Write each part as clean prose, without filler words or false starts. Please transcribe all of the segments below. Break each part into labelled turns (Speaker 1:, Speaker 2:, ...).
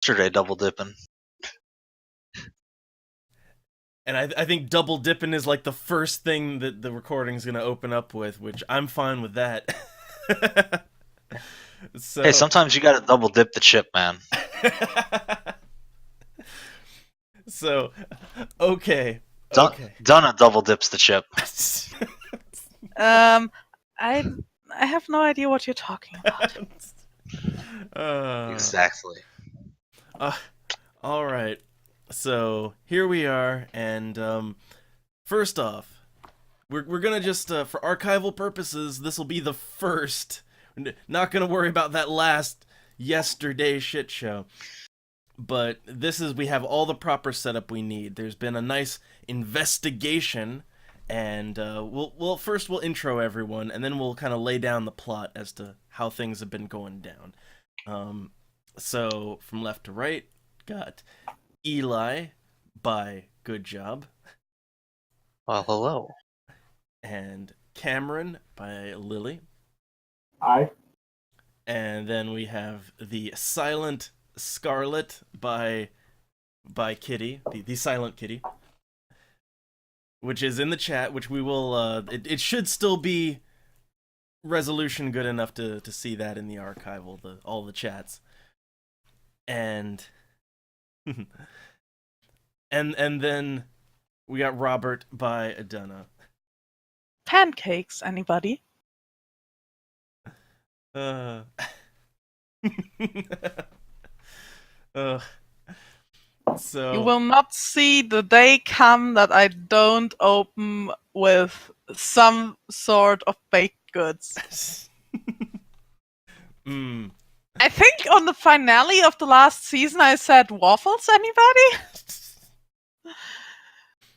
Speaker 1: yesterday double dipping.
Speaker 2: And I think double dipping is like the first thing that the recording's gonna open up with, which I'm fine with that.
Speaker 1: Hey,
Speaker 2: So,
Speaker 1: sometimes you gotta double dip the chip, man.
Speaker 2: so, okay,
Speaker 1: Dun-
Speaker 2: okay.
Speaker 1: Donna double dips the chip.
Speaker 3: Um, I I have no idea what you're talking about.
Speaker 2: uh,
Speaker 1: Exactly.
Speaker 2: uh, all right. So here we are, and first off, we're gonna just for archival purposes, this will be the first. Not gonna worry about that last yesterday shit show. But we have all the proper setup we need. There's been a nice investigation, and we'll intro everyone, and then we'll kind of lay down the plot as to how things have been going down. Um, so from left to right, got Eli by Good Job,
Speaker 1: Well, hello.
Speaker 2: and Cameron by Lily,
Speaker 4: I
Speaker 2: and then we have the Silent Scarlet by Kitty, the Silent Kitty, which is in the chat, which we will it should still be resolution good enough to see that in the archival, all the chats. And and then we got Robert by Adana.
Speaker 3: Pancakes, anybody?
Speaker 2: Uh uh so
Speaker 3: You will not see the day come that I don't open with some sort of baked goods.
Speaker 2: mm.
Speaker 3: I think on the finale of the last season I said waffles, anybody?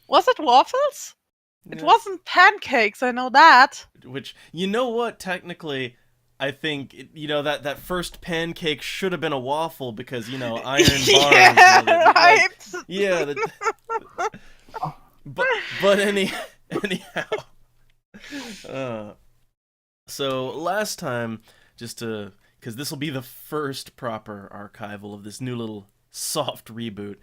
Speaker 3: Was it waffles? It
Speaker 2: Yeah.
Speaker 3: wasn't pancakes, I know that.
Speaker 2: Which, you know what, technically, I think, that first pancake should have been a waffle because, iron bars.
Speaker 3: Yeah, right.
Speaker 2: Yeah. But anyhow. So last time, because this will be the first proper archival of this new little soft reboot,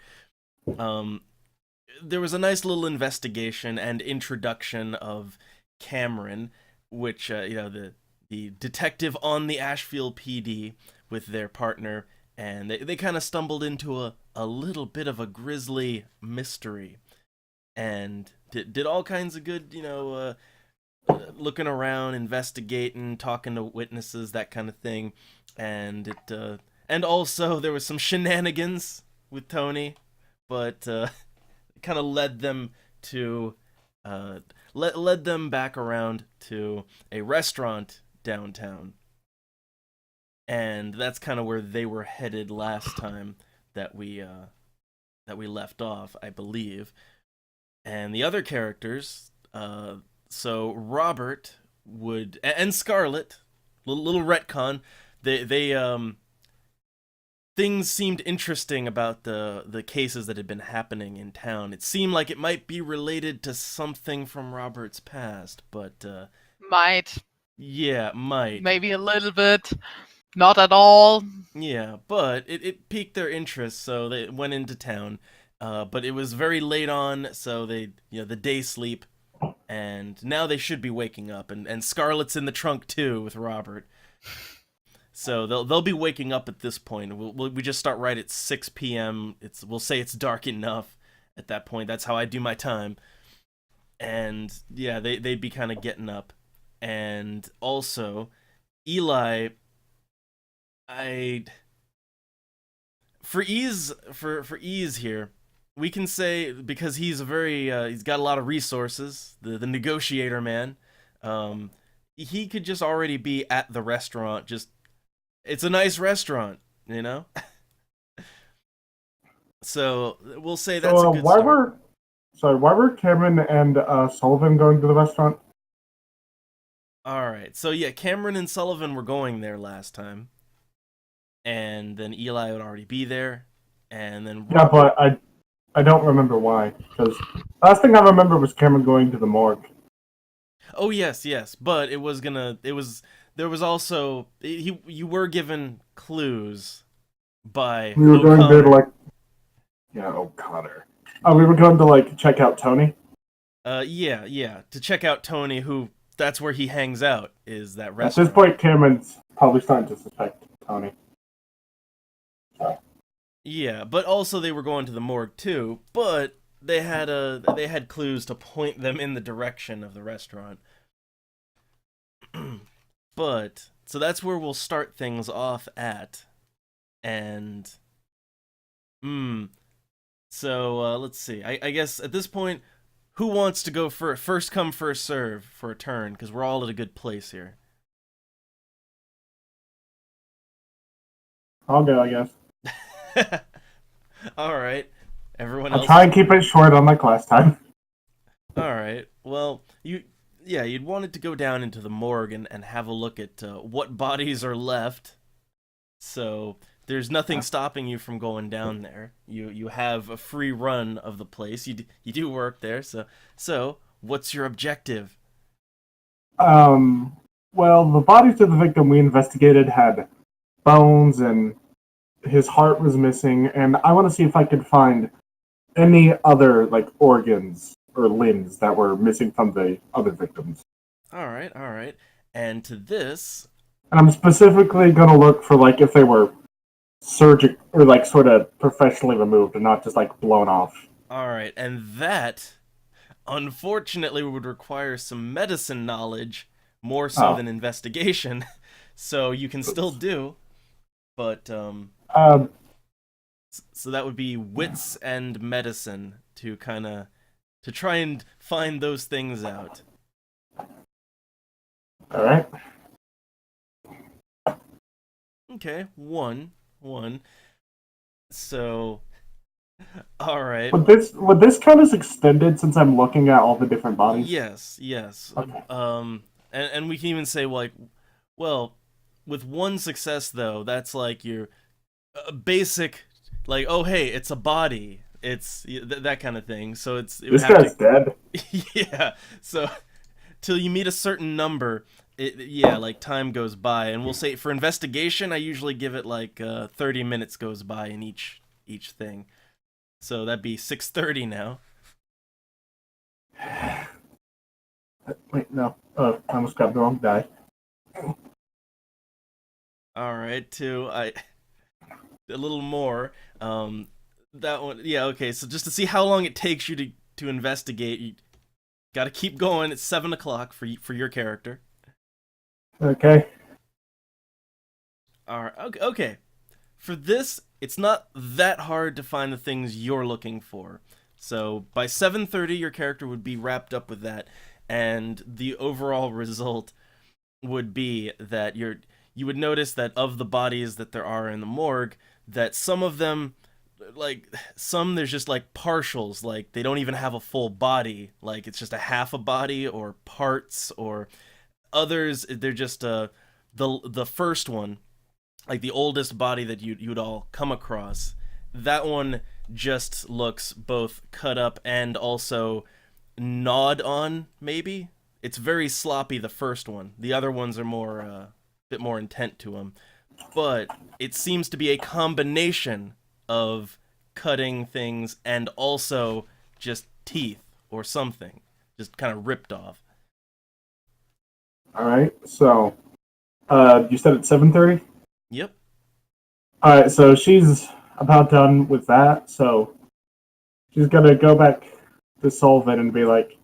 Speaker 2: there was a nice little investigation and introduction of Cameron, which the detective on the Ashfield PD with their partner, and they kind of stumbled into a little bit of a grisly mystery, and did all kinds of good, looking around, investigating, talking to witnesses, that kind of thing, and and also there was some shenanigans with Tony, but kind of led them to led them back around to a restaurant downtown, and that's kind of where they were headed last time that we left off, I believe. And the other characters, so Robert and Scarlet, little retcon, they things seemed interesting about the cases that had been happening in town. It seemed like it might be related to something from Robert's past, but
Speaker 3: Might.
Speaker 2: yeah, might.
Speaker 3: Maybe a little bit. Not at all.
Speaker 2: Yeah, but it piqued their interest, so they went into town. But it was very late on, so they, the day sleep, and now they should be waking up, and Scarlett's in the trunk too with Robert. So they'll be waking up at this point. We just start right at 6 p.m. We'll say it's dark enough at that point. That's how I do my time. And yeah, they'd be kind of getting up. And also, Eli, for ease here, we can say, because he's he's got a lot of resources, the negotiator man. He could just already be at the restaurant. Just, it's a nice restaurant, So we'll say that's a good start.
Speaker 4: Why were Cameron and Sullivan going to the restaurant?
Speaker 2: All right, so yeah, Cameron and Sullivan were going there last time, and then Eli would already be there, and then
Speaker 4: Yeah, but I don't remember why, because last thing I remember was Cameron going to the morgue.
Speaker 2: Oh yes, but there was also, you were given clues by
Speaker 4: We were going there to
Speaker 2: O'Connor.
Speaker 4: O'Connor. We were going to like check out Tony.
Speaker 2: Yeah, to check out Tony, who that's where he hangs out, is that
Speaker 4: At
Speaker 2: restaurant.
Speaker 4: this point, Cameron's probably starting to suspect Tony.
Speaker 2: Yeah, but also they were going to the morgue too, but they had clues to point them in the direction of the restaurant. But so that's where we'll start things off at. And so let's see. I guess at this point, who wants to go for first come first serve for a turn, because we're all at a good place here.
Speaker 4: I'll go, I guess.
Speaker 2: All right. Everyone
Speaker 4: I'll
Speaker 2: else.
Speaker 4: try and keep it short on my class time.
Speaker 2: All right. Well, you'd wanted to go down into the morgue and have a look at what bodies are left. So there's nothing stopping you from going down there. You have a free run of the place. You do work there. So what's your objective?
Speaker 4: Well, the bodies of the victim we investigated had bones and his heart was missing, and I want to see if I could find any other like organs or limbs that were missing from the other victims.
Speaker 2: All right. And to this,
Speaker 4: And I'm specifically going to look for like if they were surgical or like sort of professionally removed and not just like blown off.
Speaker 2: all right, and that unfortunately would require some medicine knowledge more so than investigation. So you can still do, but so that would be wits and medicine to try and find those things out.
Speaker 4: All right.
Speaker 2: Okay, one. So, all right.
Speaker 4: Would this count as extended since I'm looking at all the different bodies?
Speaker 2: Yes.
Speaker 4: Okay.
Speaker 2: And we can even say like, well, with one success though, that's like your basic, like, oh hey, it's a body, it's that kind of thing. So it
Speaker 4: This
Speaker 2: would have
Speaker 4: guy's dead.
Speaker 2: yeah. So till you meet a certain number, like time goes by, and we'll say for investigation, I usually give it like 30 minutes goes by in each thing. So that'd be 6:30 now.
Speaker 4: Wait, no. I almost got the wrong die.
Speaker 2: All right, a little more. That one, yeah, okay. So just to see how long it takes you to investigate, you got to keep going. It's 7 o'clock for your character.
Speaker 4: Okay.
Speaker 2: All right, okay. For this, it's not that hard to find the things you're looking for. So by 7:30, your character would be wrapped up with that, and the overall result would be that you would notice that of the bodies that there are in the morgue, that some of them, like some there's just like partials, like they don't even have a full body, like it's just a half a body or parts, or others they're just the first one, like the oldest body that you'd all come across. That one just looks both cut up and also gnawed on, maybe. It's very sloppy, the first one. The other ones are more bit more intent to them. But it seems to be a combination of cutting things and also just teeth or something. Just kind of ripped off.
Speaker 4: All right. So, you said it's 7:30.
Speaker 2: Yep.
Speaker 4: All right. So she's about done with that. So she's gonna go back to Sullivan and be like,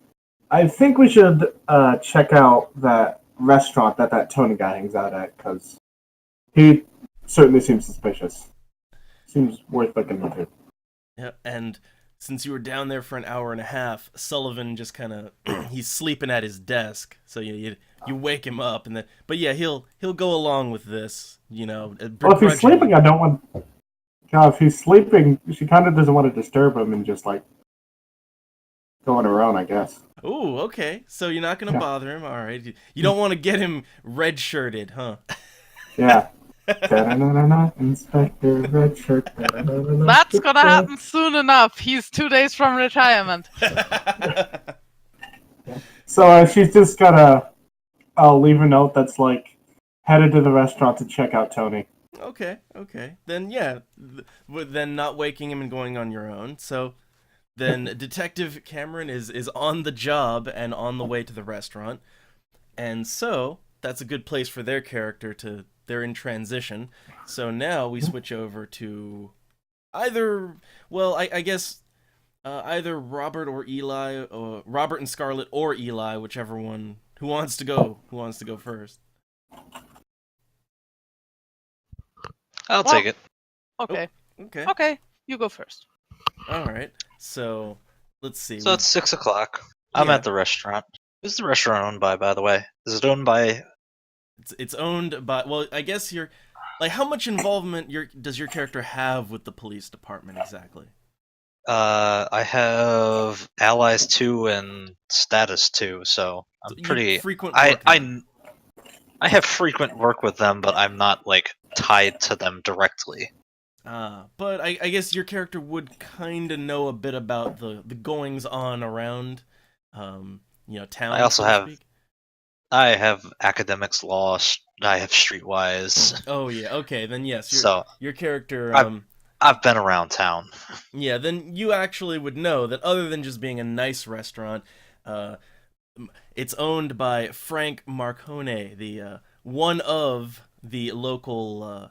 Speaker 4: "I think we should check out that restaurant that Tony guy hangs out at because he certainly seems suspicious. Seems worth looking into."
Speaker 2: Yeah, and since you were down there for an hour and a half, Sullivan just kind of he's sleeping at his desk, so you wake him up, and then but yeah, he'll go along with this,
Speaker 4: Well, if he's sleeping, I don't want. God, if he's sleeping, she kind of doesn't want to disturb him and just like go on her own, I guess.
Speaker 2: Ooh, okay. So you're not gonna bother him, all right? You don't want to get him red-shirted, huh?
Speaker 4: Yeah. Inspector Redshirt.
Speaker 3: That's gonna happen soon enough. He's 2 days from retirement.
Speaker 4: So she's just gotta leave a note that's like headed to the restaurant to check out Tony.
Speaker 2: Okay, okay. Then yeah, then not waking him and going on your own. So then Detective Cameron is on the job and on the way to the restaurant. And so that's a good place for their character to they're in transition. So now we switch over to either well, I guess either Robert or Eli, or Robert and Scarlett or Eli, whichever one who wants to go first.
Speaker 1: I'll
Speaker 3: Well,
Speaker 1: take it.
Speaker 3: okay.
Speaker 2: Okay.
Speaker 3: Okay, you go first.
Speaker 2: All right. So let's see.
Speaker 1: So it's 6 o'clock. I'm
Speaker 2: Yeah.
Speaker 1: at the restaurant. Who's the restaurant owned by the way? Is it owned by?
Speaker 2: It's owned by well, I guess you're like how much involvement does your character have with the police department exactly?
Speaker 1: I have allies 2 and status 2, so
Speaker 2: So
Speaker 1: I'm
Speaker 2: you
Speaker 1: pretty.
Speaker 2: frequent
Speaker 1: I
Speaker 2: work
Speaker 1: I
Speaker 2: there.
Speaker 1: I have frequent work with them, but I'm not like tied to them directly.
Speaker 2: But I guess your character would kind of know a bit about the goings on around,
Speaker 1: I
Speaker 2: town,
Speaker 1: also
Speaker 2: so to
Speaker 1: have
Speaker 2: speak.
Speaker 1: I have academics, law. I have streetwise.
Speaker 2: Oh yeah, okay, then yes, your
Speaker 1: So
Speaker 2: your character,
Speaker 1: I've I've been around town.
Speaker 2: yeah, then you actually would know that other than just being a nice restaurant, uh, it's owned by Frank Marcone, the one of the local,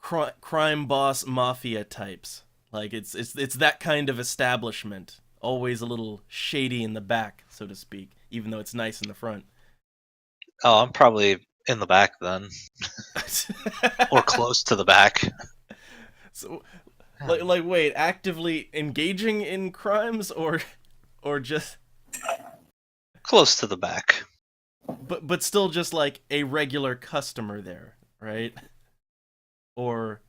Speaker 2: crime boss mafia types. Like it's that kind of establishment, always a little shady in the back, so to speak, even though it's nice in the front.
Speaker 1: Oh, I'm probably in the back then, or close to the back.
Speaker 2: So, like, wait, actively engaging in crimes, or just,
Speaker 1: Close to the back.
Speaker 2: but still just like a regular customer there, right? Or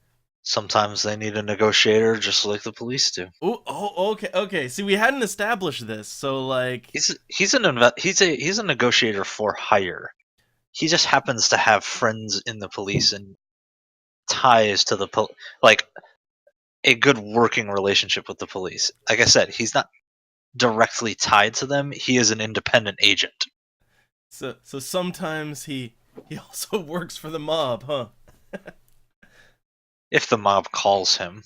Speaker 1: Sometimes they need a negotiator, just like the police do.
Speaker 2: okay, okay. See, we hadn't established this, so like,
Speaker 1: He's a negotiator for hire. He just happens to have friends in the police and ties to like a good working relationship with the police. Like I said, he's not directly tied to them. He is an independent agent.
Speaker 2: so sometimes he also works for the mob, huh?
Speaker 1: If the mob calls him,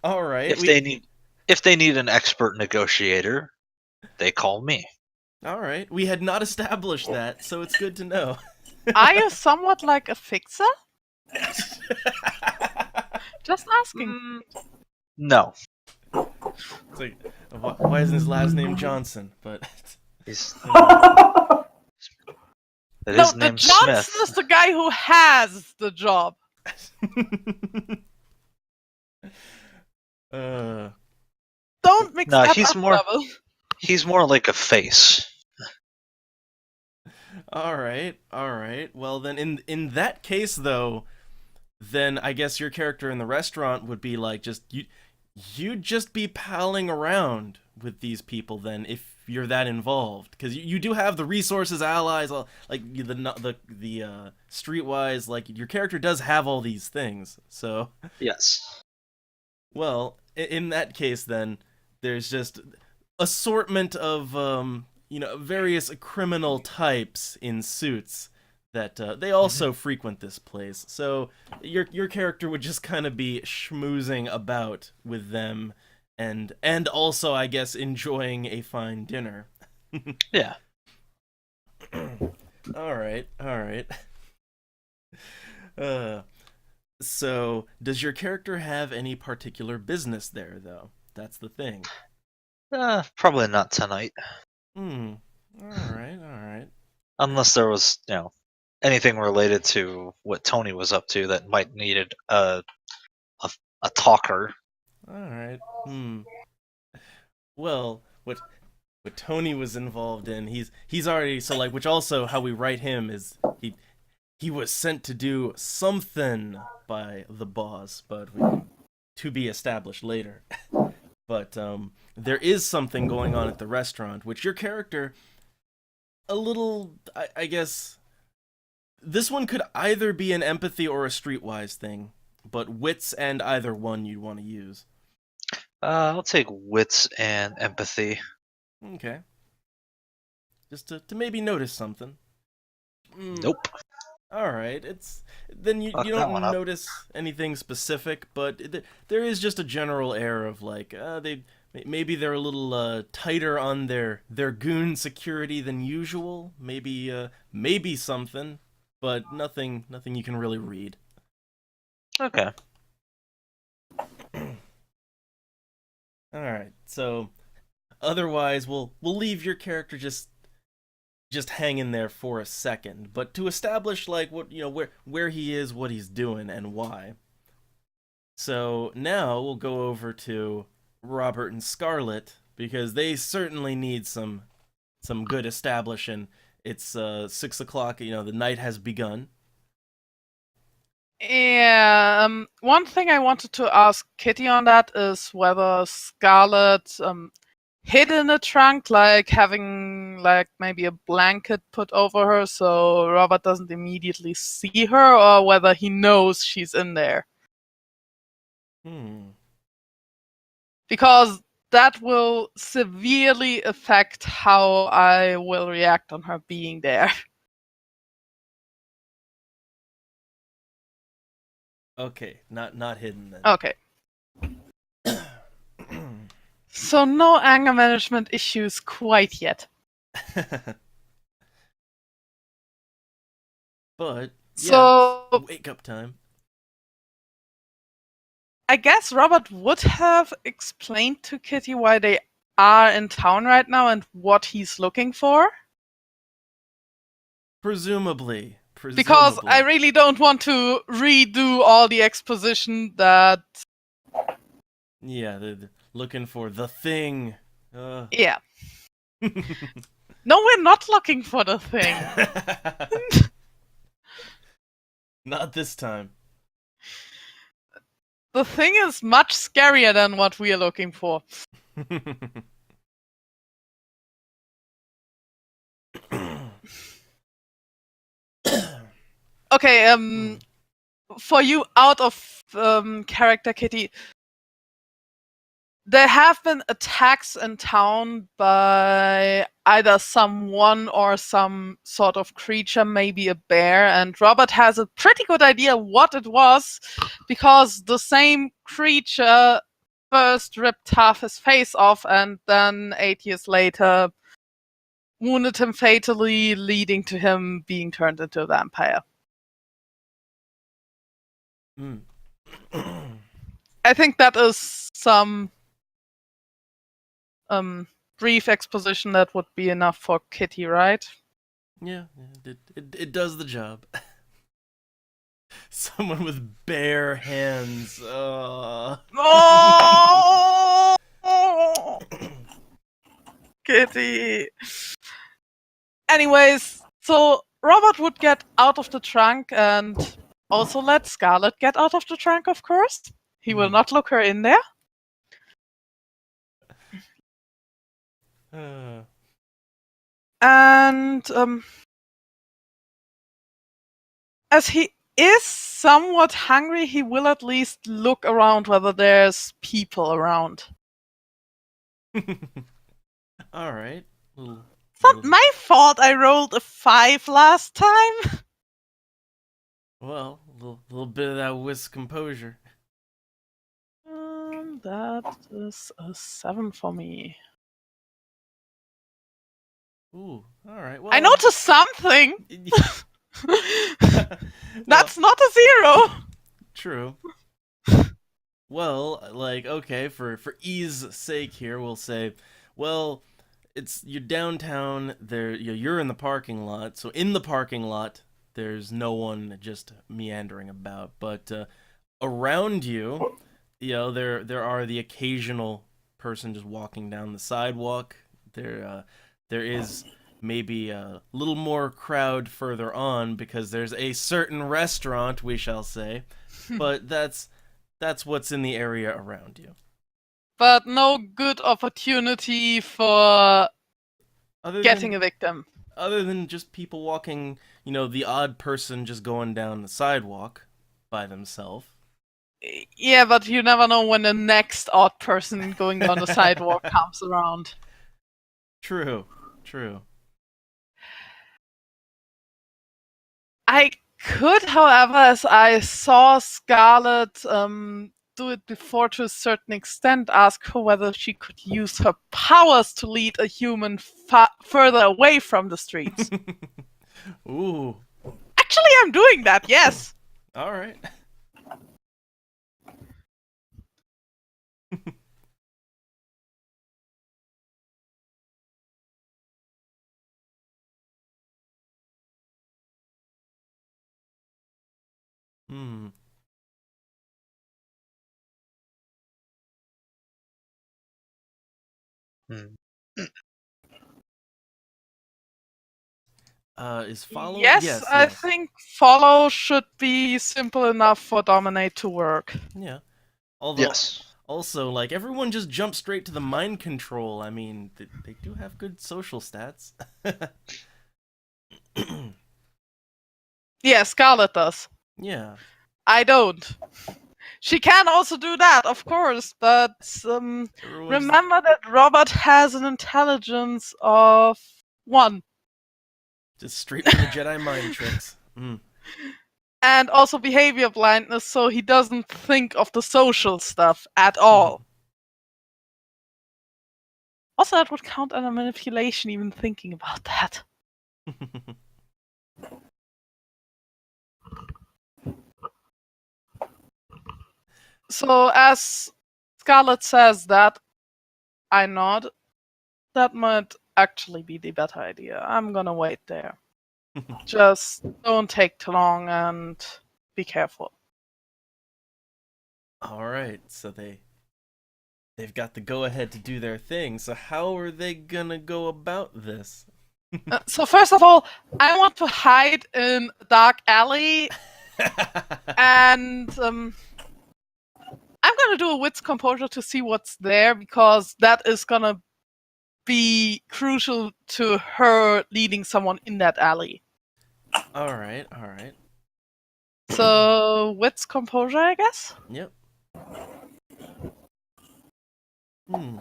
Speaker 2: All right,
Speaker 1: if they need an expert negotiator, they call me.
Speaker 2: all right. We had not established that, so it's good to know.
Speaker 3: Are you somewhat like a fixer? Just asking.
Speaker 1: Mm, no,
Speaker 2: It's like, why isn't his last name Johnson? But
Speaker 1: he's
Speaker 3: No,
Speaker 1: his
Speaker 3: the
Speaker 1: name's
Speaker 3: Johnson
Speaker 1: Smith.
Speaker 3: is the guy who has the job.
Speaker 2: uh,
Speaker 3: Don't mix
Speaker 1: No,
Speaker 3: that
Speaker 1: he's
Speaker 3: up,
Speaker 1: more
Speaker 3: Double.
Speaker 1: he's more like a face.
Speaker 2: all right, all right. Well, then in that case, though, then I guess your character in the restaurant would be like just you'd just be palling around with these people then if you're that involved because you do have the resources, allies, like the streetwise, like your character does have all these things. So
Speaker 1: Yes.
Speaker 2: well, in that case, then there's just assortment of various criminal types in suits that they also frequent this place. So your character would just kind of be schmoozing about with them, and also I guess enjoying a fine dinner.
Speaker 1: Yeah.
Speaker 2: All right, all right. Uh, so does your character have any particular business there, though? That's the thing.
Speaker 1: Probably not tonight,
Speaker 2: Hmm. All right. All right.
Speaker 1: unless there was, anything related to what Tony was up to that might needed a, a talker.
Speaker 2: All right. Hmm. Well, what Tony was involved in, he's already so like, which also how we write him is he was sent to do something by the boss, but to be established later. But there is something going on at the restaurant, which your character a little, I guess. This one could either be an empathy or a streetwise thing, but wits and either one you'd want to use.
Speaker 1: I'll take wits and empathy.
Speaker 2: Okay. Just to maybe notice something.
Speaker 1: Nope.
Speaker 2: All right, it's then
Speaker 1: Fuck
Speaker 2: you
Speaker 1: that one
Speaker 2: don't
Speaker 1: up.
Speaker 2: notice anything specific, but there is just a general air of like maybe they're a little tighter on their goon security than usual. Maybe something, but nothing you can really read.
Speaker 1: Okay.
Speaker 2: All right, so otherwise we'll leave your character just hang in there for a second, but to establish like what where he is, what he's doing, and why. So now we'll go over to Robert and Scarlet because they certainly need some good establishing. It's 6 o'clock. The night has begun.
Speaker 3: Yeah, one thing I wanted to ask Kitty on that is whether Scarlet hid in a trunk, like having like maybe a blanket put over her so Robert doesn't immediately see her, or whether he knows she's in there. Because that will severely affect how I will react on her being there.
Speaker 2: Okay, not hidden then.
Speaker 3: Okay. So no anger management issues quite yet.
Speaker 2: But yeah,
Speaker 3: So
Speaker 2: wake up time.
Speaker 3: I guess Robert would have explained to Kitty why they are in town right now and what he's looking for.
Speaker 2: Presumably.
Speaker 3: Because I really don't want to redo all the exposition that...
Speaker 2: Yeah, they're looking for the thing.
Speaker 3: Yeah. No, we're not looking for the thing.
Speaker 2: Not this time.
Speaker 3: The thing is much scarier than what we are looking for. Okay, for you out of character, Kitty, there have been attacks in town by either someone or some sort of creature, maybe a bear, and Robert has a pretty good idea what it was, because the same creature first ripped half his face off and then 8 years later wounded him fatally, leading to him being turned into a vampire. I think that is some brief exposition that would be enough for Kitty, right?
Speaker 2: Yeah, it does the job. Someone with bare hands.
Speaker 3: Oh! Kitty. Anyways, so Robert would get out of the trunk and also let Scarlet get out of the trunk, of course. He will not look her in there. And as he is somewhat hungry, he will at least look around whether there's people around.
Speaker 2: Alright.
Speaker 3: It's not my fault I rolled a 5 last time.
Speaker 2: Well, a little bit of that whisk composure.
Speaker 3: That is a 7 for me.
Speaker 2: Ooh, alright. Well,
Speaker 3: I noticed something! That's not a 0!
Speaker 2: True. Well, like, okay, for ease sake here, we'll say, well, you're downtown, you're in the parking lot, so in the parking lot, there's no one just meandering about, but around you, there are the occasional person just walking down the sidewalk. There is maybe a little more crowd further on because there's a certain restaurant, we shall say, but that's what's in the area around you.
Speaker 3: But no good opportunity for getting a victim.
Speaker 2: Other than just people walking, the odd person just going down the sidewalk by themselves.
Speaker 3: Yeah, but you never know when the next odd person going down the sidewalk comes around.
Speaker 2: True.
Speaker 3: I could, however, as I saw Scarlet do it before to a certain extent, ask her whether she could use her powers to lead a human further away from the streets.
Speaker 2: Ooh.
Speaker 3: Actually, I'm doing that, yes.
Speaker 2: All right. Hmm.
Speaker 1: Hmm.
Speaker 2: Is follow?
Speaker 3: Yes,
Speaker 2: Yes,
Speaker 3: I
Speaker 2: yes.
Speaker 3: think follow should be simple enough for dominate to work.
Speaker 2: Yeah. Although,
Speaker 1: Yes.
Speaker 2: also, like, everyone just jumps straight to the mind control. I mean, they do have good social stats.
Speaker 3: Yeah, Scarlet does.
Speaker 2: Yeah.
Speaker 3: I don't. She can also do that, of course, but
Speaker 2: Everyone's
Speaker 3: remember that Robert has an intelligence of 1.
Speaker 2: just straight from the Jedi mind tricks. Mm.
Speaker 3: And also behavior blindness, so he doesn't think of the social stuff at all. Also, that would count under manipulation, even thinking about that. So, as Scarlet says that, I nod. That might actually be the better idea. I'm gonna wait there. Just don't take too long and be careful.
Speaker 2: All right, so they've got the go ahead to do their thing. So how are they gonna go about this?
Speaker 3: So first of all, I want to hide in a dark alley, and I'm gonna do a wits composure to see what's there, because that is gonna be crucial to her leading someone in that alley.
Speaker 2: All right, all right.
Speaker 3: So wits composure, I guess.
Speaker 2: Yep. Hmm.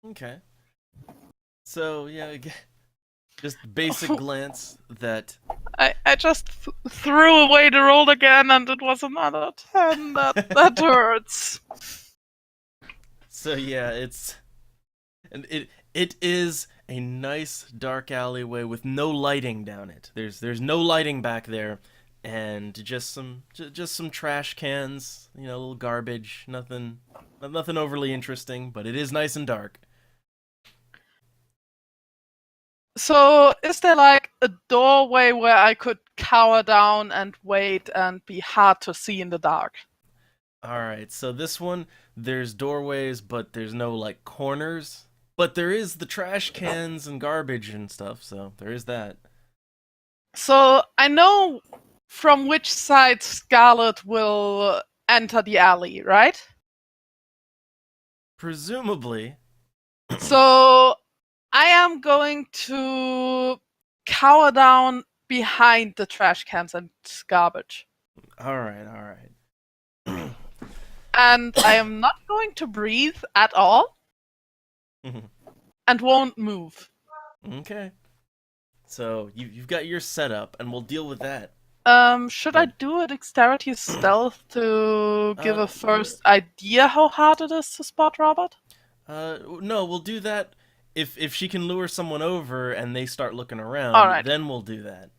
Speaker 2: Okay. So yeah, just basic glance that.
Speaker 3: I just threw away the roll again, and it was another 10. That hurts.
Speaker 2: So yeah, it is a nice dark alleyway with no lighting down it. There's no lighting back there, and just some trash cans, a little garbage. Nothing overly interesting, but it is nice and dark.
Speaker 3: So, is there like a doorway where I could cower down and wait and be hard to see in the dark?
Speaker 2: All right, so this one, there's doorways, but there's no like corners. But there is the trash cans and garbage and stuff, so there is that.
Speaker 3: So, I know from which side Scarlet will enter the alley, right?
Speaker 2: Presumably.
Speaker 3: So, I am going to cower down behind the trash cans and garbage.
Speaker 2: All right, all right.
Speaker 3: And I am not going to breathe at all and won't move.
Speaker 2: Okay. So you've got your setup, and we'll deal with that.
Speaker 3: Should I do a dexterity stealth to give a
Speaker 2: Uh,
Speaker 3: first idea how hard it is to spot Robert?
Speaker 2: No, we'll do that if she can lure someone over and they start looking around.
Speaker 3: All right.
Speaker 2: Then we'll do that.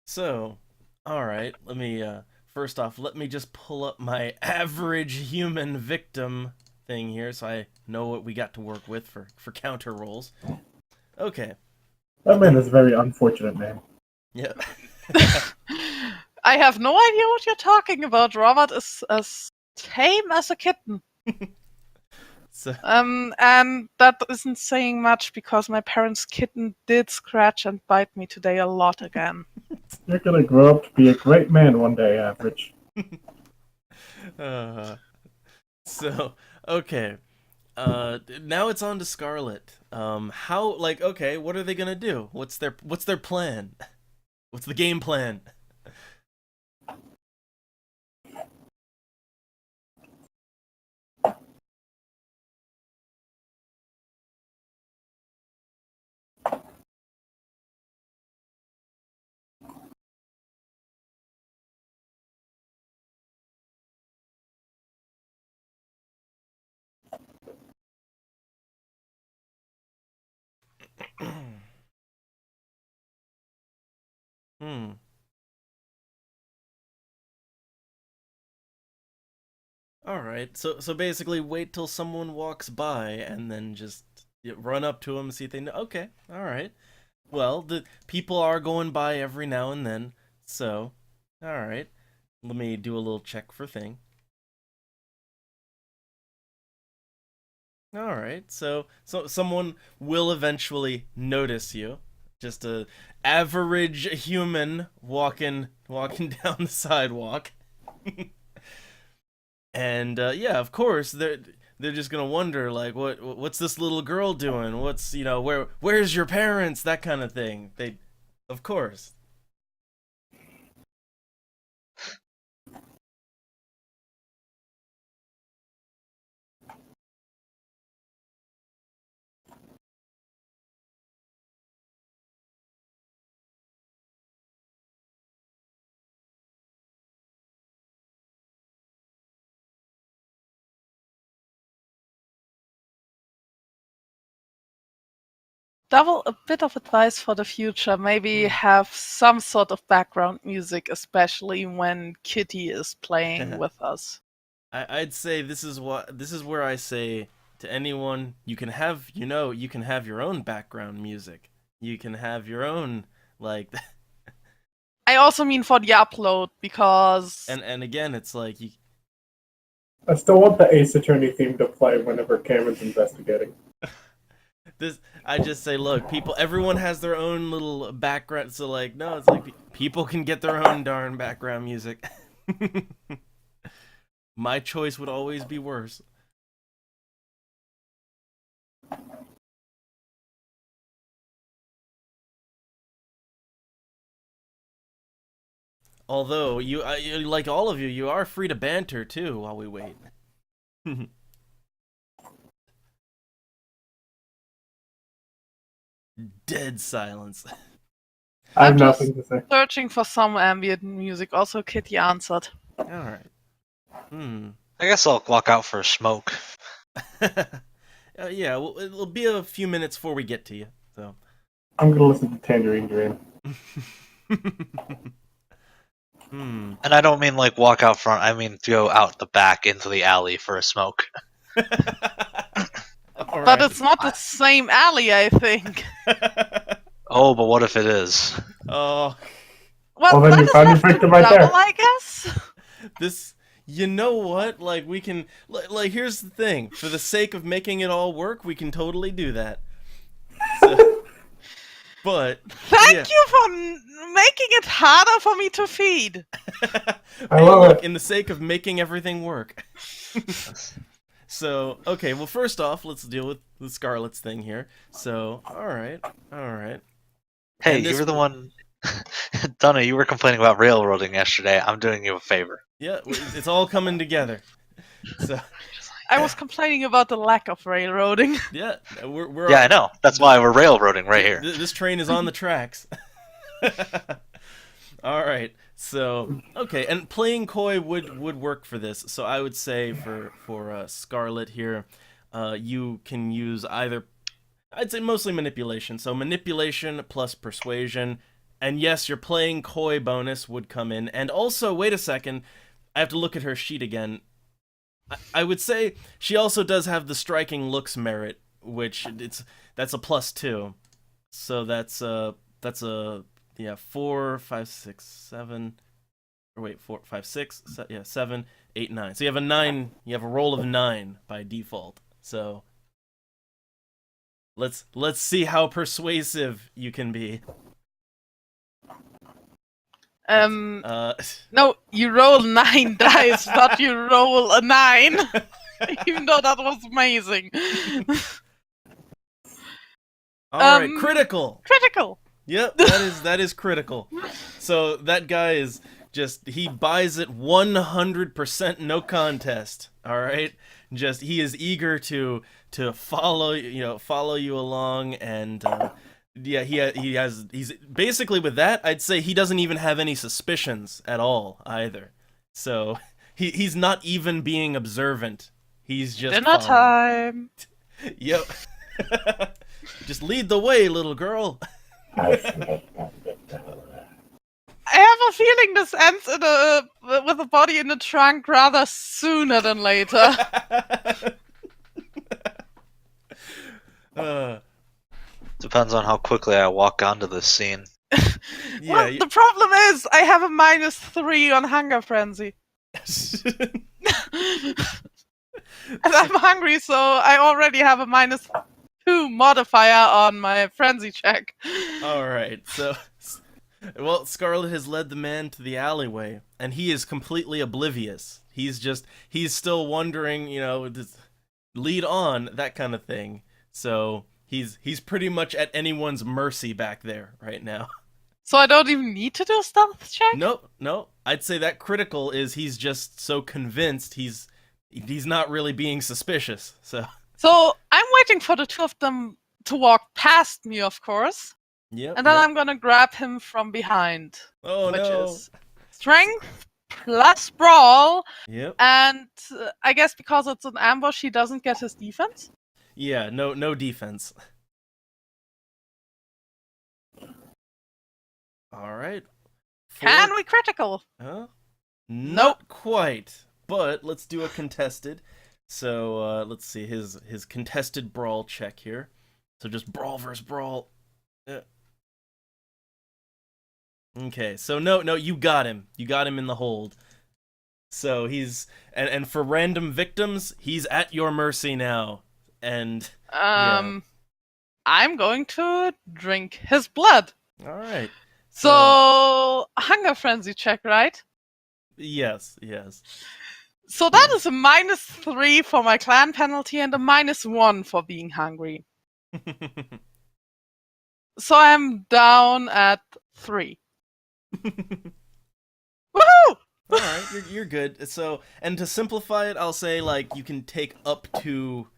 Speaker 2: So, all right. Let me first off, let me just pull up my average human victim thing here, so I know what we got to work with for counter rolls. Okay.
Speaker 4: That man is a very unfortunate man.
Speaker 2: Yep.
Speaker 3: I have no idea what you're talking about. Robert is as tame as a kitten.
Speaker 2: So,
Speaker 3: And that isn't saying much, because my parents' kitten did scratch and bite me today a lot again.
Speaker 4: You're gonna grow up to be a great man one day, Average.
Speaker 2: so okay. Now it's on to Scarlet. Okay, what are they gonna do? What's their plan? What's the game plan? Hmm. All right. So basically, wait till someone walks by and then just run up to them, see if they know. Okay. All right. Well, the people are going by every now and then, so all right. Let me do a little check for thing. All right. So someone will eventually notice you. Just a average human walking down the sidewalk. And yeah, of course they're just gonna wonder like what's this little girl doing? What's where's your parents? That kind of thing. They, of course.
Speaker 3: Double a bit of advice for the future. Maybe have some sort of background music, especially when Kitty is playing with us.
Speaker 2: I'd say this is where I say to anyone, you can have your own background music. You can have your own like
Speaker 3: I also mean for the upload, because
Speaker 2: and again it's like
Speaker 4: I still want the Ace Attorney theme to play whenever Cameron's investigating.
Speaker 2: this I just say, look, everyone has their own little background, so like no, it's like people can get their own darn background music. My choice would always be worse. Although like all of you, you are free to banter too while we wait. Dead silence.
Speaker 4: I have
Speaker 3: I'm
Speaker 4: nothing to say.
Speaker 3: searching for some ambient music. Also, Kitty answered.
Speaker 2: All right.
Speaker 1: I guess I'll walk out for a smoke.
Speaker 2: Yeah, well, it'll be a few minutes before we get to you. So
Speaker 4: I'm gonna listen to Tangerine Dream.
Speaker 1: And I don't mean like walk out front. I mean to go out the back into the alley for a smoke.
Speaker 3: But it's not the same alley, I think.
Speaker 1: Oh, but what if it is?
Speaker 2: Oh.
Speaker 3: Well,
Speaker 4: then you found your victim right there.
Speaker 3: I guess.
Speaker 2: This, you know what? Like we can, like here's the thing. For the sake of making it all work, we can totally do that. So, but
Speaker 3: thank you for making it harder for me to feed.
Speaker 4: I love it.
Speaker 2: In the sake of making everything work. So, okay, well, first off, let's deal with the Scarlet's thing here. So, all right.
Speaker 1: Hey, you were the one... Donna, you were complaining about railroading yesterday. I'm doing you a favor.
Speaker 2: Yeah, it's all coming together. So,
Speaker 3: I was complaining about the lack of railroading.
Speaker 2: yeah, we're
Speaker 1: Yeah, I know. That's why we're railroading right here.
Speaker 2: This train is on the tracks. All right. So, okay, and playing coy would work for this. So I would say for Scarlet here, you can use either, I'd say mostly manipulation. So manipulation plus persuasion, and yes, your playing coy bonus would come in. And also, wait a second, I have to look at her sheet again. I would say she also does have the striking looks merit, which that's a +2. So that's a yeah, 4, 5, 6, 7. Or wait, 4, 5, 6. 7, 8, 9. So you have a 9. You have a roll of 9 by default. So let's see how persuasive you can be.
Speaker 3: No, you roll 9 dice, not you roll a 9. Even though that was amazing.
Speaker 2: All right, critical.
Speaker 3: Critical.
Speaker 2: Yep, that is critical. So that guy is just, he buys it 100% no contest. All right, just he is eager to follow you along, and yeah, he's basically with that. I'd say he doesn't even have any suspicions at all either. So he's not even being observant. He's just
Speaker 3: dinner time.
Speaker 2: Yep. Just lead the way, little girl.
Speaker 3: I have a feeling this ends with a body in the trunk rather sooner than later.
Speaker 2: uh,
Speaker 1: Depends on how quickly I walk onto this scene.
Speaker 2: yeah.
Speaker 3: Well, the problem is I have a -3 on hunger frenzy. And I'm hungry, so I already have a -2 modifier on my frenzy check.
Speaker 2: All right, so, well, Scarlet has led the man to the alleyway, and he is completely oblivious. He's still wondering, lead on, that kind of thing. So he's pretty much at anyone's mercy back there right now.
Speaker 3: So I don't even need to do a stealth check?
Speaker 2: Nope. I'd say that critical is he's just so convinced he's not really being suspicious.
Speaker 3: So I'm waiting for the two of them to walk past me, of course.
Speaker 2: Yep.
Speaker 3: And then I'm gonna grab him from behind.
Speaker 2: Oh
Speaker 3: which
Speaker 2: no.
Speaker 3: is strength plus brawl.
Speaker 2: Yep.
Speaker 3: And I guess because it's an ambush, he doesn't get his defense.
Speaker 2: Yeah, no defense. Alright.
Speaker 3: Can we critical?
Speaker 2: Huh?
Speaker 3: Nope.
Speaker 2: Not quite. But let's do a contested. So let's see his contested brawl check here. So just brawl versus brawl. Okay, so no, you got him. You got him in the hold. So he's and for random victims, he's at your mercy now. And yeah.
Speaker 3: I'm going to drink his blood.
Speaker 2: All right.
Speaker 3: So hunger frenzy check, right?
Speaker 2: Yes.
Speaker 3: So that is a -3 for my clan penalty and a -1 for being hungry. So I'm down at 3. Woohoo!
Speaker 2: All right, you're good. So, and to simplify it, I'll say like you can take up to,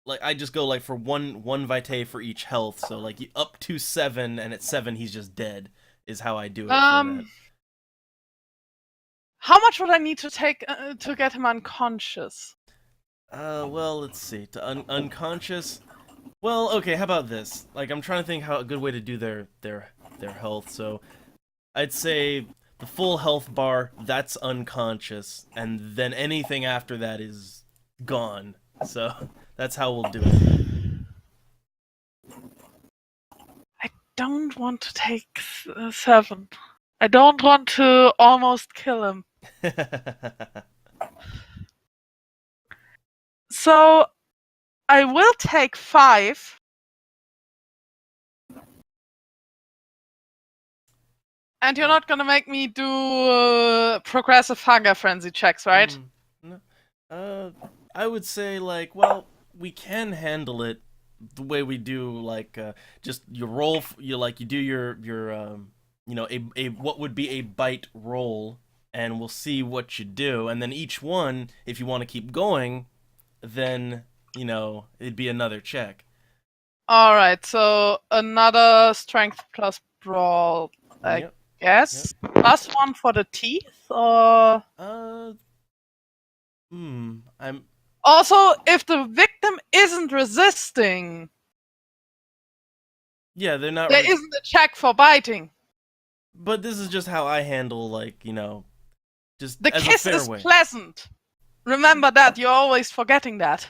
Speaker 2: like I just go like for one vitae for each health. So like up to 7, and at 7 he's just dead. Is how I do it. For that.
Speaker 3: How much would I need to take to get him unconscious?
Speaker 2: Well, let's see. To unconscious. Well, okay. How about this? Like I'm trying to think how a good way to do their health. So, I'd say the full health bar, that's unconscious, and then anything after that is gone. So that's how we'll do it.
Speaker 3: I don't want to take 7. I don't want to almost kill him. So I will take 5. And you're not gonna make me do progressive hunger frenzy checks, right?
Speaker 2: No. I would say like, well, we can handle it the way we do like just you roll. You do your a what would be a bite roll, and we'll see what you do, and then each one, if you want to keep going, then it'd be another check.
Speaker 3: All right, so another strength plus brawl.
Speaker 2: Yep.
Speaker 3: Yes. Yep. +1 for the teeth, or
Speaker 2: I'm
Speaker 3: also if the victim isn't resisting.
Speaker 2: Yeah, they're not.
Speaker 3: There isn't a check for biting.
Speaker 2: But this is just how I handle, like just
Speaker 3: the
Speaker 2: as
Speaker 3: kiss
Speaker 2: a fair
Speaker 3: is
Speaker 2: way.
Speaker 3: pleasant. Remember that. You're always forgetting that.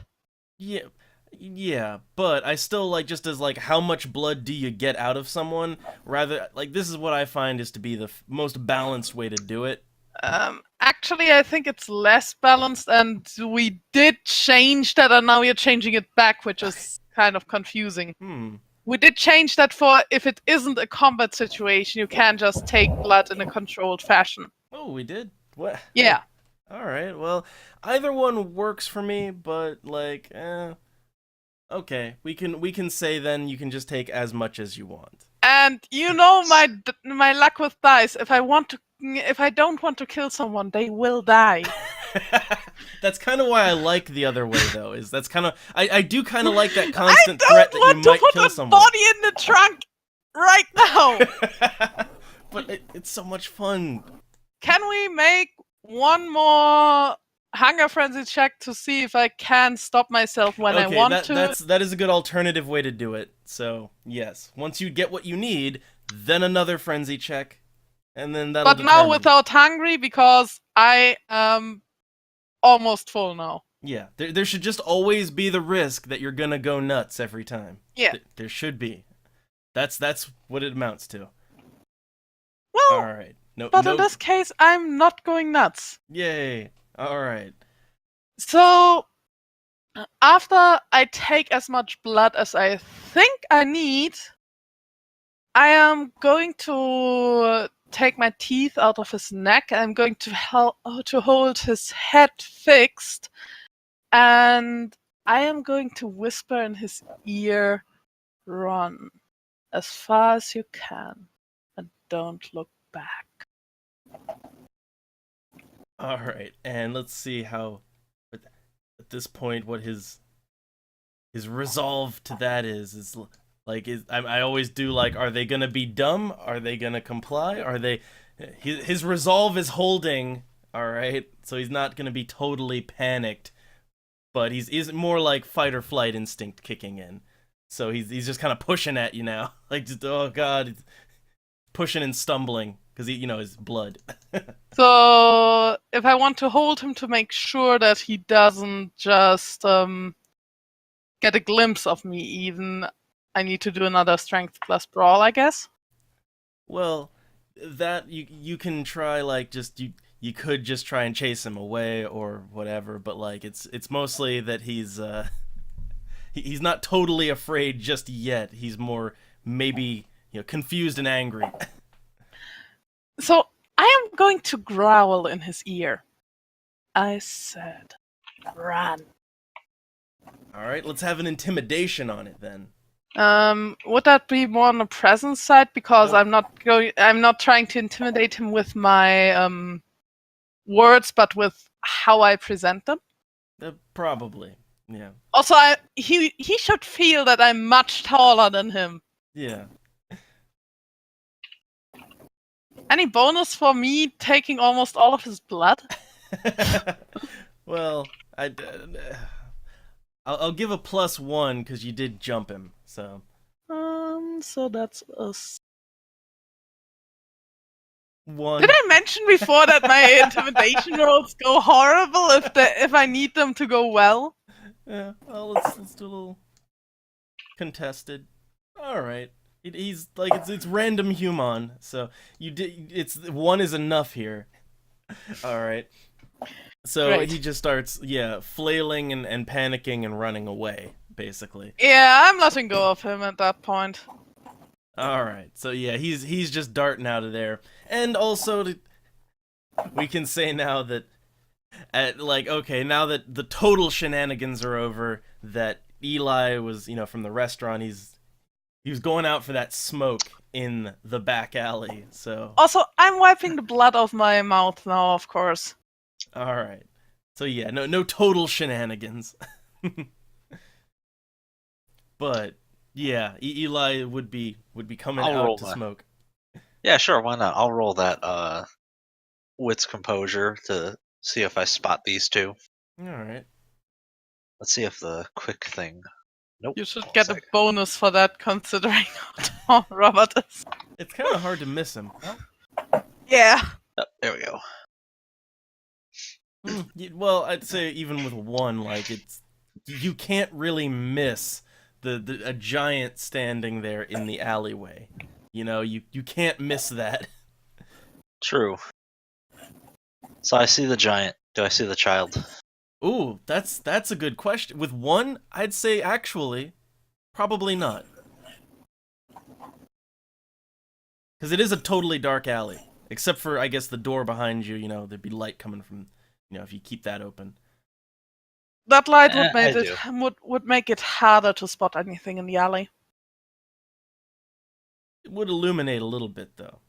Speaker 2: Yeah, but I still like just as like how much blood do you get out of someone? Rather, like this is what I find is to be the most balanced way to do it.
Speaker 3: Actually, I think it's less balanced, and we did change that, and now we're changing it back, which is kind of confusing. We did change that for if it isn't a combat situation, you can just take blood in a controlled fashion.
Speaker 2: Oh, we did? What?
Speaker 3: Yeah.
Speaker 2: All right. Well, either one works for me, but like, okay, we can say then you can just take as much as you want.
Speaker 3: And my luck with dice. If I don't want to kill someone, they will die.
Speaker 2: That's kind of why I like the other way, though. Is that's kind of I do kind of like that constant threat that you might kill someone.
Speaker 3: I don't want to put a body in the trunk right now.
Speaker 2: But it's so much fun.
Speaker 3: Can we make one more hunger frenzy check to see if I can stop myself when I want to?
Speaker 2: That is a good alternative way to do it. So yes, once you get what you need, then another frenzy check. And then that'll
Speaker 3: But now
Speaker 2: determine.
Speaker 3: without hungry, because I am almost full now.
Speaker 2: Yeah, there should just always be the risk that you're gonna go nuts every time.
Speaker 3: Yeah.
Speaker 2: There should be. That's what it amounts to.
Speaker 3: Well,
Speaker 2: All right. No,
Speaker 3: but
Speaker 2: no.
Speaker 3: in this case, I'm not going nuts.
Speaker 2: Yay. All right.
Speaker 3: So, after I take as much blood as I think I need, I am going to take my teeth out of his neck. I'm going to hold his head fixed, and I am going to whisper in his ear, "Run as far as you can, and don't look back."
Speaker 2: All right. And let's see how at this point what his resolve to that is like I always do, like, are they gonna be dumb? Are they gonna comply? Are they his resolve is holding, all right? So he's not gonna be totally panicked, but he's more like fight or flight instinct kicking in. So he's just kind of pushing at you now, like, just, oh god, pushing and stumbling because his blood.
Speaker 3: So, if I want to hold him to make sure that he doesn't just get a glimpse of me, even, I need to do another strength plus brawl, I guess.
Speaker 2: Well, that you can try, like, just you could just try and chase him away or whatever, but like it's mostly that he's he's not totally afraid just yet. He's more maybe confused and angry.
Speaker 3: So, I am going to growl in his ear. I said, "Run."
Speaker 2: All right, let's have an intimidation on it then.
Speaker 3: Would that be more on the presence side? Because
Speaker 2: Nope.
Speaker 3: I'm not trying to intimidate him with my words, but with how I present them.
Speaker 2: Probably, yeah,
Speaker 3: Also, he should feel that I'm much taller than him.
Speaker 2: yeah.
Speaker 3: Any bonus for me taking almost all of his blood?
Speaker 2: Well, I'll give a +1 because you did jump him. So
Speaker 3: So that's a
Speaker 2: 1.
Speaker 3: Did I mention before that my intimidation rolls go horrible if I need them to go well?
Speaker 2: Yeah. Well, let's do a little contested. All right. He's like it's random human. So it's 1 is enough here. All right. So
Speaker 3: Great.
Speaker 2: he just starts flailing and panicking and running away basically.
Speaker 3: Yeah, I'm letting go of him at that point.
Speaker 2: All right. So yeah, he's just darting out of there. And also we can say now that now that the total shenanigans are over, that Eli was, from the restaurant, he was going out for that smoke in the back alley. So
Speaker 3: Also, I'm wiping the blood off my mouth now, of course.
Speaker 2: all right. So yeah, no total shenanigans. But yeah, Eli would be coming
Speaker 1: I'll
Speaker 2: out
Speaker 1: roll
Speaker 2: to
Speaker 1: that.
Speaker 2: smoke.
Speaker 1: Yeah, sure, why not? I'll roll that wits composure to see if I spot these two.
Speaker 2: All right.
Speaker 1: Let's see if the quick thing. Nope.
Speaker 3: You should
Speaker 1: hold on
Speaker 3: get a
Speaker 1: second.
Speaker 3: bonus for that, considering how tall Robert is.
Speaker 2: It's kind of hard to miss him.
Speaker 3: Yeah.
Speaker 1: Oh, there we go.
Speaker 2: Well, I'd say even with 1, like you can't really miss a giant standing there in the alleyway. You can't miss that.
Speaker 1: True. So I see the giant. Do I see the child?
Speaker 2: Ooh, that's a good question. With 1, I'd say actually, probably not, because it is a totally dark alley, except for I guess the door behind you. There'd be light coming from, if you keep that open.
Speaker 3: That light would make it harder to spot anything in the alley.
Speaker 2: It would illuminate a little bit though.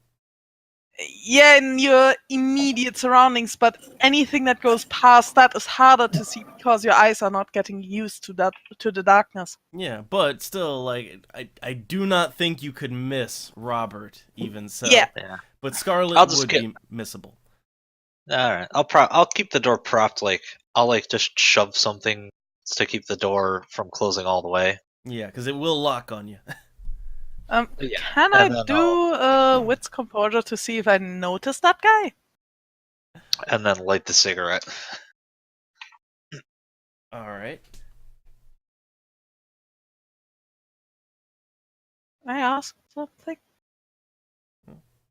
Speaker 3: Yeah, in your immediate surroundings, but anything that goes past that is harder to see because your eyes are not getting used to the darkness.
Speaker 2: Yeah, but still, like, I do not think you could miss Robert, even so.
Speaker 3: Yeah.
Speaker 2: But Scarlet
Speaker 1: I'll just
Speaker 2: would be missable.
Speaker 1: All right. I'll keep the door propped. I'll just shove something to keep the door from closing all the way.
Speaker 2: Yeah, because it will lock on you.
Speaker 1: Yeah.
Speaker 3: Can I
Speaker 1: And then
Speaker 3: do wits composure to see if I notice that guy?
Speaker 1: and then light the cigarette.
Speaker 2: All right.
Speaker 3: I ask something.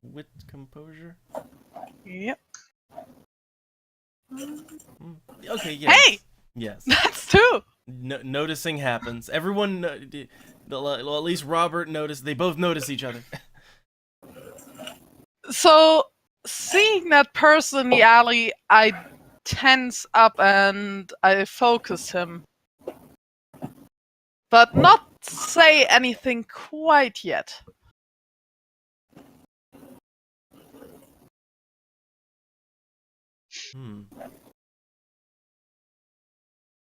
Speaker 2: Wit composure.
Speaker 3: Yep.
Speaker 2: Hmm. Okay. Yes.
Speaker 3: Hey!
Speaker 2: Yes.
Speaker 3: That's two.
Speaker 2: Noticing happens. Everyone, well, at least Robert noticed. They both notice each other.
Speaker 3: So, seeing that person in the alley, I tense up and I focus him. But not say anything quite yet.
Speaker 2: Hmm.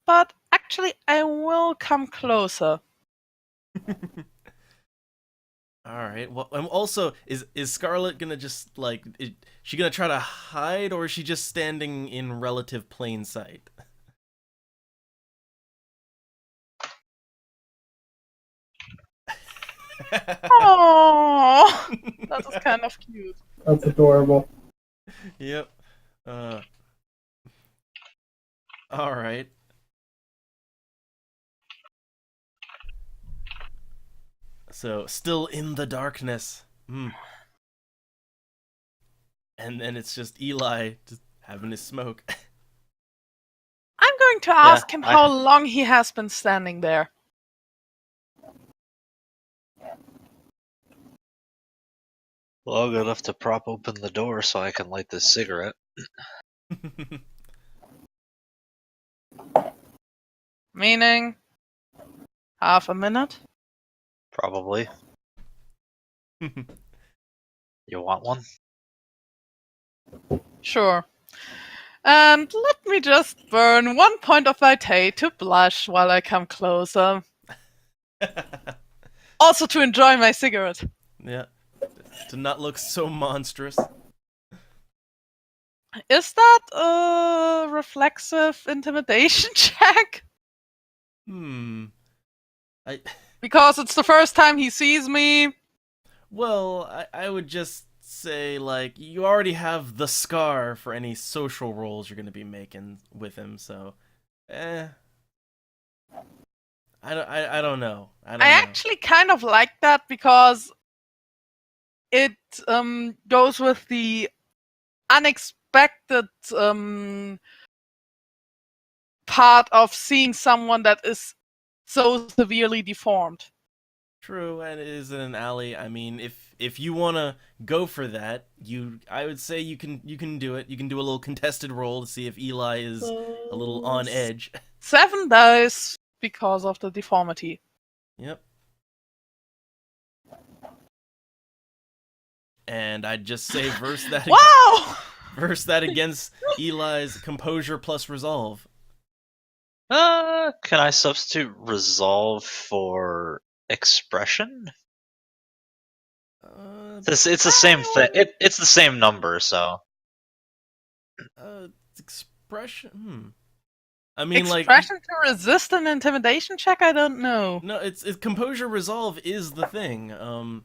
Speaker 3: But actually, I will come closer.
Speaker 2: All right. Well, also, is Scarlet gonna just like is she gonna try to hide, or is she just standing in relative plain sight?
Speaker 3: Oh, that is kind of cute.
Speaker 4: That's adorable.
Speaker 2: Yep. All right. So still in the darkness. Hmm. And then it's just Eli just having his smoke.
Speaker 3: I'm going to ask him
Speaker 1: I-
Speaker 3: how long he has been standing there.
Speaker 1: Long enough to prop open the door so I can light this cigarette.
Speaker 3: Meaning, half a minute?
Speaker 1: Probably. You want one?
Speaker 3: Sure. And let me just burn 1 point of vitae to blush while I come closer. Also to enjoy my cigarette.
Speaker 2: Yeah. To not look so monstrous.
Speaker 3: Is that a reflexive intimidation check?
Speaker 2: Hmm. I
Speaker 3: Because it's the first time he sees me.
Speaker 2: Well, I would just say like you already have the scar for any social roles you're gonna be making with him, so I don't know. I don't
Speaker 3: I
Speaker 2: know.
Speaker 3: actually kind of like that because it goes with the unexpected part of seeing someone that is so severely deformed.
Speaker 2: True, and it is in an alley. I mean, if you wanna go for that, I would say you can do it. You can do a little contested roll to see if Eli is a little on edge.
Speaker 3: 7 dice because of the deformity.
Speaker 2: Yep. And I'd just say verse that
Speaker 3: Wow!
Speaker 2: verse that against Eli's composure plus resolve.
Speaker 1: Can I substitute resolve for expression? It's the same thing. It's the same number, so.
Speaker 2: Expression. I mean,
Speaker 3: Expression to resist an intimidation check? I don't know.
Speaker 2: no, it's composure resolve is the thing.
Speaker 1: Okay.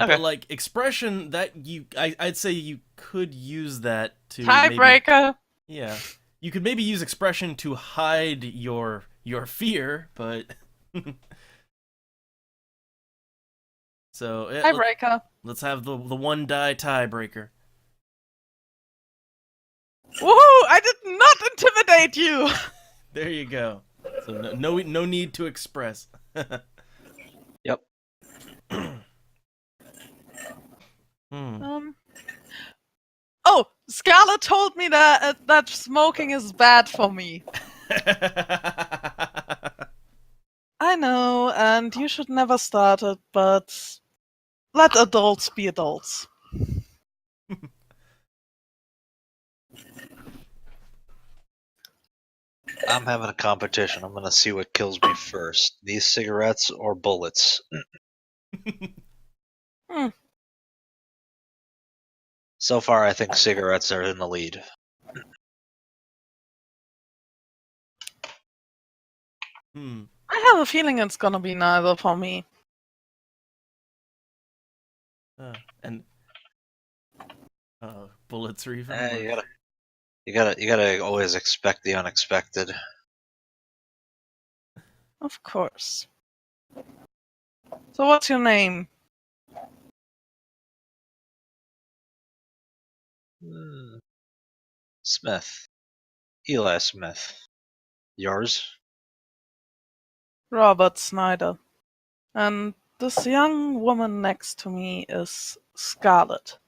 Speaker 2: But like expression that I'd say you could use that to
Speaker 3: Tiebreaker.
Speaker 2: Yeah, you could maybe use expression to hide your fear, but so
Speaker 3: Tiebreaker.
Speaker 2: let's have the one die tiebreaker.
Speaker 3: Woohoo! I did not intimidate you!
Speaker 2: There you go. So no need to express.
Speaker 1: Yep.
Speaker 3: Oh, Scarlett told me that smoking is bad for me. I know, and you should never start it, but let adults be adults.
Speaker 1: I'm having a competition. I'm gonna see what kills me first. These cigarettes or bullets. So far, I think cigarettes are in the lead.
Speaker 3: I have a feeling it's gonna be neither for me.
Speaker 2: bullets are even
Speaker 1: Eh,
Speaker 2: worse.
Speaker 1: you gotta always expect the unexpected.
Speaker 3: Of course. So what's your name?
Speaker 1: Hmm. Smith. Eli Smith. Yours?
Speaker 3: Robert Snyder. And this young woman next to me is Scarlett.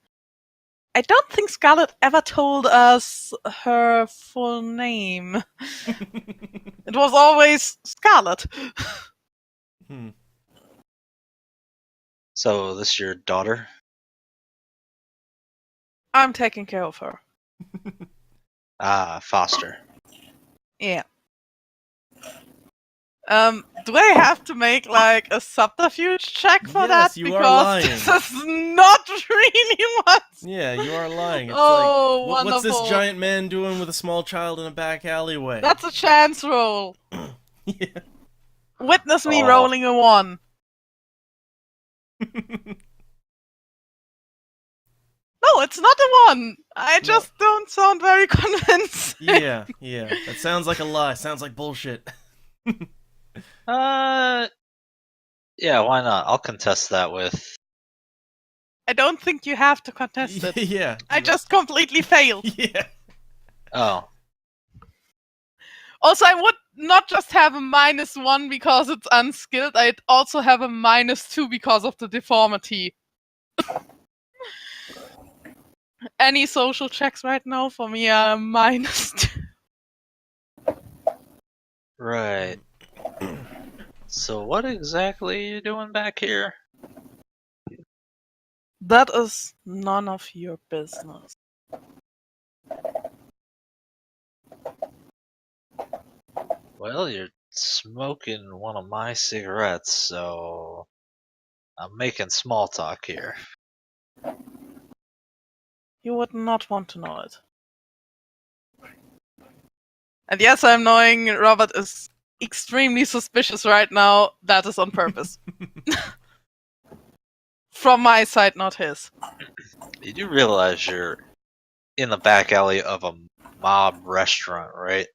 Speaker 3: I don't think Scarlett ever told us her full name. It was always Scarlett.
Speaker 2: Hmm.
Speaker 1: So, this your daughter?
Speaker 3: I'm taking care of her.
Speaker 1: Ah, Foster.
Speaker 3: Yeah. Do I have to make like a subterfuge check for
Speaker 2: Yes,
Speaker 3: that?
Speaker 2: you are
Speaker 3: Because
Speaker 2: lying.
Speaker 3: this is not really what.
Speaker 2: Yeah, you are lying. It's
Speaker 3: Oh,
Speaker 2: like, what's this
Speaker 3: wonderful.
Speaker 2: giant man doing with a small child in a back alleyway?
Speaker 3: That's a chance roll.
Speaker 2: Yeah.
Speaker 3: Witness me
Speaker 1: Oh.
Speaker 3: rolling a 1. No, it's not a 1. I just don't sound very convincing.
Speaker 2: Yeah. That sounds like a lie. Sounds like bullshit.
Speaker 1: Yeah, why not? I'll contest that with.
Speaker 3: I don't think you have to contest it.
Speaker 2: Yeah.
Speaker 3: I just completely failed.
Speaker 2: Yeah.
Speaker 1: Oh,
Speaker 3: Also, I would not just have a -1 because it's unskilled, I'd also have a -2 because of the deformity. Any social checks right now for me are -2.
Speaker 1: right. So, what exactly are you doing back here?
Speaker 3: That is none of your business.
Speaker 1: Well, you're smoking one of my cigarettes, so. I'm making small talk here.
Speaker 3: You would not want to know it. And yes, I'm knowing Robert is extremely suspicious right now. That is on purpose. From my side, not his.
Speaker 1: You do realize you're in the back alley of a mob restaurant, right?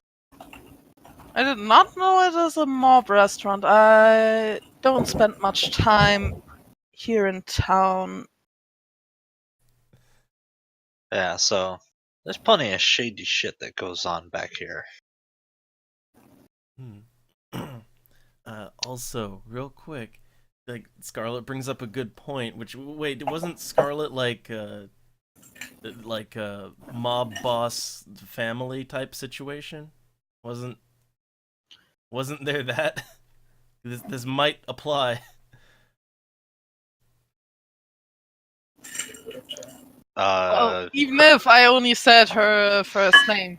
Speaker 3: I did not know it is a mob restaurant. I don't spend much time here in town.
Speaker 1: Yeah, so there's plenty of shady shit that goes on back here.
Speaker 2: Also, real quick, like Scarlet brings up a good point. Which wait, wasn't Scarlet like a mob boss family type situation? Wasn't there that? This might apply.
Speaker 3: Well, even if I only said her first name.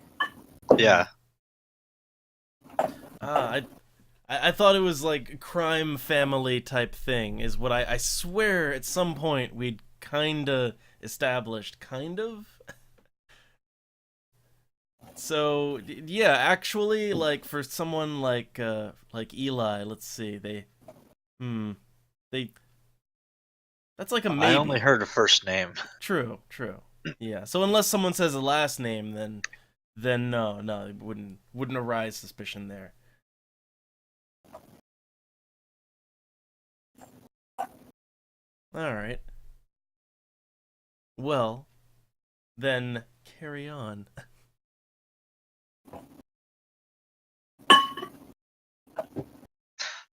Speaker 1: Yeah.
Speaker 2: I thought it was like crime family type thing. Is what I swear at some point we'd kinda established, kind of. So yeah, actually, like for someone like Eli, let's see, they that's like a maybe.
Speaker 1: I only heard a first name.
Speaker 2: True. Yeah. So unless someone says a last name, then no, it wouldn't arise suspicion there. All right. Well, then carry on.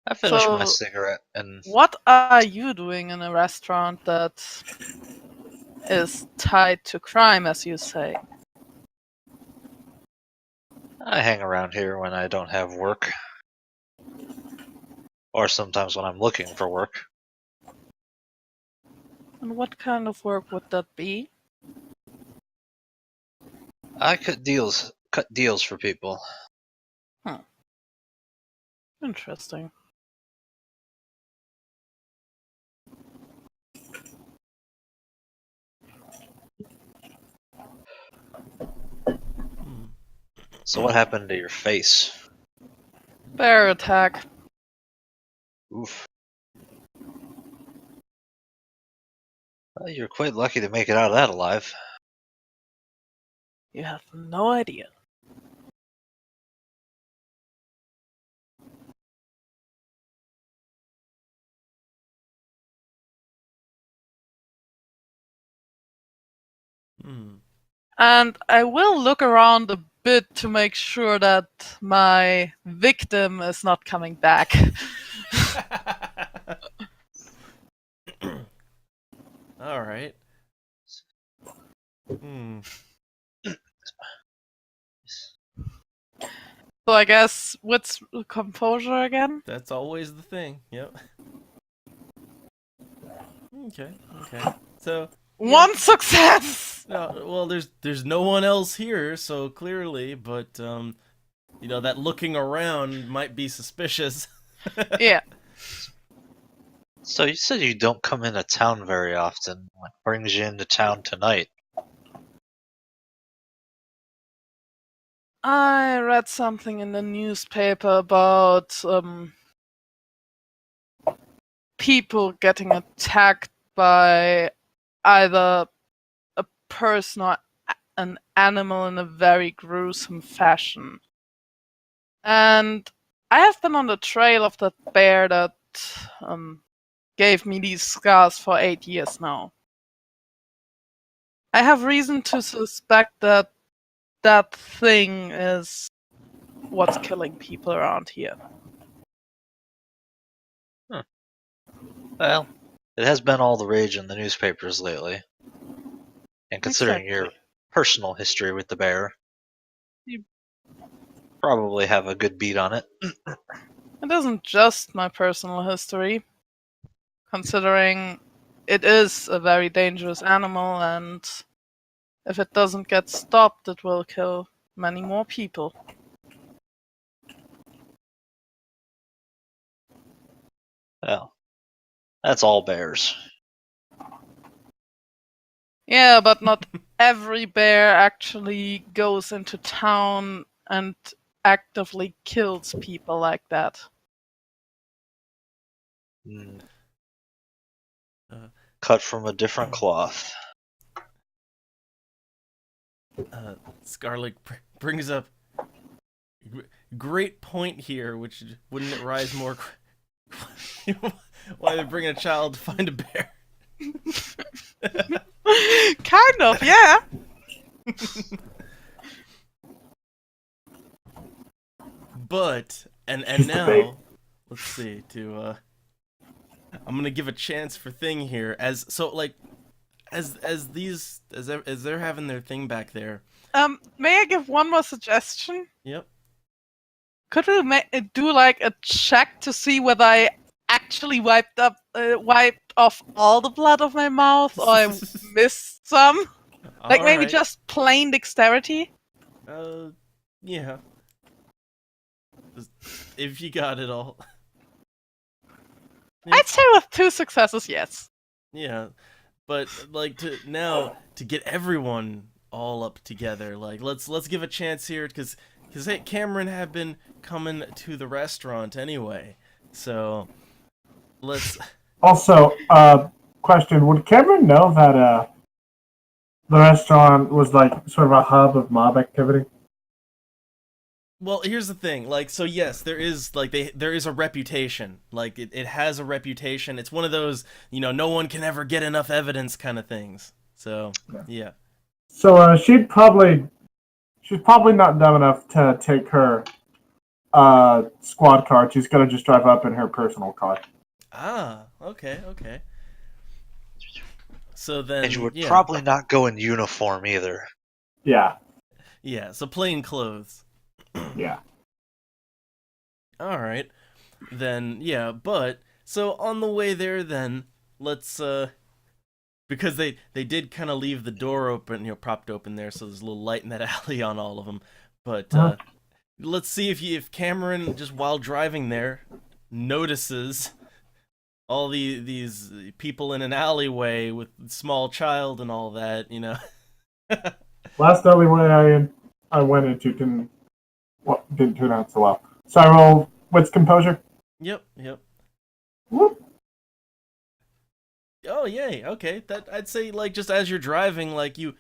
Speaker 1: I finished
Speaker 3: So,
Speaker 1: my cigarette and
Speaker 3: what are you doing in a restaurant that is tied to crime, as you say?
Speaker 1: I hang around here when I don't have work. Or sometimes when I'm looking for work.
Speaker 3: And what kind of work would that be?
Speaker 1: I cut deals for people.
Speaker 3: Interesting.
Speaker 1: So what happened to your face?
Speaker 3: Bear attack.
Speaker 1: Oof. Well, you're quite lucky to make it out of that alive.
Speaker 3: You have no idea.
Speaker 2: Hmm.
Speaker 3: And I will look around a bit to make sure that my victim is not coming back.
Speaker 2: All right. Hmm.
Speaker 3: So I guess what's composure again?
Speaker 2: That's always the thing. Yep. Okay. Okay. So
Speaker 3: One success!
Speaker 2: no, well, there's no one else here, so clearly, but that looking around might be suspicious.
Speaker 3: Yeah.
Speaker 1: So you said you don't come into town very often. What brings you into town tonight?
Speaker 3: I read something in the newspaper about people getting attacked by either a person or an animal in a very gruesome fashion. And I have been on the trail of that bear that gave me these scars for 8 years now. I have reason to suspect that that thing is what's killing people around here.
Speaker 1: Well, it has been all the rage in the newspapers lately. And considering your
Speaker 3: Exactly.
Speaker 1: personal history with the bear,
Speaker 3: You-
Speaker 1: probably have a good beat on it.
Speaker 3: It isn't just my personal history, considering it is a very dangerous animal, and if it doesn't get stopped, it will kill many more people.
Speaker 1: Well, that's all bears.
Speaker 3: Yeah, but not every bear actually goes into town and actively kills people like that.
Speaker 1: Mm,
Speaker 2: Uh,
Speaker 1: cut from a different cloth.
Speaker 2: Scarlet brings up great point here, which wouldn't it rise more? Why they're bringing a child to find a bear?
Speaker 3: Kind of, yeah.
Speaker 2: But and
Speaker 4: Just a bait.
Speaker 2: now let's see I'm gonna give a chance for thing here as so like as these as they're having their thing back there.
Speaker 3: May I give one more suggestion?
Speaker 2: Yep.
Speaker 3: Could we do like a check to see whether I actually wiped off all the blood of my mouth, or I missed some? Like maybe
Speaker 2: Alright.
Speaker 3: just plain dexterity?
Speaker 2: Yeah. Just- If you got it all. Yeah.
Speaker 3: I'd say with 2 successes, yes.
Speaker 2: Yeah. But like to get everyone all up together, like let's give a chance here because hey, Cameron had been coming to the restaurant anyway. So let's
Speaker 4: Also, question: would Cameron know that the restaurant was like sort of a hub of mob activity?
Speaker 2: Well, here's the thing. Like, so yes, there is like there is a reputation. Like, it has a reputation. It's one of those, no one can ever get enough evidence kind of things. So, yeah.
Speaker 4: So she's probably not dumb enough to take her squad car. She's gonna just drive up in her personal car.
Speaker 2: Ah, okay, okay. So then,
Speaker 1: And you would
Speaker 2: yeah,
Speaker 1: probably not go in uniform either.
Speaker 4: Yeah,
Speaker 2: yeah. So plain clothes.
Speaker 4: yeah.
Speaker 2: All right, then yeah. But so on the way there, then let's because they did kind of leave the door open, propped open there, so there's a little light in that alley on all of them. But let's see if Cameron, just while driving there, notices all these people in an alleyway with small child and all that.
Speaker 4: Last alleyway I went into didn't turn out so well. So I roll what's composure.
Speaker 2: Yep, yep.
Speaker 4: Whoop.
Speaker 2: Oh, yay. Okay. That I'd say like just as you're driving, like you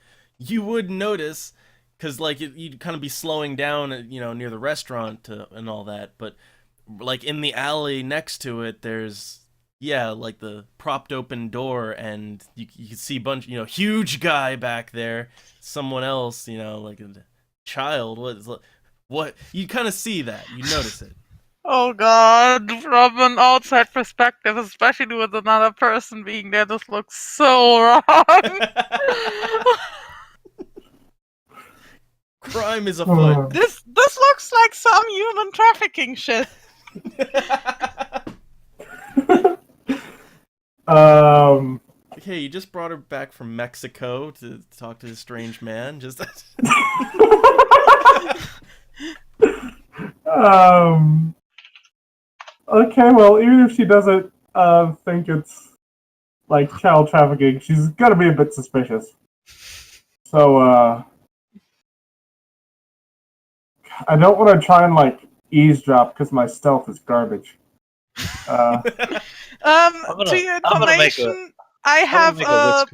Speaker 2: would notice because like you'd kind of be slowing down, near the restaurant and all that, but like in the alley next to it, there's like the propped open door, and you can see a bunch, huge guy back there, someone else, like a child. What you kind of see that, you notice it.
Speaker 3: Oh god, from an outside perspective, especially with another person being there, this looks so wrong.
Speaker 2: Crime is afoot.
Speaker 3: This looks like some human trafficking shit.
Speaker 2: Okay, you just brought her back from Mexico to talk to this strange man. Just
Speaker 4: Okay, well, even if she doesn't think it's like child trafficking, she's gotta be a bit suspicious. So, I don't want to try and like eavesdrop because my stealth is garbage.
Speaker 3: To your information, I have a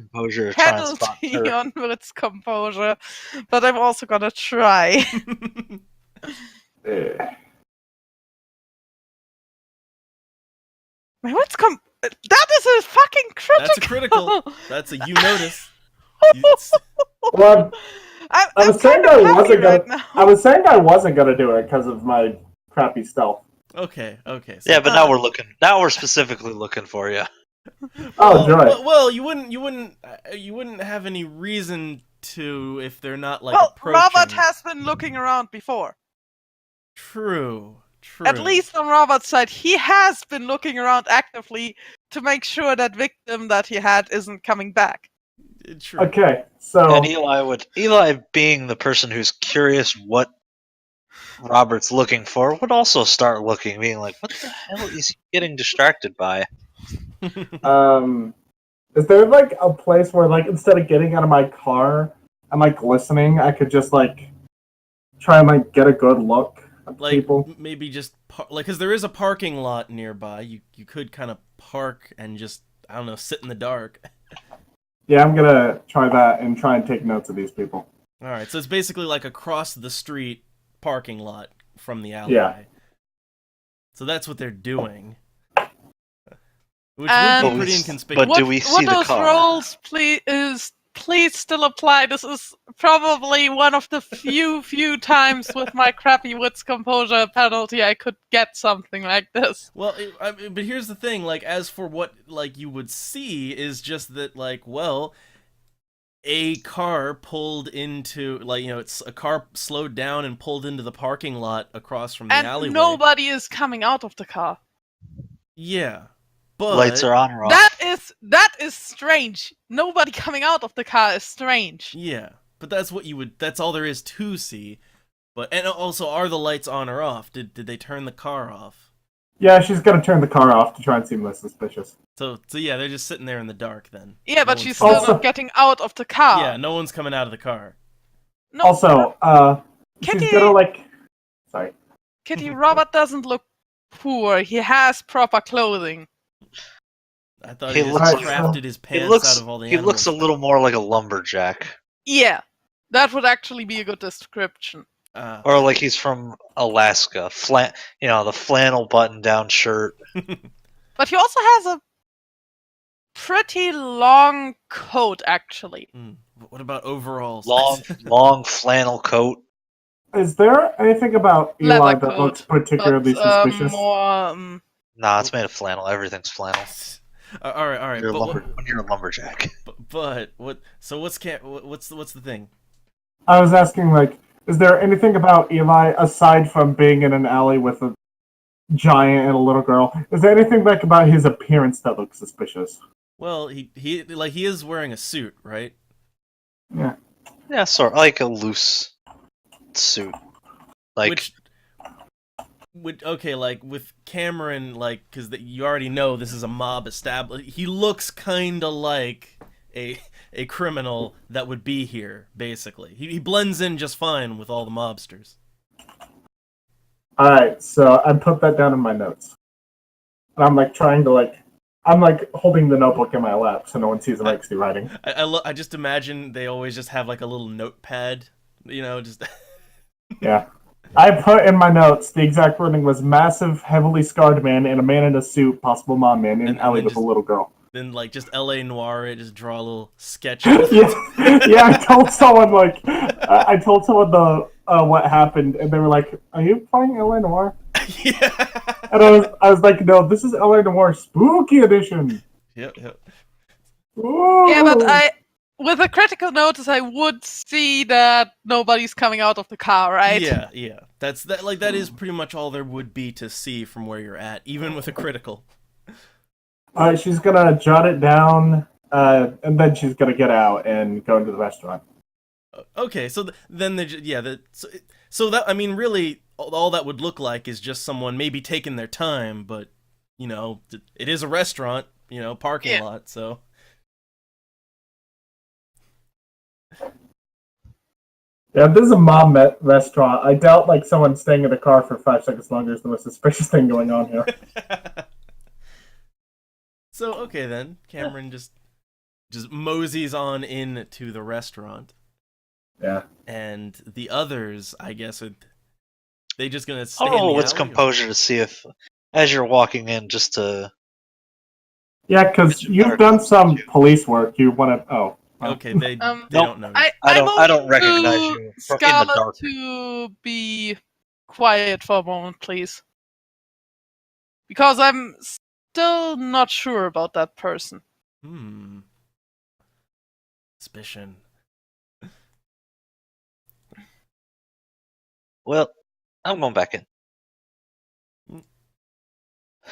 Speaker 3: penalty on wits composure, but I'm also gonna try. My wits that is a fucking critical.
Speaker 2: That's a critical. That's a you notice.
Speaker 4: Well, I was saying I wasn't gonna.
Speaker 3: Right,
Speaker 4: I was saying I wasn't gonna do it because of my crappy stealth.
Speaker 2: Okay. So,
Speaker 1: yeah, but now we're looking. Now we're specifically looking for you.
Speaker 4: Oh, joy.
Speaker 2: Well, you wouldn't have any reason to if they're not like approaching.
Speaker 3: Robert has been looking around before.
Speaker 2: True.
Speaker 3: At least on Robert's side, he has been looking around actively to make sure that victim that he had isn't coming back.
Speaker 2: True.
Speaker 4: Okay, so
Speaker 1: and Eli being the person who's curious what Robert's looking for, would also start looking, being like, "What the hell is he getting distracted by?"
Speaker 4: Is there like a place where like instead of getting out of my car and like listening, I could just like try and like get a good look at
Speaker 2: like
Speaker 4: people?
Speaker 2: Maybe just because there is a parking lot nearby, you could kind of park and just, I don't know, sit in the dark.
Speaker 4: Yeah, I'm gonna try that and try and take notes of these people.
Speaker 2: All right, so it's basically like across the street parking lot from the alleyway.
Speaker 4: Yeah.
Speaker 2: So that's what they're doing. Which would be pretty inconspicuous.
Speaker 1: But do we see the car?
Speaker 3: Roles, please still apply. This is probably one of the few times with my crappy wits composure penalty I could get something like this.
Speaker 2: Well, but here's the thing, like, as for what, like, you would see is just that, like, well, a car pulled into, like, it's a car slowed down and pulled into the parking lot across from the alleyway.
Speaker 3: And nobody is coming out of the car.
Speaker 2: Yeah. But
Speaker 1: lights are on or off.
Speaker 3: That is strange. Nobody coming out of the car is strange.
Speaker 2: Yeah, but that's all there is to see. And also, are the lights on or off? Did they turn the car off?
Speaker 4: Yeah, she's gonna turn the car off to try and seem less suspicious.
Speaker 2: So yeah, they're just sitting there in the dark then.
Speaker 3: Yeah, but she's still not getting out of the car.
Speaker 2: Yeah, no one's coming out of the car.
Speaker 3: No.
Speaker 4: Also, she's gonna like. Sorry.
Speaker 3: Kitty, Robert doesn't look poor. He has proper clothing.
Speaker 2: I thought he just crafted his pants out of all the animals.
Speaker 1: He looks a little more like a lumberjack.
Speaker 3: Yeah, that would actually be a good description.
Speaker 1: Or like he's from Alaska. The flannel button-down shirt.
Speaker 3: But he also has a pretty long coat, actually.
Speaker 2: What about overalls?
Speaker 1: Long flannel coat.
Speaker 4: Is there anything about Eli that looks particularly suspicious?
Speaker 1: Nah, it's made of flannel. Everything's flannel.
Speaker 2: All right.
Speaker 1: When you're a lumberjack.
Speaker 2: But what? So what's the thing?
Speaker 4: I was asking, like, is there anything about Eli aside from being in an alley with a giant and a little girl? Is there anything like about his appearance that looks suspicious?
Speaker 2: Well, he is wearing a suit, right?
Speaker 4: Yeah.
Speaker 1: Yeah, sort of like a loose suit. Like.
Speaker 2: Okay, like with Cameron, like, because you already know this is a mob established. He looks kind of like a criminal that would be here. Basically, he blends in just fine with all the mobsters.
Speaker 4: All right, so I put that down in my notes. And I'm like trying to I'm like holding the notebook in my lap so no one sees the Rexy writing.
Speaker 2: I just imagine they always just have like a little notepad just
Speaker 4: Yeah. I put in my notes the exact wording was massive, heavily scarred man and a man in a suit, possible mom man, in an
Speaker 2: and
Speaker 4: alley
Speaker 2: then
Speaker 4: with a
Speaker 2: just
Speaker 4: little girl.
Speaker 2: then like just L.A. Noir it, just draw a little sketch of it.
Speaker 4: Yeah, I told someone I told someone the what happened, and they were like, "Are you playing LA Noir?"
Speaker 2: Yeah.
Speaker 4: And I was like, "No, this is LA Noir Spooky Edition."
Speaker 2: Yep.
Speaker 4: Ooh.
Speaker 3: Yeah, but with a critical notice, I would see that nobody's coming out of the car, right?
Speaker 2: Yeah. That is pretty much all there would be to see from where you're at, even with a critical.
Speaker 4: She's gonna jot it down, and then she's gonna get out and go into the restaurant.
Speaker 2: Okay, so then so that I mean, really, all that would look like is just someone maybe taking their time, but it is a restaurant, parking
Speaker 3: Yeah.
Speaker 2: lot, so.
Speaker 4: Yeah, this is a mom restaurant. I doubt someone staying in the car for 5 seconds longer is the most suspicious thing going on here.
Speaker 2: So okay then, Cameron just moseys on in to the restaurant.
Speaker 4: Yeah.
Speaker 2: And the others, I guess, they just gonna stay in
Speaker 1: Oh,
Speaker 2: the
Speaker 1: it's
Speaker 2: alley, or-
Speaker 1: composure to see if, as you're walking in, just to.
Speaker 4: Yeah, because
Speaker 1: Get your
Speaker 4: you've
Speaker 1: better
Speaker 4: done
Speaker 1: glimpse
Speaker 4: some
Speaker 1: at you.
Speaker 4: police work. You want to. Oh. Well.
Speaker 2: Okay, they
Speaker 3: Nope.
Speaker 2: don't notice.
Speaker 1: I
Speaker 3: I
Speaker 1: don't
Speaker 3: moved
Speaker 1: recognize
Speaker 3: to
Speaker 1: you in the
Speaker 3: Scarlet
Speaker 1: dark.
Speaker 3: to be quiet for a moment, please. Because I'm still not sure about that person.
Speaker 2: Suspicion.
Speaker 1: Well, I'm going back in.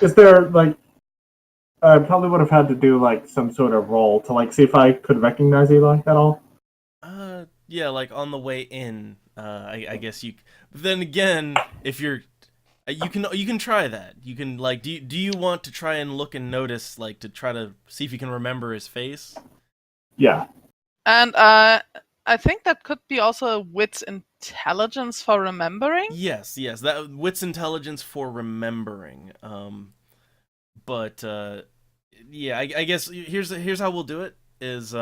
Speaker 4: Is there I probably would have had to do some sort of roll to see if I could recognize Eli at all.
Speaker 2: Yeah, like on the way in. I guess you. But then again, if you're, you can try that. You can do you want to try and look and notice to try to see if you can remember his face?
Speaker 4: Yeah.
Speaker 3: And I think that could be also a wit's intelligence for remembering.
Speaker 2: Yes, that wit's intelligence for remembering. But yeah, I guess here's how we'll do it. Is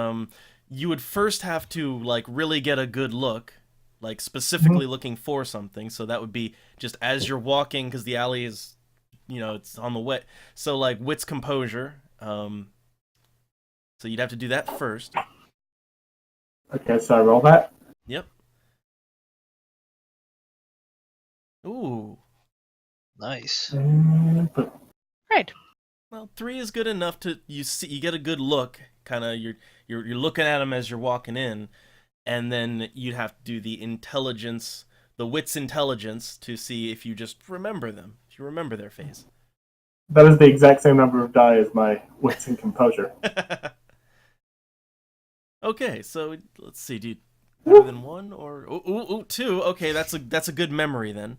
Speaker 2: you would first have to really get a good look, specifically looking for something. So that would be just as you're walking, because the alley is, it's on the way. So wit's composure. So you'd have to do that first.
Speaker 4: Okay, so I roll that.
Speaker 2: Yep. Ooh.
Speaker 1: Nice.
Speaker 3: Great.
Speaker 2: Well, 3 is good enough to you get a good look. Kind of you're looking at him as you're walking in, and then you'd have to do the intelligence, the wit's intelligence, to see if you just remember them, if you remember their face.
Speaker 4: That is the exact same number of die as my wits and composure.
Speaker 2: Okay, so let's see. Do you better than 1 or 2? Okay, that's a good memory then.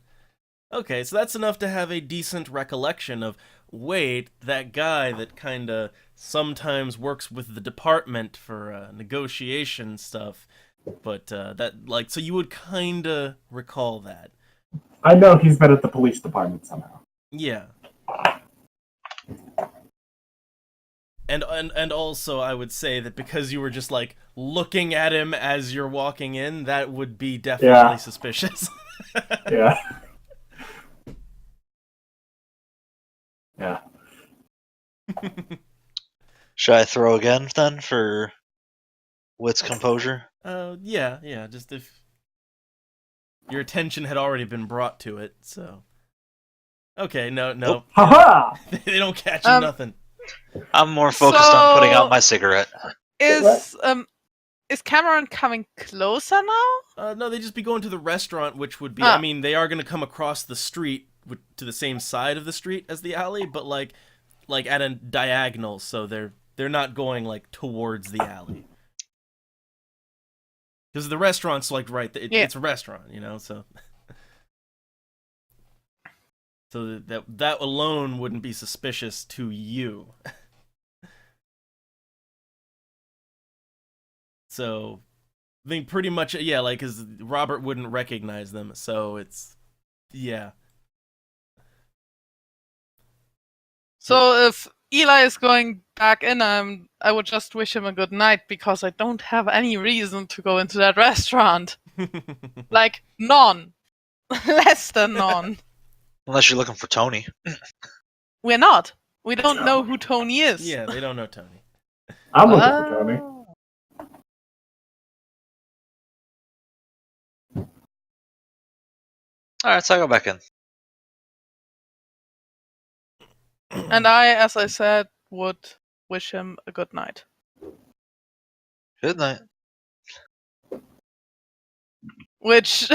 Speaker 2: Okay, so that's enough to have a decent recollection of, wait, that guy that kind of sometimes works with the department for negotiation stuff, but that so you would kind of recall that.
Speaker 4: I know he's been at the police department somehow.
Speaker 2: Yeah. And also I would say that because you were just looking at him as you're walking in, that would be definitely suspicious.
Speaker 4: Yeah. Yeah.
Speaker 1: Should I throw again then for wit's composure?
Speaker 2: Yeah, just if your attention had already been brought to it, so. Okay, no.
Speaker 4: Haha!
Speaker 2: They don't catch you nothing.
Speaker 1: I'm more focused on putting out my cigarette.
Speaker 3: Is Cameron coming closer now?
Speaker 2: No, they just be going to the restaurant, which would be, I mean, they are going to come across the street to the same side of the street as the alley, but like at a diagonal, so they're not going towards the alley. Because the restaurant's it's a restaurant, so so that alone wouldn't be suspicious to you. So I think pretty much, yeah, because Robert wouldn't recognize them, so it's, yeah.
Speaker 3: So if Eli is going back in, I would just wish him a good night because I don't have any reason to go into that restaurant. Like, none. Less than none.
Speaker 1: Unless you're looking for Tony.
Speaker 3: We're not. We don't know who Tony is.
Speaker 2: Yeah, they don't know Tony.
Speaker 4: I'm looking for Tony.
Speaker 1: Alright, so I go back in.
Speaker 3: And I, as I said, would wish him a good night.
Speaker 1: Good night.
Speaker 3: Which,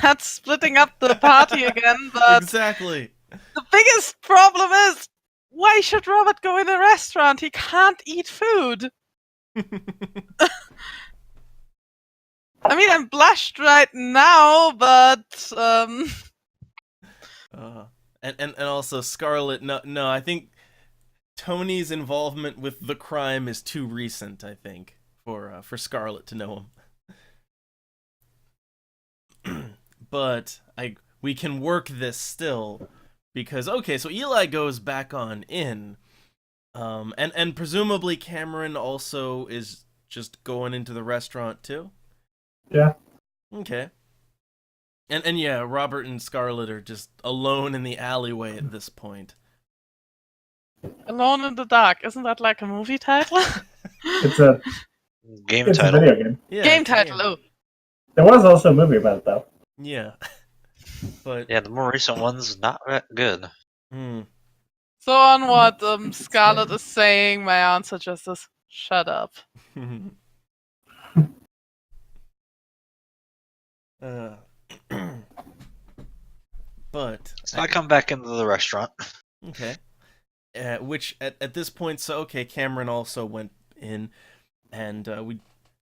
Speaker 3: that's splitting up the party again, but
Speaker 2: Exactly.
Speaker 3: the biggest problem is, why should Robert go in a restaurant? He can't eat food. I mean, I'm blushed right now, but
Speaker 2: And also Scarlet. No, I think Tony's involvement with the crime is too recent. I think for Scarlet to know him. But we can work this still because okay, so Eli goes back on in, and presumably Cameron also is just going into the restaurant too.
Speaker 4: Yeah.
Speaker 2: Okay. And yeah, Robert and Scarlet are just alone in the alleyway at this point.
Speaker 3: Alone in the Dark, isn't that like a movie title?
Speaker 4: It's a
Speaker 1: Game
Speaker 4: it's a
Speaker 1: title.
Speaker 4: video game.
Speaker 2: Yeah,
Speaker 3: Game
Speaker 2: it's a
Speaker 3: title, oh.
Speaker 4: There was also a movie about it though.
Speaker 2: Yeah. But
Speaker 1: Yeah, the more recent one's not that good.
Speaker 3: So on what Scarlet is saying, my answer just is, shut up.
Speaker 2: But
Speaker 3: Uh,
Speaker 1: So I come back into the restaurant.
Speaker 2: okay. Which at this point, so okay, Cameron also went in, and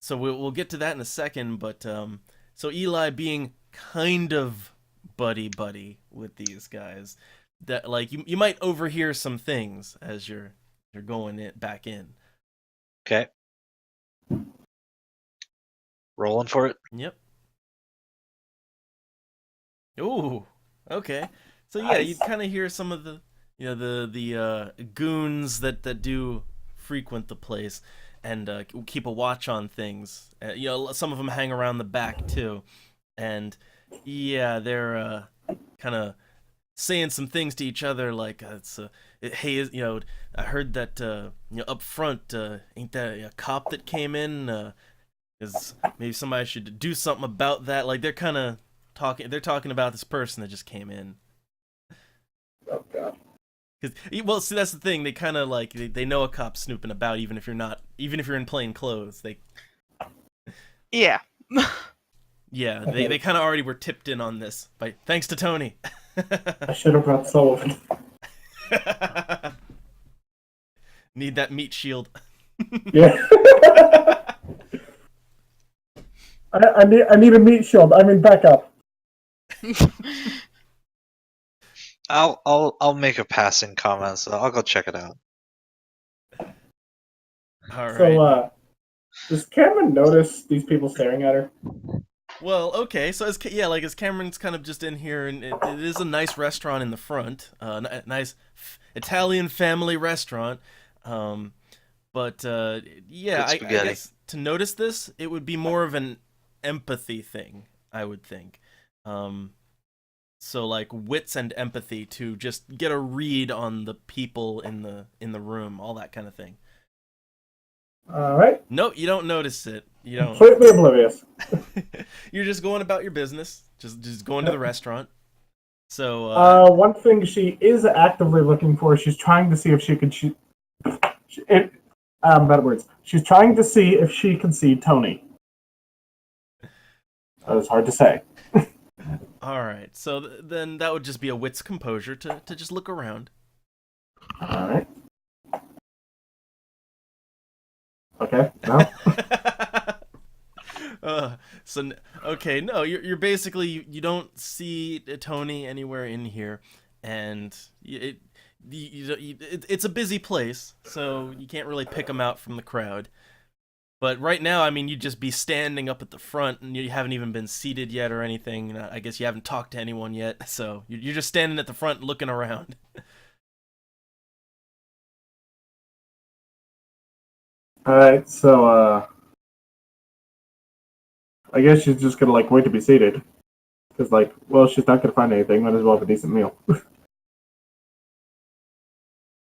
Speaker 2: we'll get to that in a second. But so Eli being kind of buddy with these guys, that like you might overhear some things as you're going back in.
Speaker 1: Okay. Rolling for it.
Speaker 2: Yep. Ooh. Okay. So yeah,
Speaker 4: Nice.
Speaker 2: you kind of hear some of the the goons that do frequent the place and keep a watch on things. Some of them hang around the back too, and yeah, they're kind of saying some things to each other like hey, I heard that up front ain't that a cop that came in? Is maybe somebody should do something about that? Like they're kind of talking about this person that just came in.
Speaker 4: Oh god.
Speaker 2: Well, see, that's the thing. They kind of like they know a cop snooping about, even if you're in plain clothes.
Speaker 3: Yeah.
Speaker 2: Yeah, they kind of already were tipped in on this, thanks to Tony.
Speaker 4: I should have brought Sullivan.
Speaker 2: Need that meat shield.
Speaker 4: Yeah. I need a meat shield. I mean backup.
Speaker 1: I'll make a passing comment, so I'll go check it out.
Speaker 2: All right.
Speaker 4: So does Cameron notice these people staring at her?
Speaker 2: Well, okay, so as Cameron's kind of just in here, and it is a nice restaurant in the front, a nice Italian family restaurant. But yeah, I guess to notice this, it would be more of an empathy thing, I would think. So like wits and empathy to just get a read on the people in the room, all that kind of thing.
Speaker 4: All right.
Speaker 2: No, you don't notice it. You don't.
Speaker 4: Completely oblivious.
Speaker 2: You're just going about your business, just going to the restaurant. So
Speaker 4: one thing she is actively looking for, she's trying to see if she could better words. She's trying to see if she can see Tony. That was hard to say.
Speaker 2: all right. So then that would just be a wit's composure to just look around.
Speaker 4: All right. Okay. No.
Speaker 2: Okay, no, you're basically you don't see Tony anywhere in here, and it's a busy place, so you can't really pick him out from the crowd. But right now, I mean, you'd just be standing up at the front, and you haven't even been seated yet or anything. I guess you haven't talked to anyone yet, so you're just standing at the front looking around.
Speaker 4: Alright, so, I guess she's just gonna, wait to be seated. Because, well, she's not gonna find anything, might as well have a decent meal.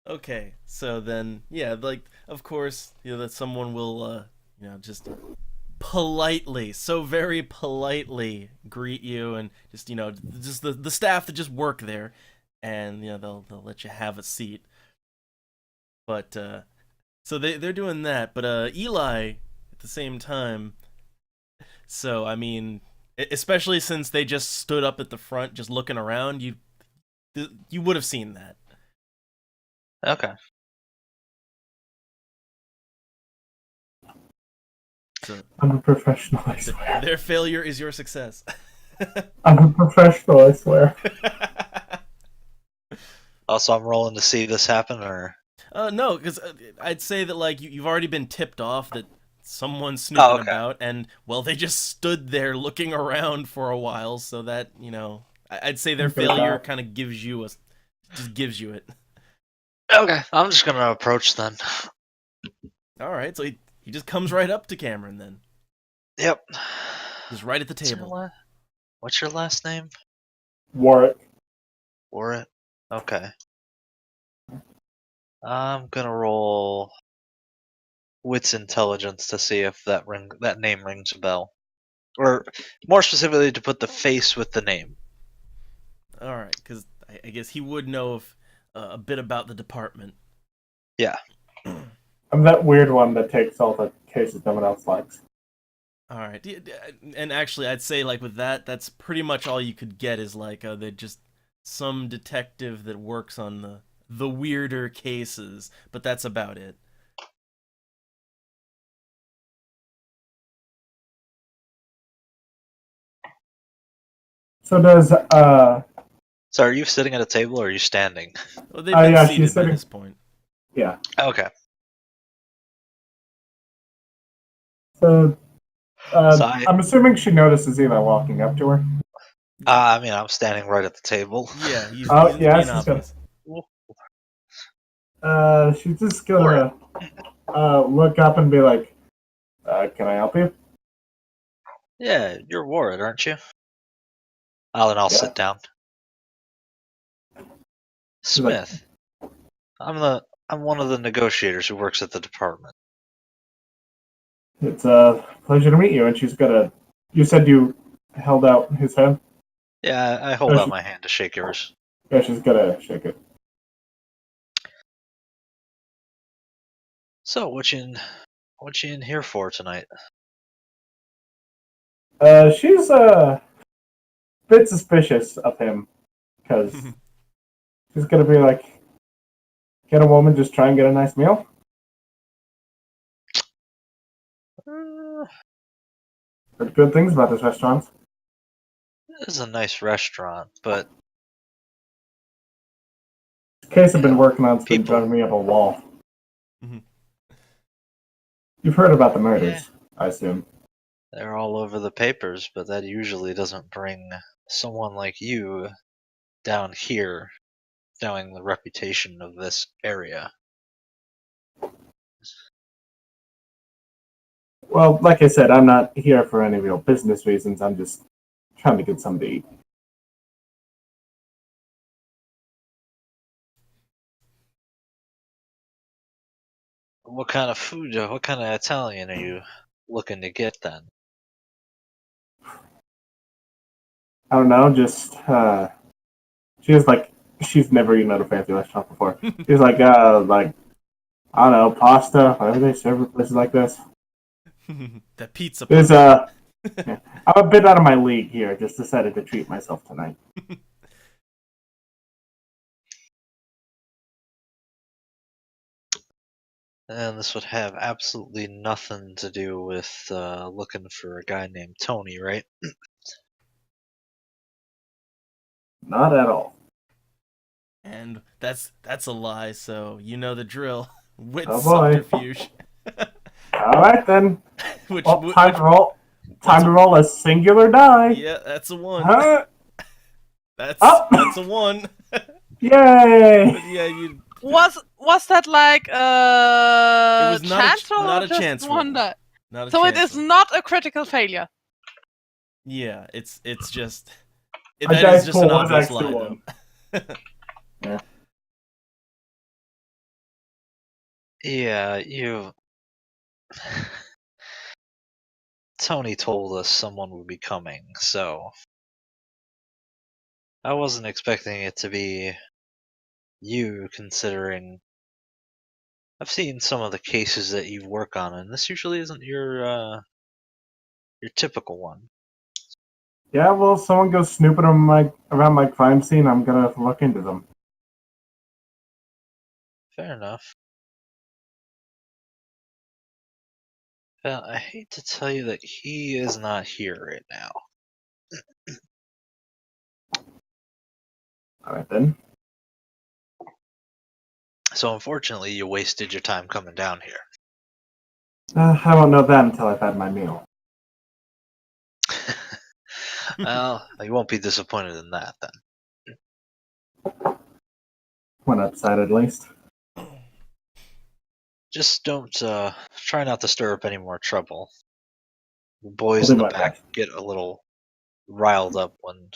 Speaker 2: Okay, so then, yeah, of course, that someone will, just politely, so very politely greet you, and just the staff that just work there, and they'll let you have a seat. But so they're doing that, but Eli at the same time. So I mean, especially since they just stood up at the front, just looking around, you would have seen that.
Speaker 1: Okay.
Speaker 2: So
Speaker 4: I'm a professional, I swear.
Speaker 2: their failure is your success.
Speaker 4: I'm a professional, I swear.
Speaker 1: Also, I'm rolling to see this happen, or
Speaker 2: No, because I'd say that you've already been tipped off that someone's snooping about, and well, they just stood there looking around for a while, so that I'd say their failure kind of gives you it.
Speaker 1: Okay, I'm just gonna approach then.
Speaker 2: All right, so he just comes right up to Cameron then.
Speaker 1: Yep.
Speaker 2: He's right at the table.
Speaker 1: What's your last name?
Speaker 4: Warwick.
Speaker 1: Warwick. Okay. I'm gonna roll wits intelligence to see if that name rings a bell, or more specifically, to put the face with the name.
Speaker 2: All right, because I guess he would know a bit about the department.
Speaker 1: Yeah.
Speaker 4: I'm that weird one that takes all the cases no one else likes.
Speaker 2: All right, and actually, I'd say with that, that's pretty much all you could get is they just some detective that works on the weirder cases, but that's about it.
Speaker 4: So does
Speaker 1: So are you sitting at a table or are you standing?
Speaker 2: Well, they've been
Speaker 4: yeah,
Speaker 2: seated
Speaker 4: she's
Speaker 2: by
Speaker 4: sitting.
Speaker 2: this point.
Speaker 4: Yeah.
Speaker 1: Okay.
Speaker 4: So,
Speaker 1: So
Speaker 4: I'm assuming she notices Eli walking up to her.
Speaker 1: I mean, I'm standing right at the table.
Speaker 2: Yeah, he's
Speaker 4: Oh, yeah,
Speaker 2: being
Speaker 4: she's
Speaker 2: obvious.
Speaker 4: She's just gonna look up and be like, "Can I help you?"
Speaker 1: Yeah, you're Warren, aren't you? I'll
Speaker 4: Yeah.
Speaker 1: sit down. Smith. I'm one of the negotiators who works at the department.
Speaker 4: It's a pleasure to meet you. And she's gonna. You said you held out his hand.
Speaker 1: Yeah, I hold out my hand to shake yours.
Speaker 4: Yeah, she's gonna shake it.
Speaker 1: So, what you in here for tonight?
Speaker 4: She's a bit suspicious of him because she's gonna be like, "Can a woman just try and get a nice meal?" Heard good things about this restaurant.
Speaker 1: It is a nice restaurant, but
Speaker 4: The case I've been working on has been
Speaker 1: people-
Speaker 4: driving me up a wall.
Speaker 2: Mm-hmm.
Speaker 4: You've heard about the murders, I assume.
Speaker 1: they're all over the papers, but that usually doesn't bring someone like you down here, knowing the reputation of this area.
Speaker 4: Well, like I said, I'm not here for any real business reasons. I'm just trying to get something to eat.
Speaker 1: What kind of food, what kind of Italian are you looking to get then?
Speaker 4: I don't know, just, she's never eaten at a fancy restaurant before. She's like, I don't know, pasta, whatever they serve at places like this.
Speaker 2: The pizza.
Speaker 4: There's, yeah. I'm a bit out of my league here. Just decided to treat myself tonight.
Speaker 1: And this would have absolutely nothing to do with looking for a guy named Tony, right?
Speaker 4: Not at all.
Speaker 2: And that's a lie, so you know the drill. Wit
Speaker 4: Oh, boy.
Speaker 2: subterfuge.
Speaker 4: Alright then.
Speaker 2: which,
Speaker 4: Well,
Speaker 2: which
Speaker 4: time to roll. Time to roll a singular die.
Speaker 2: Yeah, that's a one.
Speaker 4: Huh?
Speaker 2: That's
Speaker 4: Oh!
Speaker 2: that's a one.
Speaker 4: Yay!
Speaker 2: But yeah,
Speaker 3: Was that like
Speaker 2: It was
Speaker 3: chance roll
Speaker 2: not
Speaker 3: or
Speaker 2: a
Speaker 3: just
Speaker 2: chance roll.
Speaker 3: one die?
Speaker 2: Not a
Speaker 3: So it
Speaker 2: chance
Speaker 3: is
Speaker 2: roll.
Speaker 3: not a critical failure.
Speaker 2: Yeah, it's just
Speaker 4: My
Speaker 2: that
Speaker 4: dice
Speaker 2: is just
Speaker 4: pool
Speaker 2: an
Speaker 4: was
Speaker 2: obvious
Speaker 4: actually
Speaker 2: lie,
Speaker 4: one.
Speaker 2: though.
Speaker 4: Yeah.
Speaker 1: Yeah, you. Tony told us someone would be coming, so I wasn't expecting it to be you, considering I've seen some of the cases that you work on, and this usually isn't your typical one.
Speaker 4: Yeah, well, someone goes snooping around my crime scene, I'm gonna look into them.
Speaker 1: Fair enough. Well, I hate to tell you that he is not here right now.
Speaker 4: Alright then.
Speaker 1: So unfortunately, you wasted your time coming down here.
Speaker 4: I won't know that until I've had my meal.
Speaker 1: Well, you won't be disappointed in that then.
Speaker 4: One upside at least.
Speaker 1: Just don't try not to stir up any more trouble. The
Speaker 4: I'll
Speaker 1: boys
Speaker 4: do
Speaker 1: in the
Speaker 4: my
Speaker 1: back
Speaker 4: best.
Speaker 1: get a little riled up when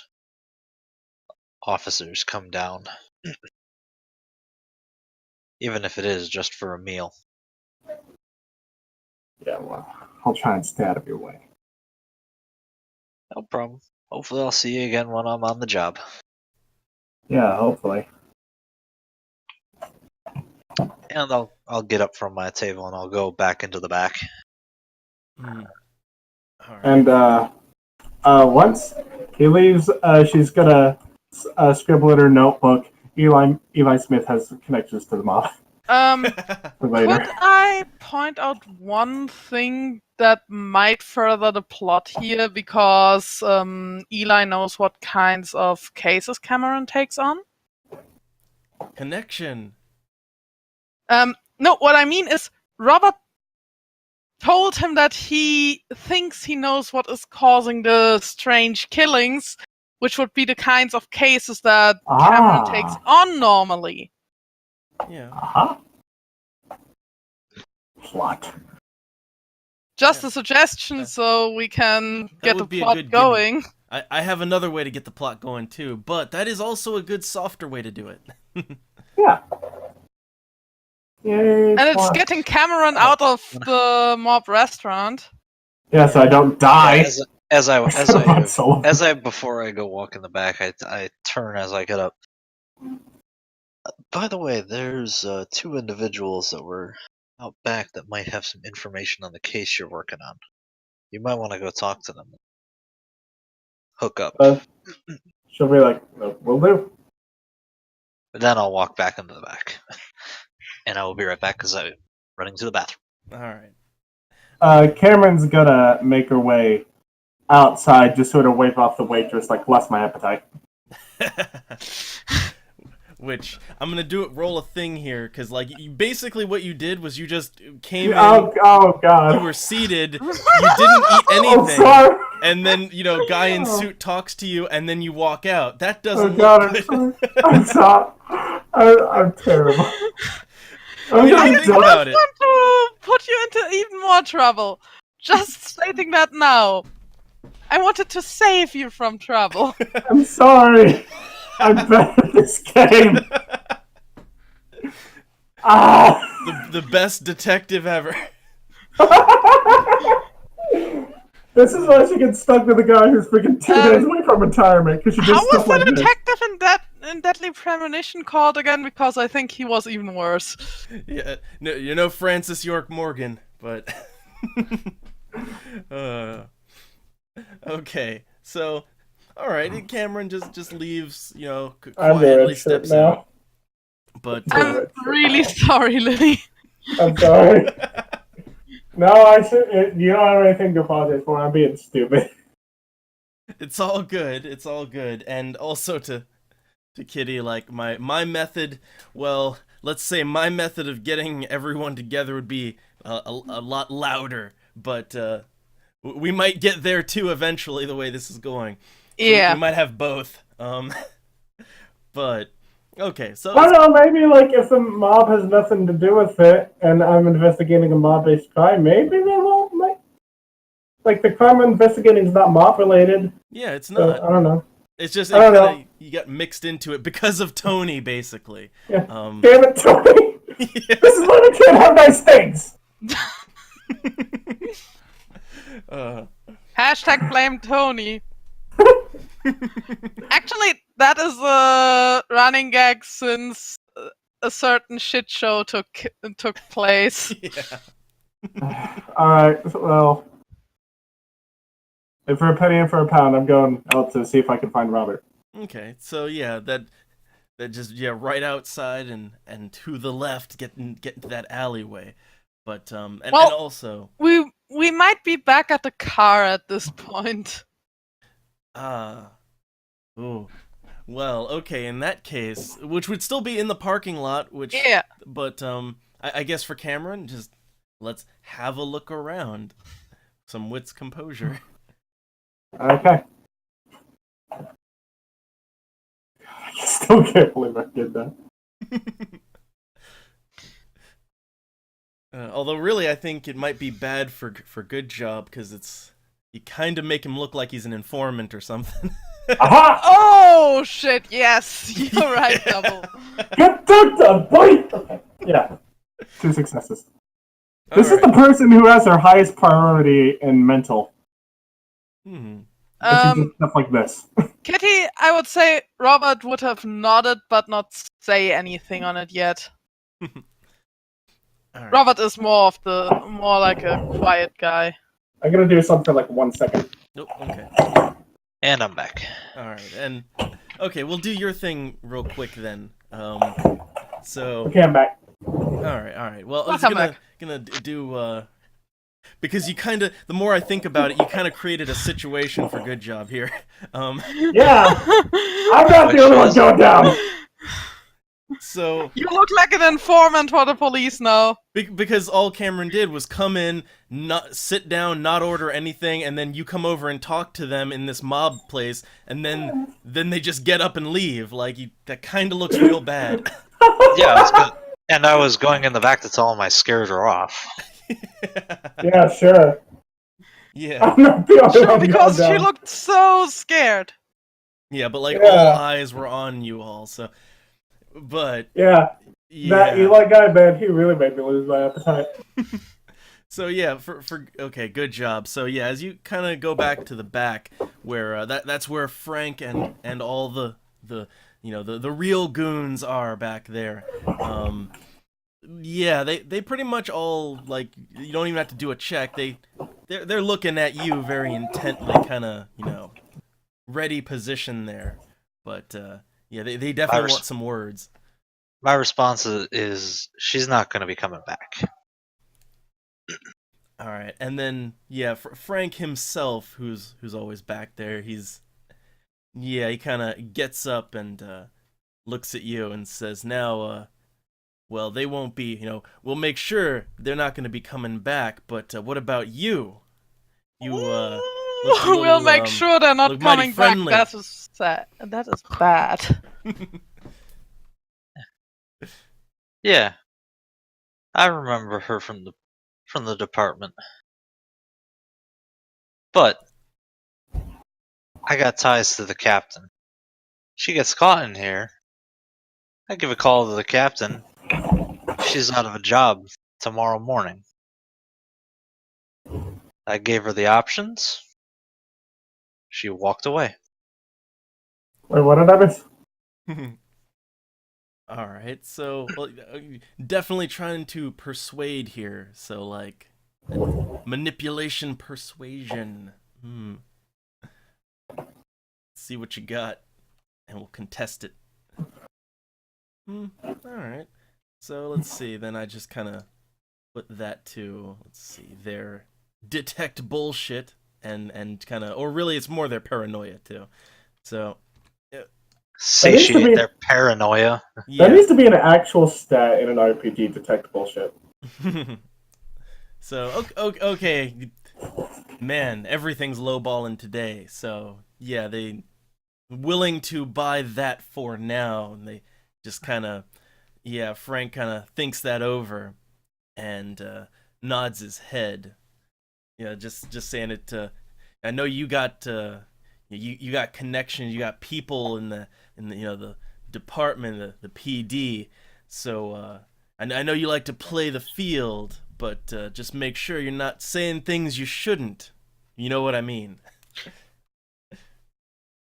Speaker 1: officers come down, even if it is just for a meal.
Speaker 4: Yeah, well, I'll try and stay out of your way.
Speaker 1: No problem. Hopefully, I'll see you again when I'm on the job.
Speaker 4: Yeah, hopefully.
Speaker 1: And I'll get up from my table and I'll go back into the back.
Speaker 2: All right.
Speaker 4: And once he leaves, she's gonna scribble in her notebook. Eli Smith has connections to the mob for later.
Speaker 3: Could I point out one thing that might further the plot here, because Eli knows what kinds of cases Cameron takes on?
Speaker 2: Connection.
Speaker 3: No, what I mean is Robert told him that he thinks he knows what is causing the strange killings, which would be the kinds of cases that Cameron takes on normally.
Speaker 2: Yeah.
Speaker 4: Uh-huh. Plot.
Speaker 3: Just
Speaker 2: Yeah.
Speaker 3: a suggestion so we can
Speaker 2: That
Speaker 3: get
Speaker 2: would
Speaker 3: the
Speaker 2: be a
Speaker 3: plot
Speaker 2: good
Speaker 3: going.
Speaker 2: I have another way to get the plot going too, but that is also a good softer way to do it.
Speaker 4: Yeah. Yay,
Speaker 3: And it's
Speaker 4: plot.
Speaker 3: getting Cameron out of the mob restaurant.
Speaker 4: Yeah, so I don't die.
Speaker 1: Yeah, as
Speaker 4: I
Speaker 1: before I go walk in the back, I turn as I get up. By the way, there's two individuals that were out back that might have some information on the case you're working on. You might want to go talk to them. Hook up.
Speaker 4: She'll be like, will do.
Speaker 1: But then I'll walk back into the back. And I will be right back because I'm running to the bathroom.
Speaker 2: All right.
Speaker 4: Cameron's gonna make her way outside, just sort of wave off the waitress, like, bless my appetite.
Speaker 2: Which I'm gonna roll a thing here, because like basically what you did was you just came in.
Speaker 4: Oh God!
Speaker 2: You were seated. You didn't eat anything,
Speaker 4: sorry.
Speaker 2: and then guy in suit talks to you, and then you walk out. That doesn't
Speaker 4: God,
Speaker 2: look good.
Speaker 4: I'm sorry. I'm terrible.
Speaker 2: I mean, think about it.
Speaker 3: I want to put you into even more trouble. Just stating that now. I wanted to save you from trouble.
Speaker 4: I'm sorry. I'm bad at this game.
Speaker 2: The best detective ever.
Speaker 4: This is why she gets stuck with a guy who's freaking 2 days away from retirement, because she does
Speaker 3: How was
Speaker 4: stuff
Speaker 3: the
Speaker 4: like this.
Speaker 3: detective in Deadly Premonition called again? Because I think he was even worse.
Speaker 2: Yeah, no, Francis York Morgan, but okay. So, all right, Cameron just leaves, quietly steps out. But
Speaker 3: I'm really sorry, Lily.
Speaker 4: I'm sorry. No, I should. You don't have anything to apologize for. I'm being stupid.
Speaker 2: It's all good. It's all good. And also to Kitty, like my method. Well, let's say my method of getting everyone together would be a lot louder, but we might get there too eventually. The way this is going, so
Speaker 3: yeah,
Speaker 2: we might have both. But Okay, so
Speaker 4: I don't know, maybe like if the mob has nothing to do with it and I'm investigating a mob-based crime, maybe they won't like the crime I'm investigating is not mob related.
Speaker 2: yeah, it's
Speaker 4: So
Speaker 2: not.
Speaker 4: I don't know.
Speaker 2: It's just
Speaker 4: I
Speaker 2: it
Speaker 4: don't
Speaker 2: kind
Speaker 4: know.
Speaker 2: of you got mixed into it because of Tony, basically.
Speaker 4: Yeah.
Speaker 2: Um,
Speaker 4: Damn it, Tony!
Speaker 2: yeah.
Speaker 4: This is why we can't have nice things!
Speaker 2: uh,
Speaker 3: Hashtag blame Tony. Actually, that is a running gag since a certain shit show took place.
Speaker 2: yeah.
Speaker 4: Alright, well, if for a penny and for a pound, I'm going out to see if I can find Robert.
Speaker 2: Okay, so yeah, that just right outside and to the left, get into that alleyway, but and
Speaker 3: Well,
Speaker 2: also
Speaker 3: we might be back at the car at this point.
Speaker 2: ah ooh. Well, okay, in that case, which would still be in the parking lot, which
Speaker 3: Yeah.
Speaker 2: but I guess for Cameron, just let's have a look around. Some wits composure.
Speaker 4: Okay. I still can't believe I did that.
Speaker 2: Although really, I think it might be bad for good job because it's you kind of make him look like he's an informant or something.
Speaker 4: Aha!
Speaker 3: Oh shit! Yes, you're right, Double.
Speaker 4: Get done, boy! Okay. Yeah. 2 successes. This is
Speaker 2: Alright.
Speaker 4: the person who has their highest priority in mental.
Speaker 2: Hmm.
Speaker 4: And she does stuff like this.
Speaker 3: Kitty, I would say Robert would have nodded but not say anything on it yet.
Speaker 2: Alright.
Speaker 3: Robert is more like a quiet guy.
Speaker 4: I'm gonna do something like 1 second.
Speaker 2: Nope. Okay.
Speaker 1: And I'm back.
Speaker 2: All right. And okay, we'll do your thing real quick then. So
Speaker 4: Okay, I'm back.
Speaker 2: all right. Well, I was
Speaker 3: Welcome
Speaker 2: gonna do because you kind of the more I think about it, you kind of created a situation for good job here.
Speaker 4: Yeah! I'm not the only one going down!
Speaker 2: So
Speaker 3: You look like an informant for the police now.
Speaker 2: because all Cameron did was come in, not sit down, not order anything, and then you come over and talk to them in this mob place, and then they just get up and leave. Like that kind of looks real bad.
Speaker 1: Yeah, I was going in the back to tell him my scares are off.
Speaker 4: Yeah, sure.
Speaker 2: Yeah.
Speaker 4: I'm not the only
Speaker 3: Sure,
Speaker 4: one
Speaker 3: because
Speaker 4: going
Speaker 3: she
Speaker 4: down.
Speaker 3: looked so scared.
Speaker 2: Yeah, but like
Speaker 4: Yeah.
Speaker 2: all eyes were on you all, so. But
Speaker 4: Yeah,
Speaker 2: yeah.
Speaker 4: that Eli guy, man, he really made me lose my appetite.
Speaker 2: So yeah, for okay, good job. So yeah, as you kind of go back to the back, where that's where Frank and all the the real goons are back there. Yeah, they pretty much all like you don't even have to do a check. They're looking at you very intently, kind of ready position there. But yeah, they definitely want some words.
Speaker 1: My response is she's not going to be coming back.
Speaker 2: All right, and then yeah, Frank himself, who's always back there, he kind of gets up and looks at you and says, "Now, well, they won't be, we'll make sure they're not going to be coming back. But what about you? You
Speaker 3: We'll make sure they're not
Speaker 2: look mighty
Speaker 3: coming back.
Speaker 2: friendly."
Speaker 3: That is sad. That is bad.
Speaker 1: Yeah, I remember her from the department, but I got ties to the captain. She gets caught in here. I give a call to the captain. She's out of a job tomorrow morning. I gave her the options. She walked away.
Speaker 4: Wait, what did I miss?
Speaker 2: All right, so well, definitely trying to persuade here. So like manipulation, persuasion. See what you got, and we'll contest it. All right. So let's see. Then I just kind of put that to let's see their detect bullshit and kind of, or really, it's more their paranoia too. So.
Speaker 1: Satiate their paranoia.
Speaker 2: Yeah.
Speaker 4: That needs to be an actual stat in an RPG, detect bullshit.
Speaker 2: So okay, man, everything's lowballing today. So yeah, they willing to buy that for now, and they just kind of, yeah, Frank kind of thinks that over and nods his head. Yeah, just saying it. I know you got you got connections, you got people in the the department, the PD. So I know you like to play the field, but just make sure you're not saying things you shouldn't. You know what I mean?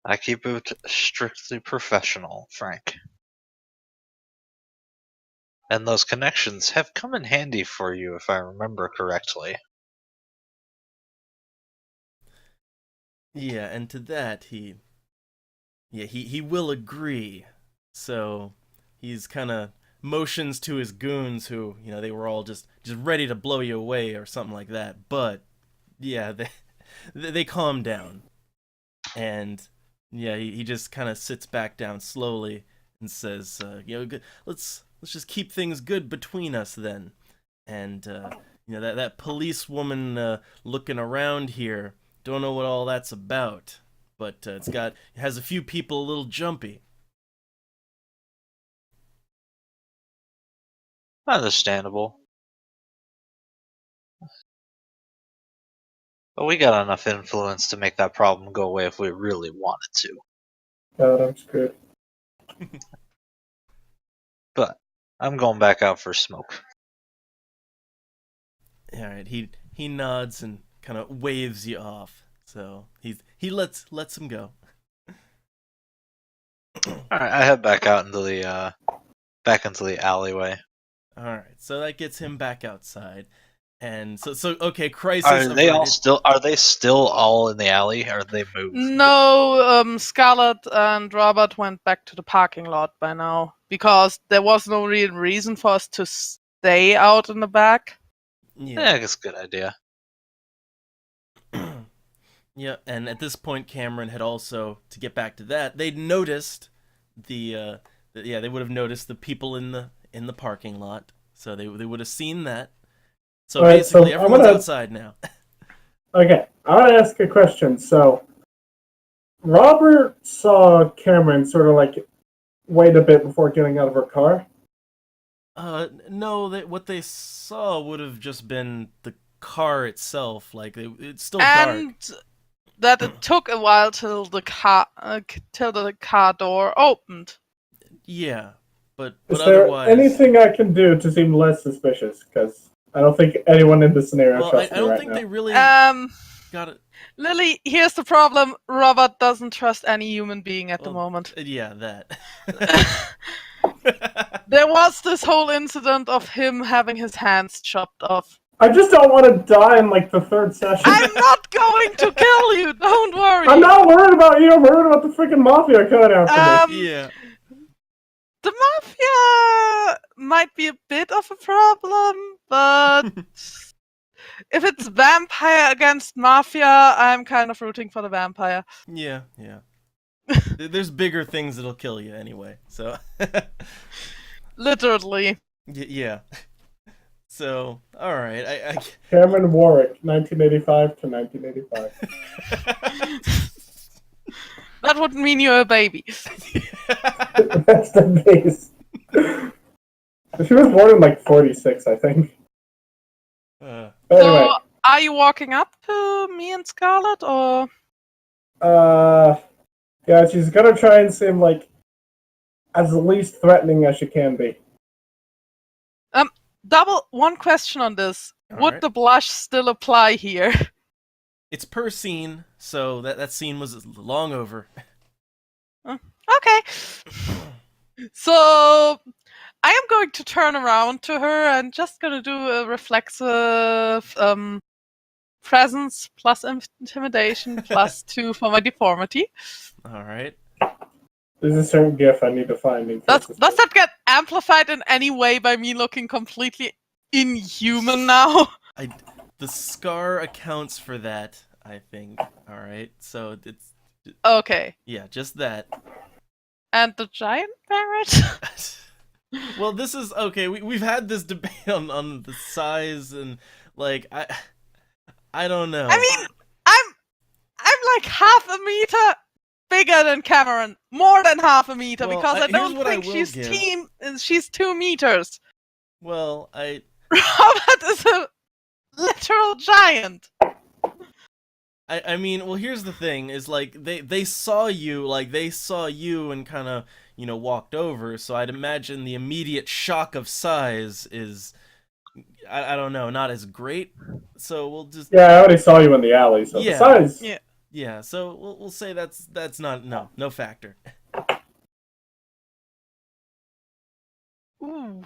Speaker 1: I keep it strictly professional, Frank. And those connections have come in handy for you, if I remember correctly.
Speaker 2: Yeah, and to that he will agree. So he's kind of motions to his goons who, they were all just ready to blow you away or something like that. But yeah, they calm down. And yeah, he just kind of sits back down slowly and says, let's just keep things good between us then. And that policewoman looking around here, don't know what all that's about, but it has a few people a little jumpy.
Speaker 1: Understandable. But we got enough influence to make that problem go away if we really wanted to.
Speaker 4: God, I'm screwed.
Speaker 1: But I'm going back out for smoke.
Speaker 2: All right, he nods and kind of waves you off. So he lets him go.
Speaker 1: Alright, I head back out into the alleyway.
Speaker 2: All right, so that gets him back outside, and so okay, crisis
Speaker 1: Are they
Speaker 2: averted.
Speaker 1: are they still all in the alley, or they moved?
Speaker 3: No, Scarlett and Robert went back to the parking lot by now because there was no real reason for us to stay out in the back.
Speaker 1: Yeah, I guess good idea.
Speaker 2: Yeah, and at this point, Cameron had also, to get back to that, they'd noticed they would have noticed the people in the parking lot, so they would have seen that. So
Speaker 4: All right,
Speaker 2: basically,
Speaker 4: so
Speaker 2: everyone's outside now.
Speaker 4: Okay, I want to ask a question. So, Robert saw Cameron sort of like wait a bit before getting out of her car.
Speaker 2: No, what they saw would have just been the car itself. Like it's still
Speaker 3: And
Speaker 2: dark.
Speaker 3: that it took a while till the car door opened.
Speaker 2: Yeah, but
Speaker 4: Is there
Speaker 2: otherwise,
Speaker 4: anything I can do to seem less suspicious? Because I don't think anyone in this scenario
Speaker 2: well, I
Speaker 4: trusts me
Speaker 2: don't
Speaker 4: right
Speaker 2: think
Speaker 4: now.
Speaker 2: they really got it.
Speaker 3: Lily, here's the problem. Robert doesn't trust any human being at the moment.
Speaker 2: Yeah, that.
Speaker 3: There was this whole incident of him having his hands chopped off.
Speaker 4: I just don't want to die in like the third session.
Speaker 3: I'm not going to kill you, don't worry.
Speaker 4: I'm not worried about you. I'm worried about the freaking mafia coming after me.
Speaker 2: Yeah.
Speaker 3: The mafia might be a bit of a problem, but if it's vampire against mafia, I'm kind of rooting for the vampire.
Speaker 2: Yeah. There's bigger things that'll kill you anyway. So.
Speaker 3: Literally.
Speaker 2: Yeah. So, all right. I
Speaker 4: Cameron Warwick, 1985 to 1985.
Speaker 3: That would mean you're a baby.
Speaker 4: That's the base. She was born in like 46, I think. But anyway,
Speaker 3: So, are you walking up to me and Scarlett, or?
Speaker 4: yeah, she's gonna try and seem like as least threatening as she can be.
Speaker 3: One question on this.
Speaker 2: All
Speaker 3: Would
Speaker 2: right.
Speaker 3: the blush still apply here?
Speaker 2: It's per scene, so that scene was long over.
Speaker 3: Okay. So I am going to turn around to her and just gonna do a reflexive presence plus intimidation plus 2 for my deformity.
Speaker 2: All right.
Speaker 4: There's a certain gif I need to find.
Speaker 3: Does that get amplified in any way by me looking completely inhuman now?
Speaker 2: The scar accounts for that, I think. All right. So it's
Speaker 3: Okay.
Speaker 2: yeah, just that.
Speaker 3: And the giant parrot?
Speaker 2: Well, this is okay. We've had this debate on the size and like I don't know.
Speaker 3: I mean, I'm like half a meter bigger than Cameron, more than half a meter,
Speaker 2: Well,
Speaker 3: because I
Speaker 2: here's
Speaker 3: don't
Speaker 2: what I
Speaker 3: think
Speaker 2: will
Speaker 3: she's
Speaker 2: give.
Speaker 3: she's 2 meters.
Speaker 2: Well,
Speaker 3: Robert is a literal giant.
Speaker 2: I mean, well, here's the thing: is like they saw you, and kind of walked over. So I'd imagine the immediate shock of size is, I don't know, not as great. So we'll just
Speaker 4: Yeah, I already saw you in the alley, so the
Speaker 2: Yeah.
Speaker 4: size.
Speaker 2: yeah. So we'll say that's not no factor.
Speaker 3: Ooh,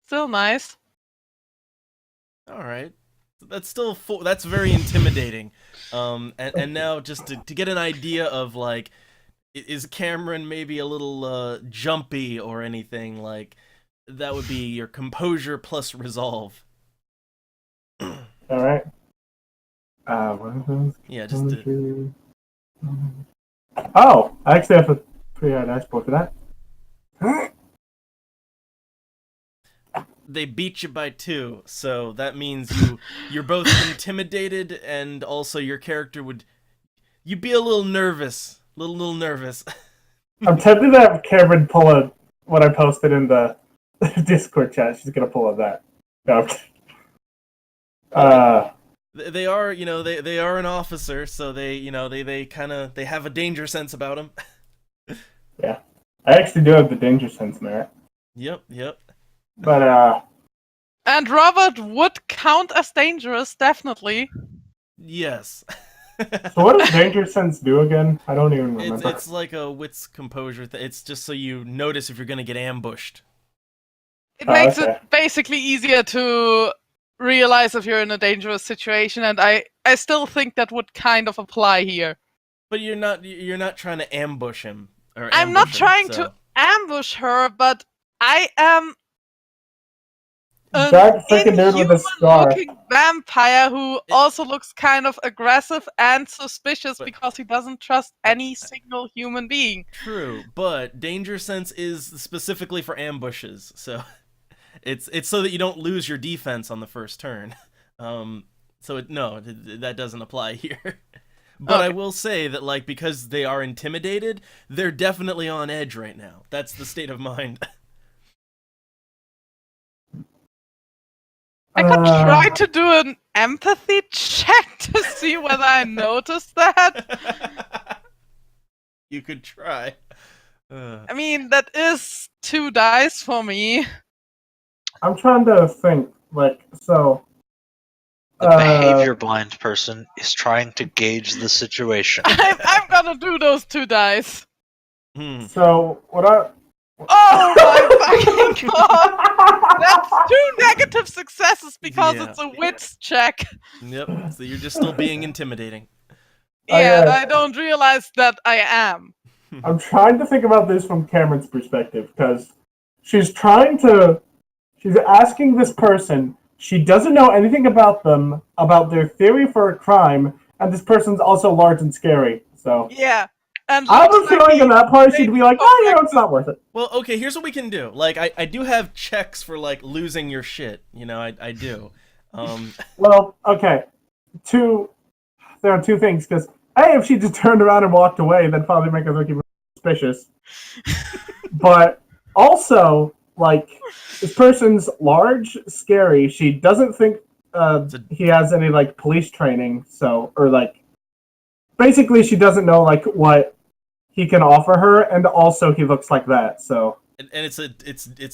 Speaker 3: still nice.
Speaker 2: All right, that's still that's very intimidating. And now just to get an idea of like, is Cameron maybe a little jumpy or anything like? That would be your composure plus resolve.
Speaker 4: All right. What are those?
Speaker 2: Yeah, just to,
Speaker 4: Oh, I actually have a pretty high dashboard for that.
Speaker 2: they beat you by 2, so that means you're both intimidated, and also your character you'd be a little nervous, little nervous.
Speaker 4: I'm tempted to have Cameron pull what I posted in the Discord chat. She's gonna pull that. No.
Speaker 2: They are, they are an officer, so they kind of they have a danger sense about them.
Speaker 4: Yeah, I actually do have the danger sense merit.
Speaker 2: Yep.
Speaker 4: But
Speaker 3: And Robert would count as dangerous, definitely.
Speaker 2: Yes.
Speaker 4: so what does danger sense do again? I don't even remember.
Speaker 2: It's like a wits composure. It's just so you notice if you're gonna get ambushed.
Speaker 3: It makes
Speaker 4: okay.
Speaker 3: it basically easier to realize if you're in a dangerous situation, and I still think that would kind of apply here.
Speaker 2: But you're not trying to ambush him.
Speaker 3: I'm not trying to ambush her, but I am an inhuman-looking vampire who also looks kind of aggressive and suspicious because he doesn't trust any single human being.
Speaker 2: True, but danger sense is specifically for ambushes, so it's so that you don't lose your defense on the first turn. So that doesn't apply here. But okay. I will say that, like, because they are intimidated, they're definitely on edge right now. That's the state of mind.
Speaker 3: I could try to do an empathy check to see whether I noticed that.
Speaker 2: You could try.
Speaker 3: I mean, that is 2 dice for me.
Speaker 4: I'm trying to think, so...
Speaker 1: The behavior blind person is trying to gauge the situation.
Speaker 3: I'm gonna do those 2 dice.
Speaker 4: So,
Speaker 3: Oh my fucking god! That's 2 negative successes because it's a wits check.
Speaker 2: Yep, so you're just still being intimidating.
Speaker 3: Yeah, I don't realize that I am.
Speaker 4: I'm trying to think about this from Cameron's perspective, because she's asking this person, she doesn't know anything about them, about their theory for a crime, and this person's also large and scary, so...
Speaker 3: Yeah. And
Speaker 4: I have a feeling in that part she'd be like, oh, yeah, it's not worth it.
Speaker 2: Well, okay, here's what we can do. Like, I do have checks for, like, losing your shit. I do.
Speaker 4: Well, okay. There are 2 things, because, A, if she just turned around and walked away, that'd probably make us look even suspicious. But also, like, this person's large, scary. She doesn't think he has any, like, police training, basically she doesn't know, like, what he can offer her, and also he looks like that, so...
Speaker 2: And it's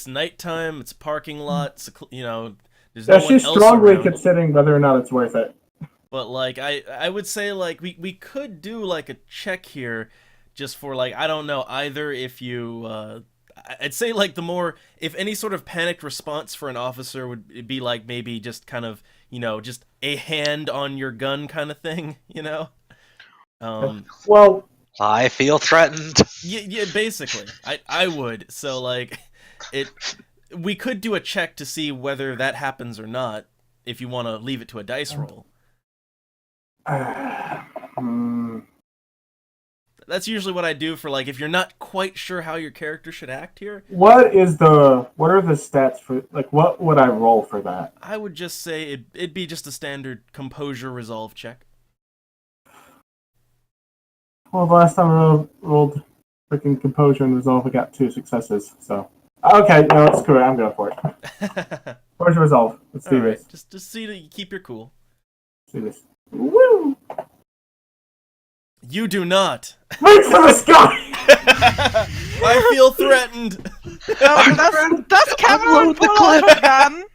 Speaker 2: nighttime, it's a parking lot, there's no
Speaker 4: she's
Speaker 2: one
Speaker 4: strongly
Speaker 2: else
Speaker 4: considering whether or not it's worth it.
Speaker 2: But, like, I would say, like, we could do, like, a check here, just for, like, I don't know, either if you, I'd say, like, if any sort of panicked response for an officer would be, like, maybe just kind of, just a hand on your gun kind of thing,
Speaker 4: Well...
Speaker 1: I feel threatened.
Speaker 2: Yeah, basically. I would. So, like, we could do a check to see whether that happens or not, if you want to leave it to a dice roll. That's usually what I do for, like, if you're not quite sure how your character should act here.
Speaker 4: What are the stats for, like, what would I roll for that?
Speaker 2: I would just say it'd be just a standard composure resolve check.
Speaker 4: Well, the last time I rolled freaking composure and resolve, I got 2 successes. So okay, no, screw it. I'm going for it. Composure resolve. Let's do
Speaker 2: Alright,
Speaker 4: this.
Speaker 2: just see that you keep your cool.
Speaker 4: Let's do this. Woo!
Speaker 2: You do not.
Speaker 4: Reach for the sky.
Speaker 2: I feel threatened.
Speaker 3: Does Cameron
Speaker 1: Unload the
Speaker 3: pull out
Speaker 1: clip.
Speaker 3: a gun?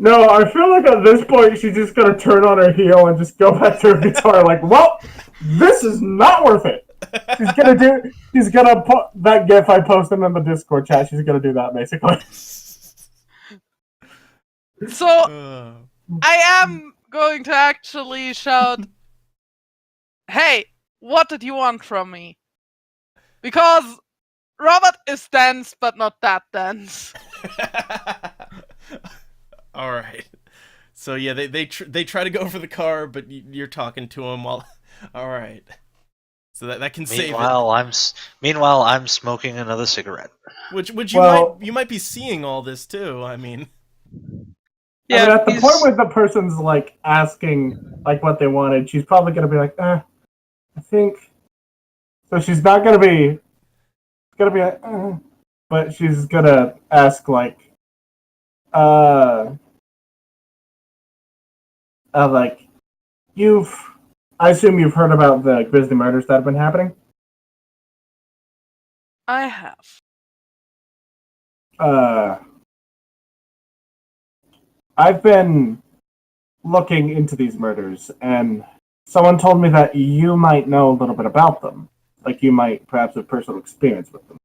Speaker 4: No, I feel like at this point she's just gonna turn on her heel and just go back to her guitar. Like, well, this is not worth it. She's gonna put that GIF I posted in the Discord chat. She's gonna do that basically.
Speaker 3: So I am going to actually shout, "Hey, what did you want from me?" Because Robert is dense, but not that dense.
Speaker 2: All right. So yeah, they try to go for the car, but you're talking to them while. All right. So that can save it.
Speaker 1: Meanwhile, I'm smoking another cigarette.
Speaker 2: Which
Speaker 4: Well-
Speaker 2: you might be seeing all this too. I mean.
Speaker 4: Yeah, I mean, at the point where the person's like asking like what they wanted, she's probably gonna be like, I think. So she's not gonna be. Gonna be like, but she's gonna ask like, like, I assume you've heard about the grisly murders that have been happening.
Speaker 3: I have.
Speaker 4: I've been looking into these murders, and someone told me that you might know a little bit about them. Like, you might perhaps have personal experience with them.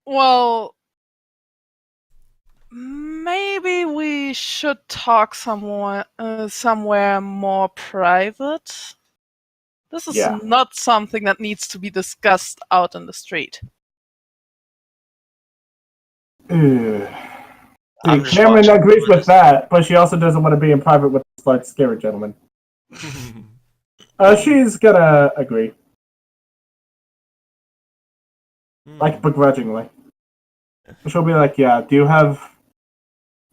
Speaker 3: Well, maybe we should talk somewhere more private. This is not something that needs to be discussed out in the street.
Speaker 4: Cameron agrees with that, but she also doesn't want to be in private with this large, scary gentleman. She's gonna agree. Like, begrudgingly. She'll be like, yeah, do you have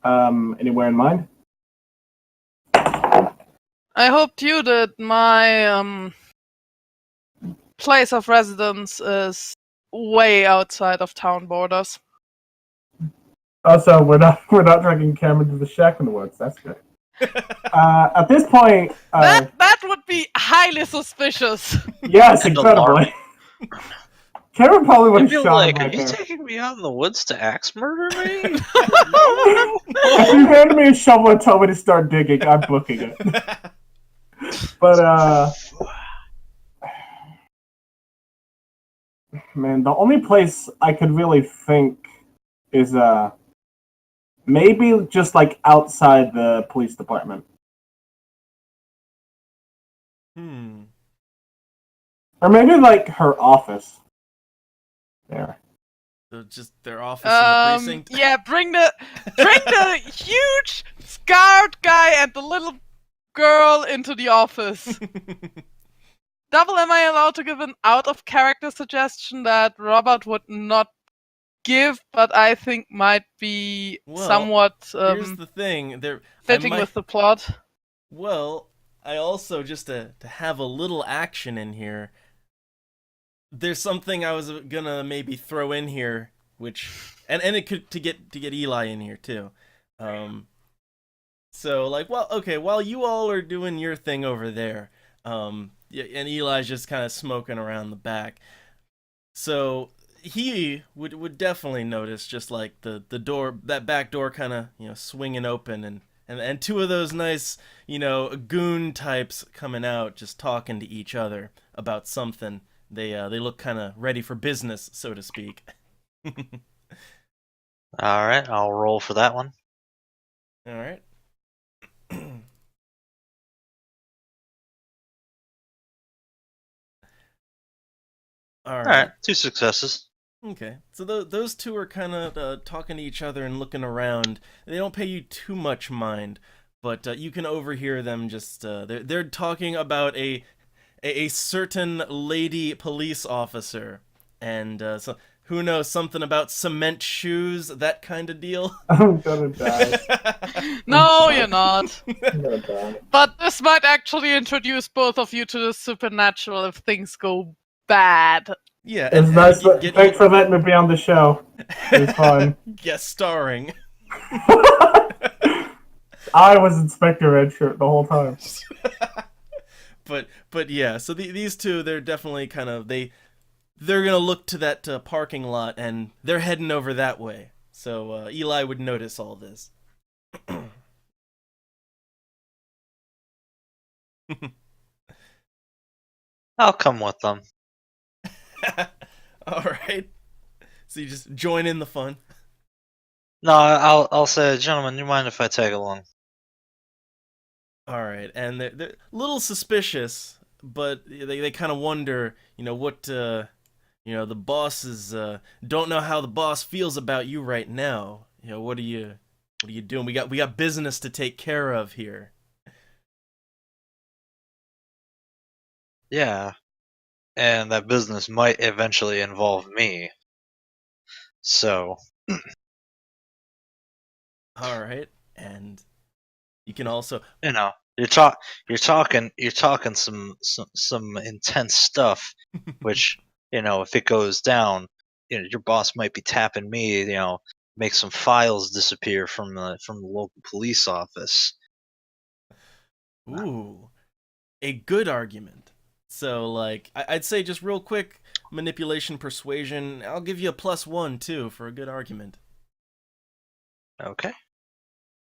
Speaker 4: anywhere in mind?
Speaker 3: I hoped you did. My place of residence is way outside of town borders.
Speaker 4: Also, we're not dragging Cameron to the shack in the woods. That's good. At this point,
Speaker 3: that would be highly suspicious.
Speaker 4: Yes, incredibly. Cameron probably would have shot
Speaker 1: like,
Speaker 4: him right
Speaker 1: are you
Speaker 4: there.
Speaker 1: taking me out in the woods to axe murder me?
Speaker 4: If you handed me a shovel and told me to start digging, I'm booking it. But man, the only place I could really think is maybe just like outside the police department. Or maybe like her office. There.
Speaker 2: So just their office in the precinct.
Speaker 3: Yeah, bring the huge scarred guy and the little girl into the office. Double, am I allowed to give an out of character suggestion that Robert would not give, but I think might be somewhat
Speaker 2: here's the thing,
Speaker 3: fitting with the plot?
Speaker 2: Well, I also, just to have a little action in here, there's something I was gonna maybe throw in here, which and it could to get Eli in here too. So like, well, okay, while you all are doing your thing over there, and Eli's just kind of smoking around the back. So he would definitely notice just like the door, that back door kind of, swinging open and two of those nice, goon types coming out just talking to each other about something. They look kind of ready for business, so to speak.
Speaker 1: All right, I'll roll for that one.
Speaker 2: All right. All right.
Speaker 1: 2 successes.
Speaker 2: Okay, so those two are kind of talking to each other and looking around. They don't pay you too much mind, but you can overhear them just they're talking about a certain lady police officer, and Who knows? Something about cement shoes, that kind of deal.
Speaker 4: I'm gonna die.
Speaker 3: No, you're not.
Speaker 4: I'm gonna die.
Speaker 3: But this might actually introduce both of you to the supernatural if things go bad.
Speaker 2: Yeah,
Speaker 4: It's nice. Thanks for letting me be on the show. It was fun.
Speaker 2: Guest starring.
Speaker 4: I was Inspector Redshirt the whole time.
Speaker 2: But yeah, so these two, they're definitely kind of they're gonna look to that parking lot, and they're heading over that way. So Eli would notice all this.
Speaker 1: I'll come with them.
Speaker 2: All right. So you just join in the fun.
Speaker 1: No, I'll say, gentlemen, you mind if I tag along?
Speaker 2: All right, and they're a little suspicious, but they kind of wonder, what the boss is don't know how the boss feels about you right now. What are you doing? We got business to take care of here.
Speaker 1: Yeah, and that business might eventually involve me. So,
Speaker 2: All right, and you can also
Speaker 1: you're talking some intense stuff, which if it goes down, your boss might be tapping me, make some files disappear from the local police office.
Speaker 2: ooh, a good argument. So like I'd say just real quick manipulation persuasion. I'll give you a +1 too for a good argument.
Speaker 1: Okay,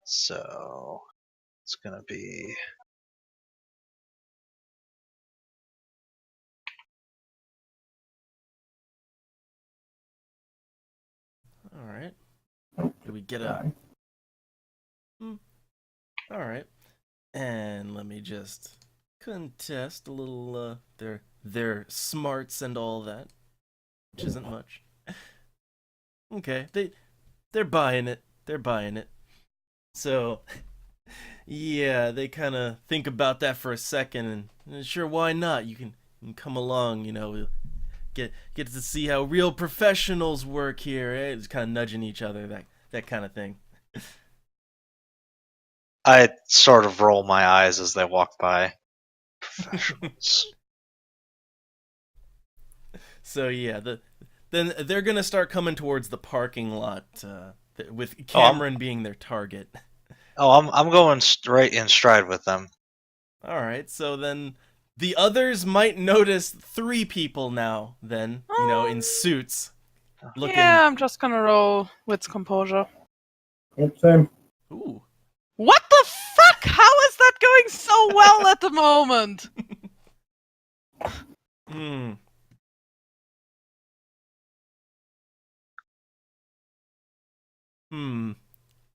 Speaker 1: so it's gonna be
Speaker 2: All right. Do we get a? All right. And let me just contest a little their smarts and all that, which isn't much. Okay, they're buying it. They're buying it. So, yeah, they kind of think about that for a second, and sure, why not? You can come along. We'll get to see how real professionals work here. Eh? Just kind of nudging each other, that kind of thing.
Speaker 1: I sort of roll my eyes as they walk by. Professionals.
Speaker 2: So yeah, then they're gonna start coming towards the parking lot, with Cameron being their target.
Speaker 1: Oh, I'm going straight in stride with them.
Speaker 2: All right, so then the others might notice 3 people now. Then in suits, looking.
Speaker 3: Yeah, I'm just gonna roll with composure.
Speaker 4: Yep, same.
Speaker 2: Ooh.
Speaker 3: What the fuck? How is that going so well at the moment?
Speaker 2: Hmm.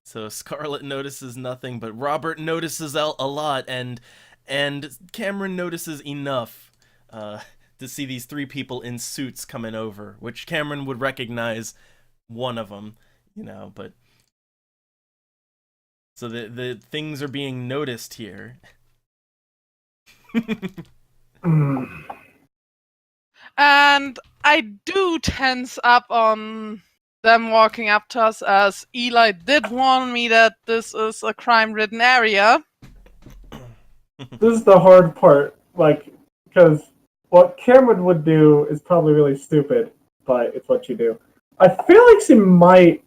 Speaker 2: So Scarlet notices nothing, but Robert notices a lot, and Cameron notices enough to see these 3 people in suits coming over, which Cameron would recognize one of them, but so the things are being noticed here.
Speaker 3: And I do tense up on them walking up to us, as Eli did warn me that this is a crime-ridden area.
Speaker 4: This is the hard part, because what Cameron would do is probably really stupid, but it's what you do. I feel like she might.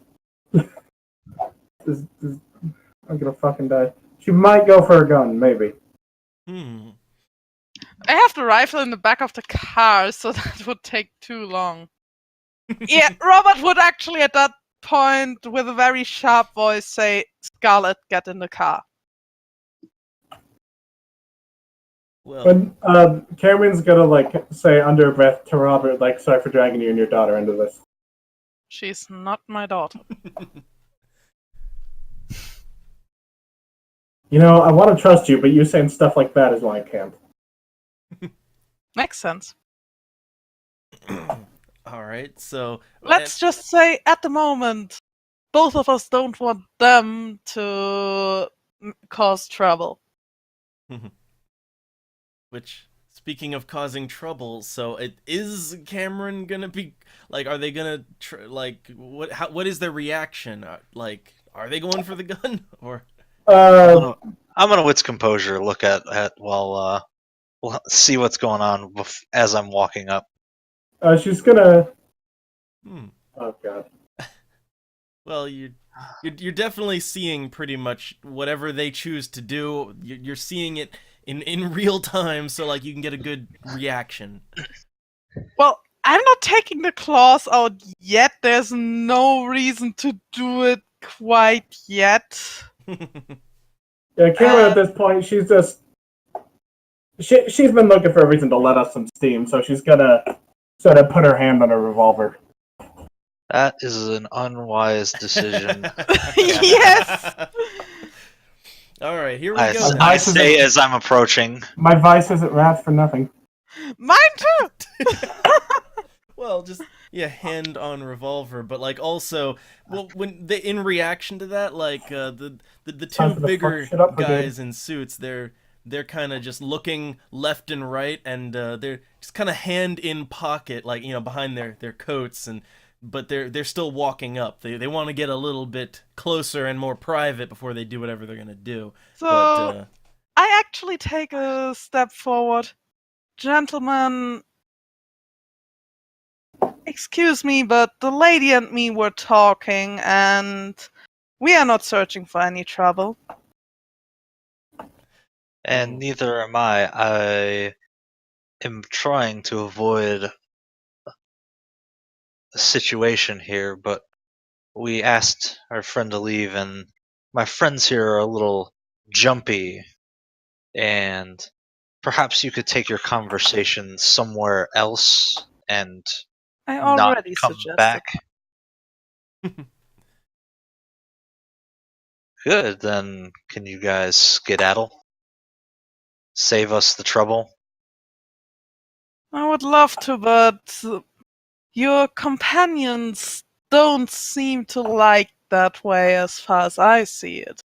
Speaker 4: I'm gonna fucking die. She might go for a gun, maybe.
Speaker 3: I have the rifle in the back of the car, so that would take too long. Yeah, Robert would actually at that point, with a very sharp voice, say, "Scarlet, get in the car."
Speaker 2: Well,
Speaker 4: When Cameron's gonna say under breath to Robert, sorry for dragging you and your daughter into this.
Speaker 3: She's not my daughter.
Speaker 4: I want to trust you, but you saying stuff like that is why I can't.
Speaker 3: Makes sense.
Speaker 2: all right, so
Speaker 3: Let's just say, at the moment, both of us don't want them to cause trouble.
Speaker 2: Which is speaking of causing trouble, so is Cameron gonna be like? Are they gonna like what is their reaction? Like, are they going for the gun or?
Speaker 1: I'm
Speaker 4: Uh,
Speaker 1: gonna I'm gonna wits composure. Look at while we'll see what's going on as I'm walking up.
Speaker 4: she's gonna.
Speaker 2: Hmm.
Speaker 4: Oh god.
Speaker 2: Well, you're definitely seeing pretty much whatever they choose to do. You're seeing it in real time, so like you can get a good reaction.
Speaker 3: Well, I'm not taking the claws out yet. There's no reason to do it quite yet.
Speaker 4: Yeah, Cameron at
Speaker 3: Uh,
Speaker 4: this point, she's just she's been looking for a reason to let off some steam, so she's gonna sort of put her hand on her revolver.
Speaker 1: That is an unwise decision.
Speaker 3: Yes!
Speaker 2: All right, here we
Speaker 1: I,
Speaker 2: go.
Speaker 1: I
Speaker 4: Vice is
Speaker 1: say
Speaker 4: a-
Speaker 1: as I'm approaching.
Speaker 4: My vice isn't wrath for nothing.
Speaker 3: Mine too!
Speaker 2: Well, just yeah, hand on revolver, but like also, well, when they in reaction to that, like the
Speaker 4: Time
Speaker 2: two
Speaker 4: for the
Speaker 2: bigger
Speaker 4: fuck shit up
Speaker 2: guys in suits, they're kind of just looking left and right, and they're just kind of hand in pocket, like behind their coats, and but they're still walking up. They want to get a little bit closer and more private before they do whatever they're gonna do.
Speaker 3: So,
Speaker 2: But
Speaker 3: I actually take a step forward. Gentlemen, excuse me, but the lady and me were talking, and we are not searching for any trouble.
Speaker 1: And
Speaker 2: Oh.
Speaker 1: neither am I. I am trying to avoid a situation here, but we asked our friend to leave, and my friends here are a little jumpy, and perhaps you could take your conversation somewhere else and
Speaker 3: I
Speaker 1: not
Speaker 3: already
Speaker 1: come
Speaker 3: suggested.
Speaker 1: back. Good, then can you guys skedaddle? Save us the trouble?
Speaker 3: I would love to, but your companions don't seem to like that way as far as I see it.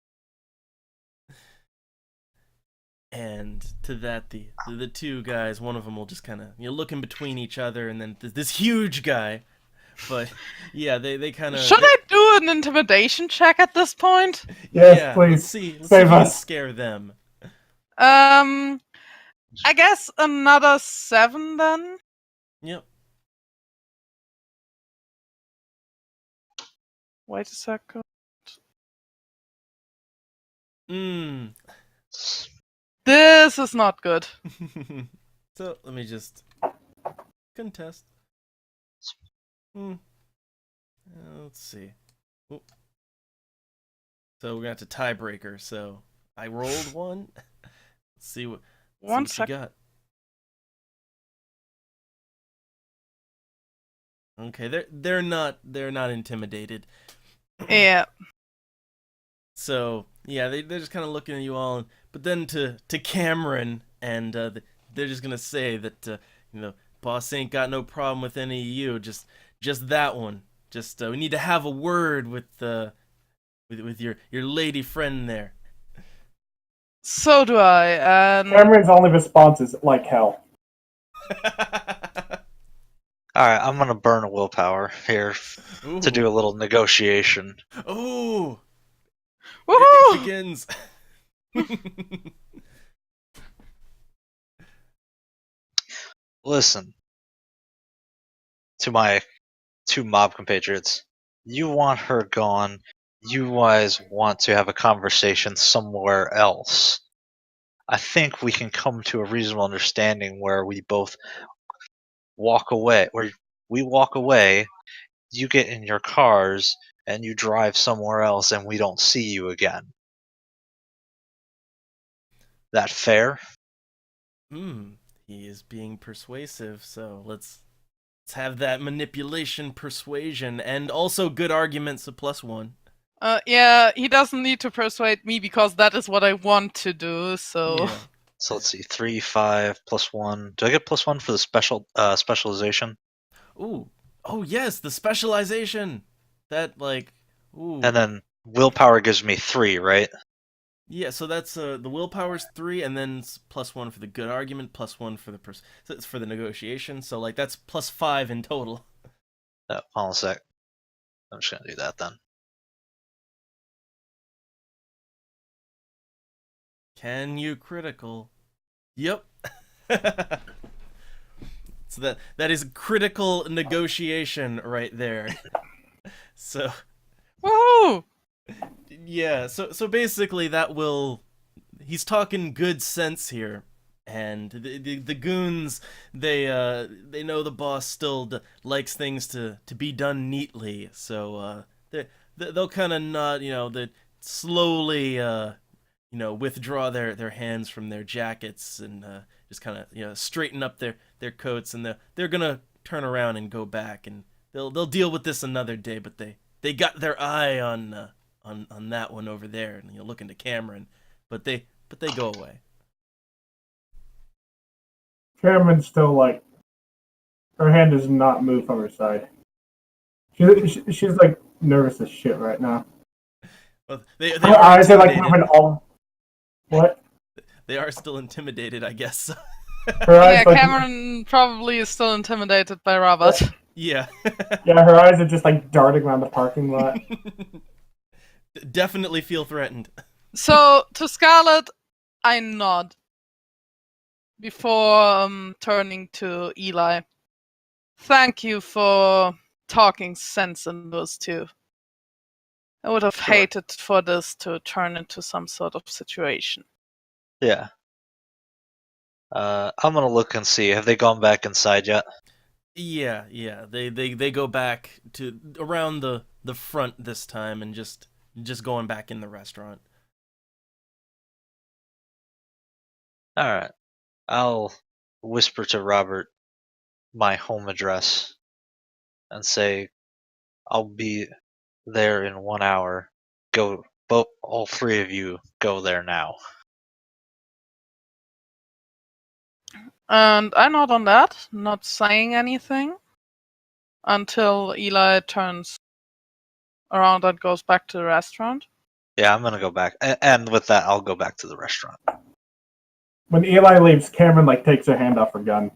Speaker 2: And to that, the two guys, one of them will just kind of look in between each other, and then this huge guy. But yeah, they kind of
Speaker 3: Should I do an intimidation check at this point?
Speaker 4: Yes,
Speaker 2: yeah.
Speaker 4: please.
Speaker 2: Let's see if
Speaker 4: Save
Speaker 2: you can
Speaker 4: us.
Speaker 2: scare them.
Speaker 3: I guess another 7 then.
Speaker 2: Yep.
Speaker 3: Wait a second.
Speaker 2: Mm.
Speaker 3: This is not good.
Speaker 2: So let me just contest. Let's see. Oop. So we're gonna have to tiebreaker. So I rolled one. Let's see what.
Speaker 3: One
Speaker 2: See what you
Speaker 3: second.
Speaker 2: got. Okay, they're not intimidated.
Speaker 3: Yeah.
Speaker 2: So yeah, they're just kind of looking at you all, but then to Cameron, and they're just gonna say that boss ain't got no problem with any of you, just that one. Just we need to have a word with your lady friend there.
Speaker 3: So do I. And
Speaker 4: Cameron's only response is like hell.
Speaker 1: Alright, I'm gonna burn a willpower here to do a little negotiation.
Speaker 2: Oh, it
Speaker 3: woohoo!
Speaker 2: begins.
Speaker 1: Listen, to my two mob compatriots, you want her gone, you guys want to have a conversation somewhere else. I think we can come to a reasonable understanding where we both walk away, where we walk away, you get in your cars, and you drive somewhere else, and we don't see you again. That fair?
Speaker 2: He is being persuasive, so let's have that manipulation, persuasion, and also good arguments a +1.
Speaker 3: Yeah, he doesn't need to persuade me because that is what I want to do, so...
Speaker 2: Yeah.
Speaker 1: So let's see, 3, 5, +1. Do I get +1 for the specialization?
Speaker 2: Ooh. Oh yes, the specialization. That like. Ooh.
Speaker 1: And then willpower gives me 3, right?
Speaker 2: Yeah, so that's the willpower's 3, and then +1 for the good argument, +1 for the so it's for the negotiation. So like that's +5 in total.
Speaker 1: Hold on a sec. I'm just gonna do that then.
Speaker 2: Can you critical? Yep. So that is critical negotiation right there. So
Speaker 3: Woohoo!
Speaker 2: yeah, so basically that will he's talking good sense here. And the goons, they know the boss still likes things to be done neatly, so they'll kind of not, they slowly withdraw their hands from their jackets and just kind of straighten up their coats, and they're gonna turn around and go back, and they'll deal with this another day. But they got their eye on that one over there, and looking to Cameron, but they go away.
Speaker 4: Cameron's still like, her hand does not move from her side. She's like nervous as shit right now.
Speaker 2: Well, they
Speaker 4: Her
Speaker 2: are
Speaker 4: eyes are like
Speaker 2: intimidated.
Speaker 4: moving all. What?
Speaker 2: They are still intimidated, I guess.
Speaker 4: Her eyes
Speaker 3: Yeah,
Speaker 4: like,
Speaker 3: Cameron probably is still intimidated by Robert.
Speaker 2: Yeah.
Speaker 4: yeah, her eyes are just like darting around the parking lot.
Speaker 2: Definitely feel threatened.
Speaker 3: So to Scarlet, I nod before turning to Eli. Thank you for talking sense in those two. I would have hated for this to turn into some sort of situation.
Speaker 1: Yeah. I'm gonna look and see. Have they gone back inside yet?
Speaker 2: Yeah. They go back to around the front this time, and just going back in the restaurant.
Speaker 1: All right. I'll whisper to Robert my home address and say I'll be there in 1 hour. Go, all three of you go there now.
Speaker 3: And I nod on that, not saying anything until Eli turns around and goes back to the restaurant.
Speaker 1: Yeah, I'm gonna go back, and with that, I'll go back to the restaurant.
Speaker 4: When Eli leaves, Cameron like takes her hand off her gun.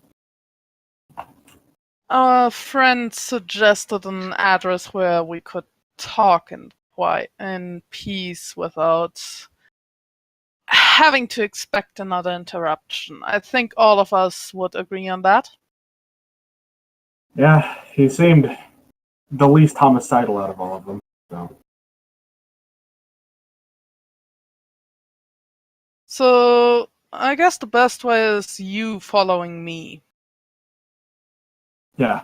Speaker 3: Our friend suggested an address where we could talk in peace without having to expect another interruption. I think all of us would agree on that.
Speaker 4: Yeah, he seemed the least homicidal out of all of them.
Speaker 3: So I guess the best way is you following me.
Speaker 4: Yeah.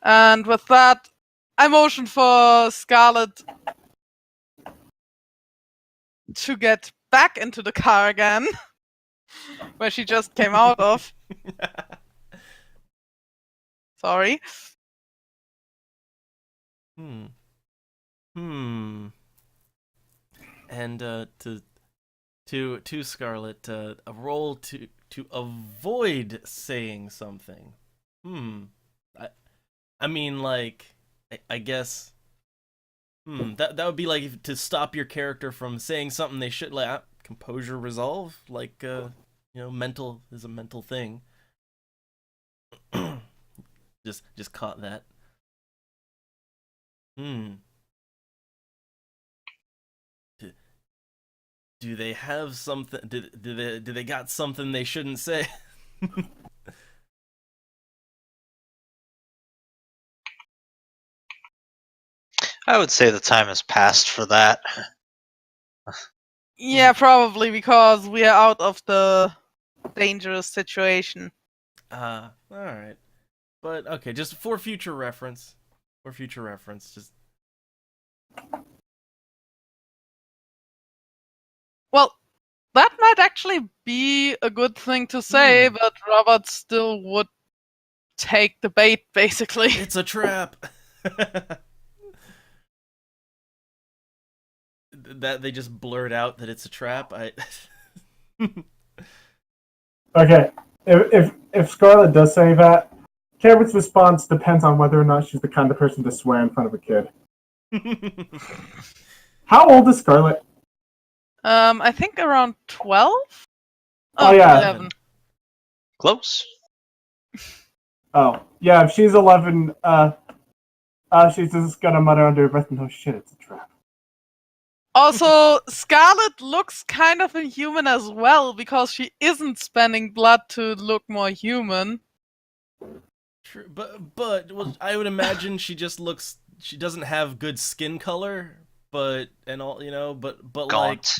Speaker 3: And with that, I motion for Scarlet to get back into the car again, where she just came out of. Sorry.
Speaker 2: And to Scarlet, a roll to avoid saying something. I mean, like, I guess. That would be like to stop your character from saying something they should. Like composure, resolve. Like mental is a mental thing. just caught that. Do they have something? Do they got something they shouldn't say?
Speaker 1: I would say the time has passed for that.
Speaker 3: Yeah, probably because we are out of the dangerous situation.
Speaker 2: All right. But okay, just for future reference. Just.
Speaker 3: Well, that might actually be a good thing to say, but Robert still would take the bait, basically.
Speaker 2: It's a trap. That they just blurt out that it's a trap.
Speaker 4: Okay, if Scarlet does say that, Cameron's response depends on whether or not she's the kind of person to swear in front of a kid. How old is Scarlet?
Speaker 3: I think around 12?
Speaker 4: Oh, yeah.
Speaker 3: 11.
Speaker 1: Close.
Speaker 4: Oh, yeah, if she's 11, she's just gonna mutter under her breath, no shit, it's a trap.
Speaker 3: Also, Scarlet looks kind of inhuman as well because she isn't spending blood to look more human.
Speaker 2: True, but well, I would imagine she just looks. She doesn't have good skin color, but but like,
Speaker 1: Gaunt.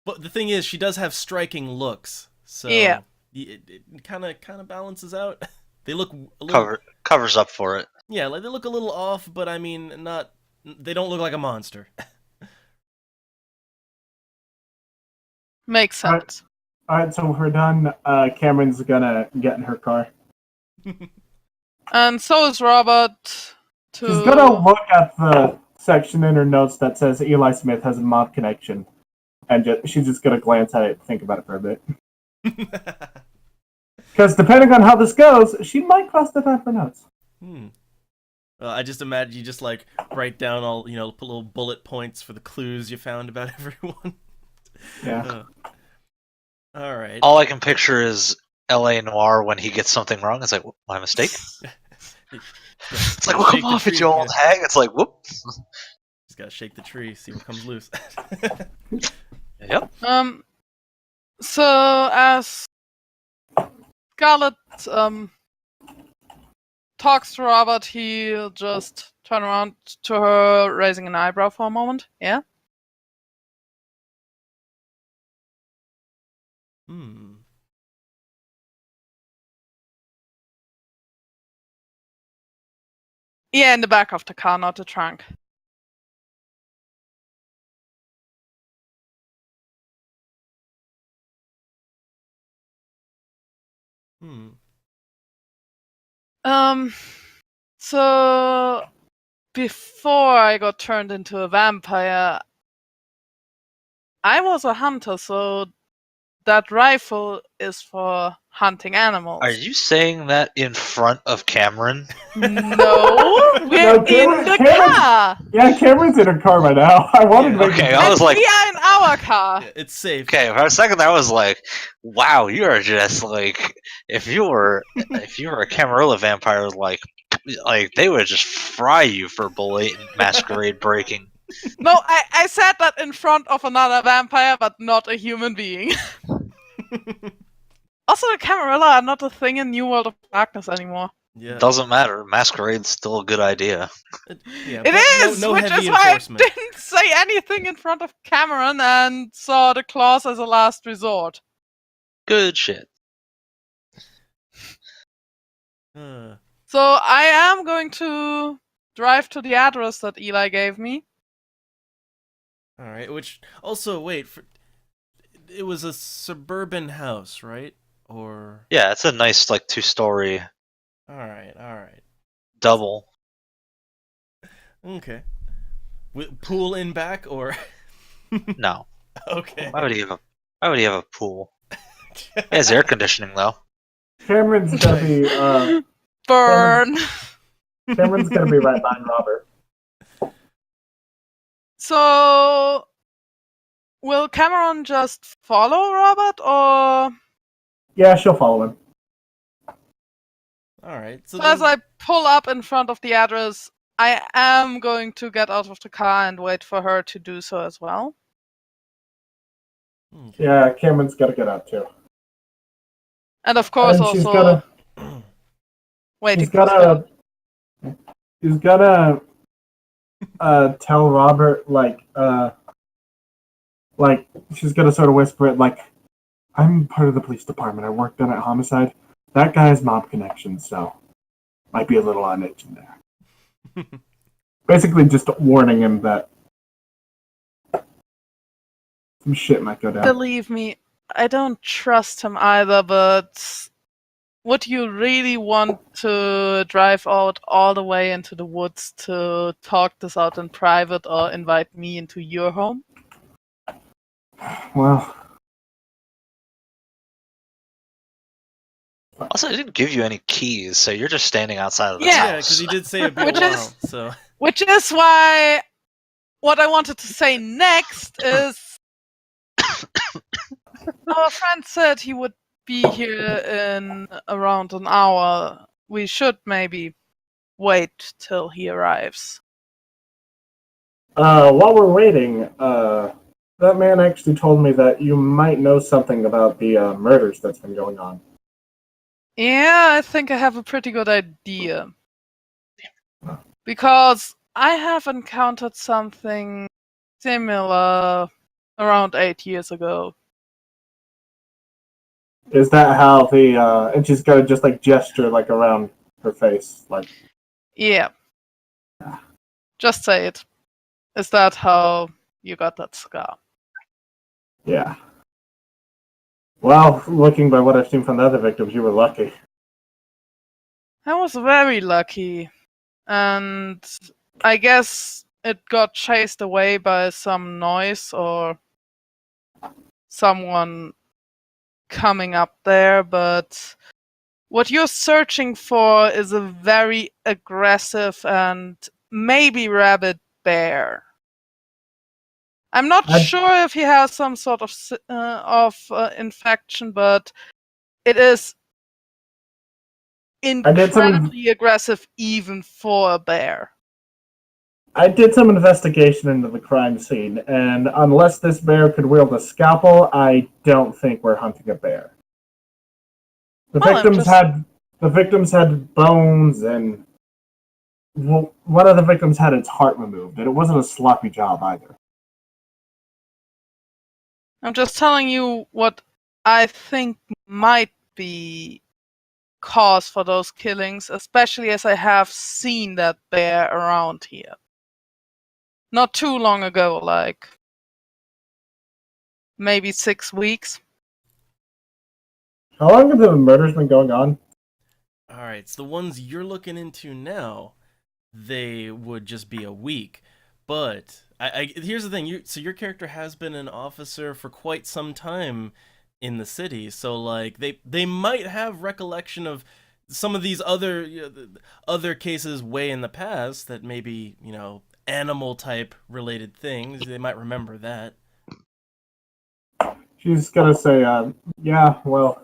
Speaker 2: but the thing is, she does have striking looks. So
Speaker 3: Yeah.
Speaker 2: it kind of balances out. They look a little,
Speaker 1: Covers up for it.
Speaker 2: yeah, like they look a little off, but I mean, not. They don't look like a monster.
Speaker 3: Makes
Speaker 4: Alright.
Speaker 3: sense.
Speaker 4: Alright, so we're done. Cameron's gonna get in her car.
Speaker 3: And so is Robert.
Speaker 4: She's gonna look at the section in her notes that says Eli Smith has a mob connection. And she's just gonna glance at it and think about it for a bit. Because depending on how this goes, she might cross the time for notes.
Speaker 2: I just imagine you just like write down all, put little bullet points for the clues you found about everyone.
Speaker 4: Yeah.
Speaker 2: All right.
Speaker 1: All I can picture is L.A. Noir when he gets something wrong. It's like, my mistake? It's like, well, come off it, you old hag. It's like, whoop.
Speaker 2: Just gotta shake the tree, see what comes loose.
Speaker 1: Yep.
Speaker 3: So as Scarlet talks to Robert, he'll just turn around to her, raising an eyebrow for a moment. Yeah? Yeah, in the back of the car, not the trunk. So before I got turned into a vampire, I was a hunter, so that rifle is for hunting animals.
Speaker 1: Are you saying that in front of Cameron?
Speaker 3: No, we're in the car.
Speaker 4: Yeah, Cameron's in her car right now. I wanted to make
Speaker 1: Okay, I was like,
Speaker 3: we are in our car.
Speaker 2: Yeah, it's safe.
Speaker 1: okay, for a second I was like, wow, you are just like, if you were a Camarilla vampire, like they would just fry you for blatant masquerade breaking.
Speaker 3: No, I said that in front of another vampire, but not a human being. Also, the Camarilla are not a thing in New World of Darkness anymore.
Speaker 2: Yeah.
Speaker 1: Doesn't matter. Masquerade's still a good idea.
Speaker 2: Yeah,
Speaker 3: It is,
Speaker 2: no
Speaker 3: which
Speaker 2: heavy
Speaker 3: is why I
Speaker 2: enforcement.
Speaker 3: didn't say anything in front of Cameron and saw the claws as a last resort.
Speaker 1: Good shit.
Speaker 3: So I am going to drive to the address that Eli gave me.
Speaker 2: All right. Which also, wait, it was a suburban house, right? Or
Speaker 1: Yeah, it's a nice like 2-story
Speaker 2: all right.
Speaker 1: double.
Speaker 2: Okay. Pool in back or
Speaker 1: No.
Speaker 2: okay.
Speaker 1: Why would he have a pool? He has air conditioning though.
Speaker 4: Cameron's gonna be
Speaker 3: Burn.
Speaker 4: Cameron's gonna be right behind Robert.
Speaker 3: So will Cameron just follow Robert, or
Speaker 4: Yeah, she'll follow him.
Speaker 2: All right.
Speaker 3: so as I pull up in front of the address, I am going to get out of the car and wait for her to do so as well.
Speaker 2: Okay.
Speaker 4: Yeah, Cameron's gotta get out too.
Speaker 3: And of course,
Speaker 4: And she's
Speaker 3: also
Speaker 4: gotta
Speaker 3: waiting
Speaker 4: he's
Speaker 3: for Scott.
Speaker 4: gonna tell Robert like she's gonna sort of whisper it like, I'm part of the police department. I work down at homicide. That guy has mob connections, so might be a little on edge in there. Basically just warning him that some shit might go down.
Speaker 3: Believe me, I don't trust him either, but would you really want to drive out all the way into the woods to talk this out in private or invite me into your home?
Speaker 4: Well,
Speaker 1: Also, I didn't give you any keys, so you're just standing outside of the
Speaker 3: Yeah.
Speaker 2: Yeah,
Speaker 1: house.
Speaker 2: because he did say it'd be a
Speaker 3: Which
Speaker 2: while.
Speaker 3: is-
Speaker 2: So
Speaker 3: Which is why what I wanted to say next is our friend said he would be here in around an hour. We should maybe wait till he arrives.
Speaker 4: While we're waiting, that man actually told me that you might know something about the murders that's been going on.
Speaker 3: Yeah, I think I have a pretty good idea. Because I have encountered something similar around 8 years ago.
Speaker 4: Is that how the and she's gonna just like gesture like around her face, like
Speaker 3: Yeah. Just say it. Is that how you got that scar?
Speaker 4: yeah. Well, looking by what I've seen from the other victims, you were lucky.
Speaker 3: I was very lucky. And I guess it got chased away by some noise or someone coming up there, but what you're searching for is a very aggressive and maybe rabid bear. I'm not sure if he has some sort of infection, but it is incredibly aggressive even for a bear.
Speaker 4: I did some investigation into the crime scene, and unless this bear could wield a scalpel, I don't think we're hunting a bear. The victims had bones, and one of the victims had its heart removed, and it wasn't a sloppy job either.
Speaker 3: I'm just telling you what I think might be cause for those killings, especially as I have seen that bear around here. Not too long ago, like maybe 6 weeks.
Speaker 4: How long have the murders been going on?
Speaker 2: Alright, so the ones you're looking into now, they would just be a week. But here's the thing: so your character has been an officer for quite some time in the city, so like they might have recollection of some of these other cases way in the past that maybe animal type related things. They might remember that.
Speaker 4: She's gonna say, yeah, well,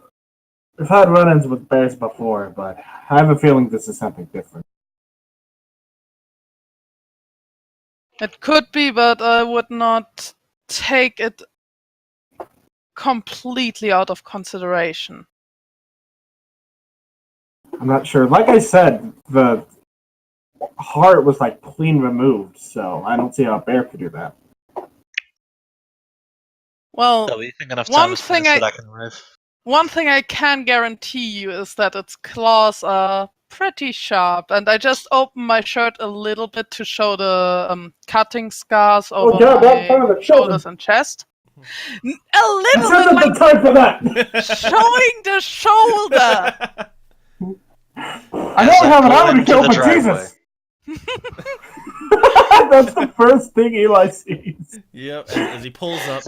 Speaker 4: we've had run-ins with bears before, but I have a feeling this is something different.
Speaker 3: It could be, but I would not take it completely out of consideration.
Speaker 4: I'm not sure. Like I said, the heart was like clean removed, so I don't see how a bear could do that.
Speaker 3: Well,
Speaker 1: So you think enough time is finished that I can arrive?
Speaker 3: One thing I can guarantee you is that its claws are pretty sharp, and I just opened my shirt a little bit to show the cutting scars over my shoulders and chest. A little bit like
Speaker 4: time for that.
Speaker 3: showing the shoulder.
Speaker 4: I don't have an arm to kill, but Jesus. That's the first thing Eli sees.
Speaker 2: Yep, as he pulls up.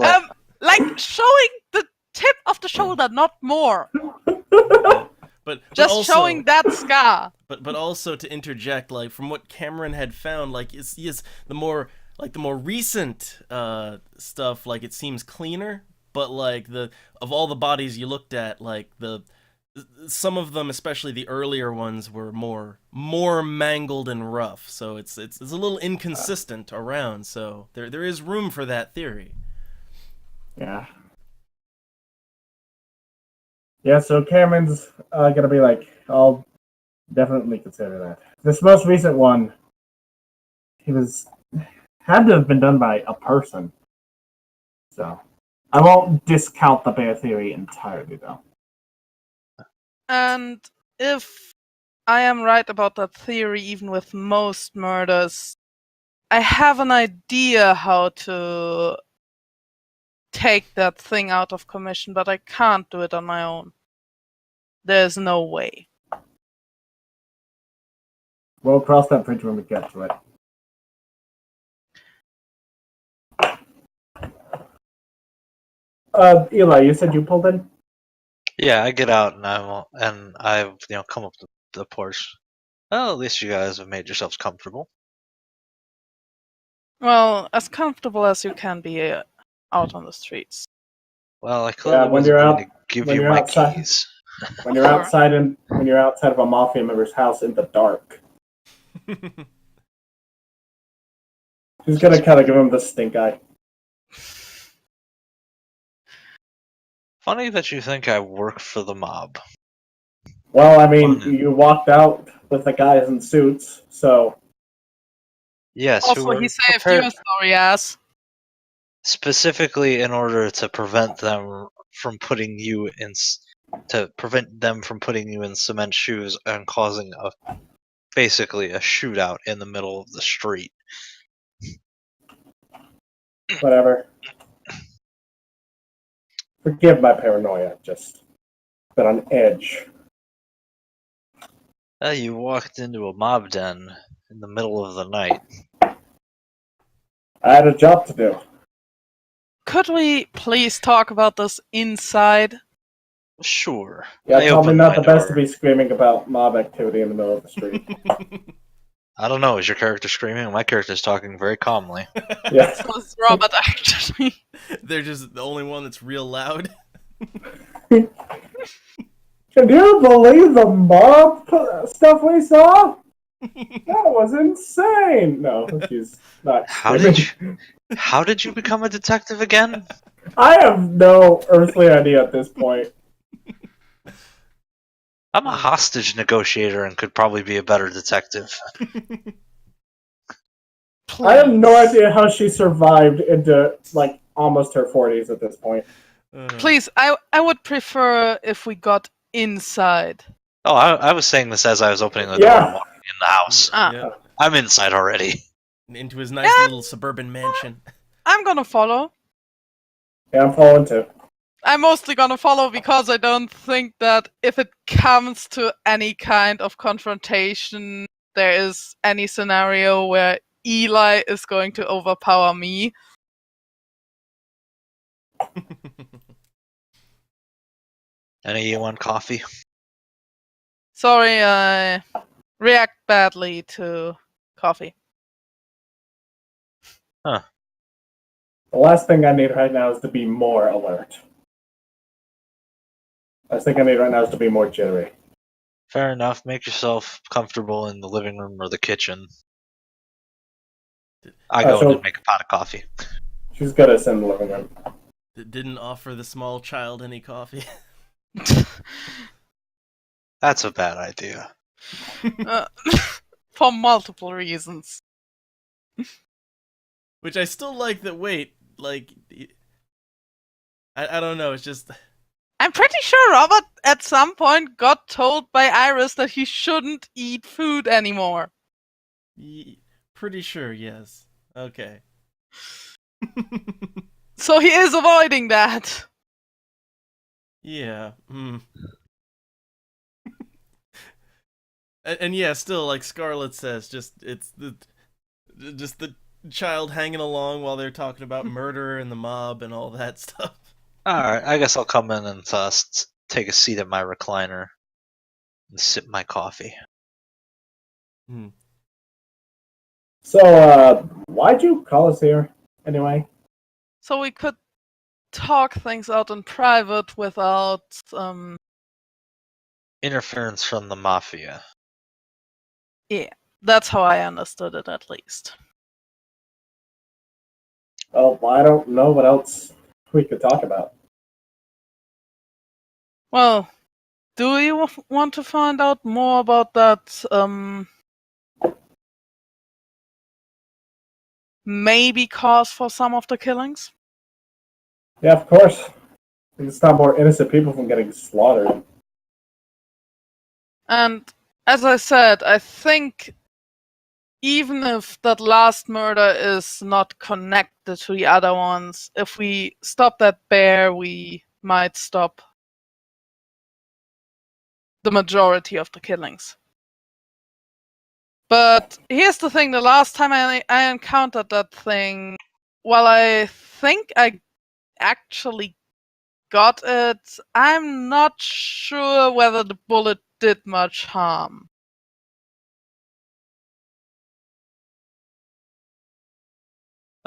Speaker 3: Like showing the tip of the shoulder, not more.
Speaker 2: But
Speaker 3: just
Speaker 2: also,
Speaker 3: showing that scar.
Speaker 2: But also to interject, like from what Cameron had found, like it's the more recent stuff, like it seems cleaner. But like of all the bodies you looked at, like some of them, especially the earlier ones, were more mangled and rough. So it's a little inconsistent around. So there is room for that theory.
Speaker 4: Yeah. Yeah, so Cameron's gonna be like, I'll definitely consider that. This most recent one, had to have been done by a person. So I won't discount the bear theory entirely, though.
Speaker 3: And if I am right about that theory, even with most murders, I have an idea how to take that thing out of commission, but I can't do it on my own. There's no way.
Speaker 4: We'll cross that bridge when we get to it. Eli, you said you pulled in?
Speaker 1: Yeah, I get out and I come up the porch. Well, at least you guys have made yourselves comfortable.
Speaker 3: Well, as comfortable as you can be out on the streets.
Speaker 1: Well, I
Speaker 4: Yeah,
Speaker 1: clearly
Speaker 4: when
Speaker 1: wasn't
Speaker 4: you're
Speaker 1: going to
Speaker 4: out,
Speaker 1: give
Speaker 4: when
Speaker 1: you
Speaker 4: you're
Speaker 1: my
Speaker 4: outside,
Speaker 1: keys.
Speaker 4: when you're outside, and when you're outside of a mafia member's house in the dark, she's gonna kind of give him the stink eye.
Speaker 1: Funny that you think I work for the mob.
Speaker 4: Well, I mean,
Speaker 1: Fun.
Speaker 4: you walked out with the guys in suits, so
Speaker 1: Yes, who
Speaker 3: Also, he
Speaker 1: were
Speaker 3: saved
Speaker 1: prepared
Speaker 3: your story ass.
Speaker 1: specifically in order to prevent them from putting you in cement shoes and causing basically a shootout in the middle of the street.
Speaker 4: whatever. Forgive my paranoia, just been on edge.
Speaker 1: You walked into a mob den in the middle of the night.
Speaker 4: I had a job to do.
Speaker 3: Could we please talk about this inside?
Speaker 1: Sure.
Speaker 4: Yeah,
Speaker 1: I
Speaker 4: probably
Speaker 1: opened
Speaker 4: not
Speaker 1: my
Speaker 4: the best to
Speaker 1: door.
Speaker 4: be screaming about mob activity in the middle of the street.
Speaker 1: I don't know, is your character screaming? My character's talking very calmly.
Speaker 4: Yeah.
Speaker 3: So is Robert actually.
Speaker 2: They're just the only one that's real loud.
Speaker 4: Can you believe the mob stuff we saw? That was insane. No, she's not
Speaker 1: How
Speaker 4: screaming.
Speaker 1: did you become a detective again?
Speaker 4: I have no earthly idea at this point.
Speaker 1: I'm a hostage negotiator and could probably be a better detective.
Speaker 3: Please.
Speaker 4: I have no idea how she survived into like almost her 40s at this point.
Speaker 3: Please, I would prefer if we got inside.
Speaker 1: Oh, I was saying this as I was opening the door and
Speaker 4: Yeah.
Speaker 1: walking in the house.
Speaker 2: Yeah.
Speaker 1: I'm inside already.
Speaker 2: Into his nice little suburban mansion.
Speaker 3: I'm gonna follow.
Speaker 4: Yeah, I'm following too.
Speaker 3: I'm mostly gonna follow because I don't think that if it comes to any kind of confrontation, there is any scenario where Eli is going to overpower me.
Speaker 1: Any of you want coffee?
Speaker 3: Sorry, I react badly to coffee.
Speaker 4: The last thing I need right now is to be more alert. Last thing I need right now is to be more jittery.
Speaker 1: Fair enough. Make yourself comfortable in the living room or the kitchen. I go in and make a pot of coffee.
Speaker 4: She's got us in the living room.
Speaker 2: Didn't offer the small child any coffee.
Speaker 1: That's a bad idea.
Speaker 3: For multiple reasons.
Speaker 2: Which I still like that, wait, like... I don't know, it's just...
Speaker 3: I'm pretty sure Robert at some point got told by Iris that he shouldn't eat food anymore.
Speaker 2: Pretty sure, yes. Okay.
Speaker 3: So he is avoiding that.
Speaker 2: Yeah. And yeah, still, like Scarlett says, it's the child hanging along while they're talking about murder and the mob and all that stuff.
Speaker 1: Alright, I guess I'll come in and take a seat at my recliner and sip my coffee.
Speaker 4: So, why'd you call us here, anyway?
Speaker 3: So we could talk things out in private without,
Speaker 1: Interference from the mafia.
Speaker 3: yeah, that's how I understood it at least.
Speaker 4: Well, I don't know what else we could talk about.
Speaker 3: Well, do you want to find out more about that, maybe cause for some of the killings?
Speaker 4: Yeah, of course. We can stop more innocent people from getting slaughtered.
Speaker 3: And as I said, I think even if that last murder is not connected to the other ones, if we stop that bear, we might stop the majority of the killings. But here's the thing, the last time I encountered that thing, while I think I actually got it, I'm not sure whether the bullet did much harm.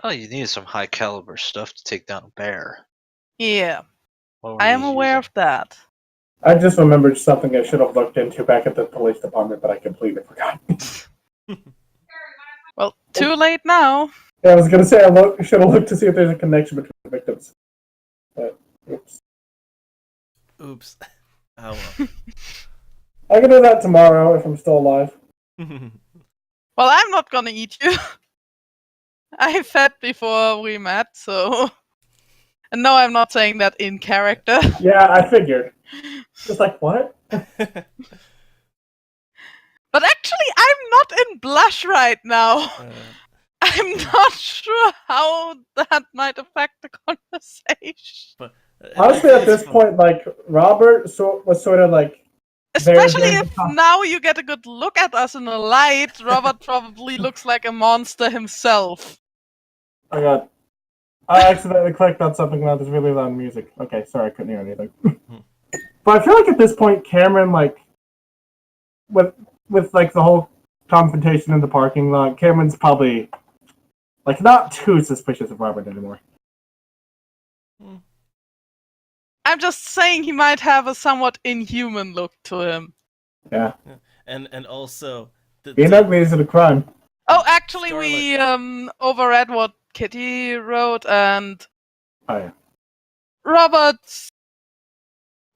Speaker 1: Oh, you need some high caliber stuff to take down a bear.
Speaker 3: Yeah,
Speaker 1: What were
Speaker 3: I am
Speaker 1: you
Speaker 3: aware
Speaker 1: using?
Speaker 3: of that.
Speaker 4: I just remembered something I should have looked into back at the police department, but I completely forgot.
Speaker 3: Well, too late now.
Speaker 4: Yeah, I was gonna say I should have looked to see if there's a connection between the victims. But, oops.
Speaker 2: Oops. Oh well.
Speaker 4: I can do that tomorrow if I'm still alive.
Speaker 3: Well, I'm not gonna eat you. I fed before we met, so. And no, I'm not saying that in character.
Speaker 4: Yeah, I figured. Just like, what?
Speaker 3: But actually, I'm not in blush right now. I'm not sure how that might affect the conversation.
Speaker 2: But
Speaker 4: Honestly, at this point, like, Robert was sort of like.
Speaker 3: Especially if now you get a good look at us in the light, Robert probably looks like a monster himself.
Speaker 4: Oh god. I accidentally clicked on something that was really loud music. Okay, sorry, I couldn't hear anything. But I feel like at this point, Cameron, like, with like the whole confrontation in the parking lot, Cameron's probably like not too suspicious of Robert anymore.
Speaker 3: I'm just saying he might have a somewhat inhuman look to him.
Speaker 4: Yeah.
Speaker 2: And also
Speaker 4: Being ugly isn't a crime.
Speaker 3: Oh, actually,
Speaker 2: Scarlet.
Speaker 3: we overread what Kitty wrote, and
Speaker 4: Oh yeah.
Speaker 3: Robert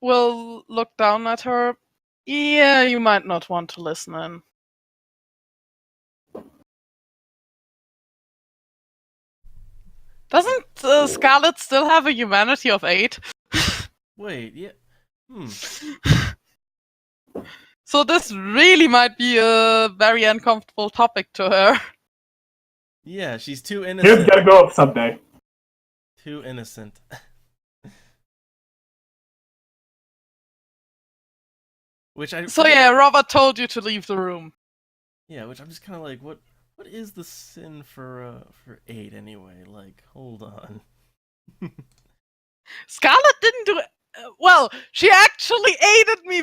Speaker 3: will look down at her. Yeah, you might not want to listen in. Doesn't Scarlet still have a humanity of 8?
Speaker 2: Wait, yeah.
Speaker 3: So this really might be a very uncomfortable topic to her.
Speaker 2: Yeah, she's too
Speaker 4: Kids
Speaker 2: innocent.
Speaker 4: gotta go up someday.
Speaker 2: Too innocent.
Speaker 3: So yeah, Robert told you to leave the room.
Speaker 2: Yeah, which I'm just kind of like, what is the sin for 8 anyway? Like, hold on.
Speaker 3: Scarlet didn't do it. Well, she actually aided me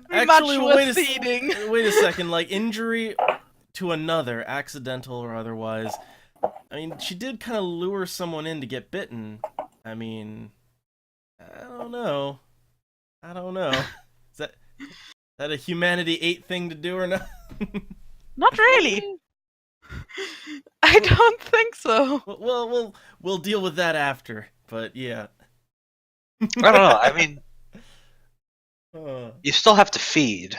Speaker 3: very much with feeding.
Speaker 2: Wait a second, like injury to another, accidental or otherwise. I mean, she did kind of lure someone in to get bitten. I mean, I don't know. Is that a humanity 8 thing to do or not?
Speaker 3: Not really. I don't think so.
Speaker 2: Well, we'll deal with that after. But yeah.
Speaker 1: I don't know. I mean, you still have to feed.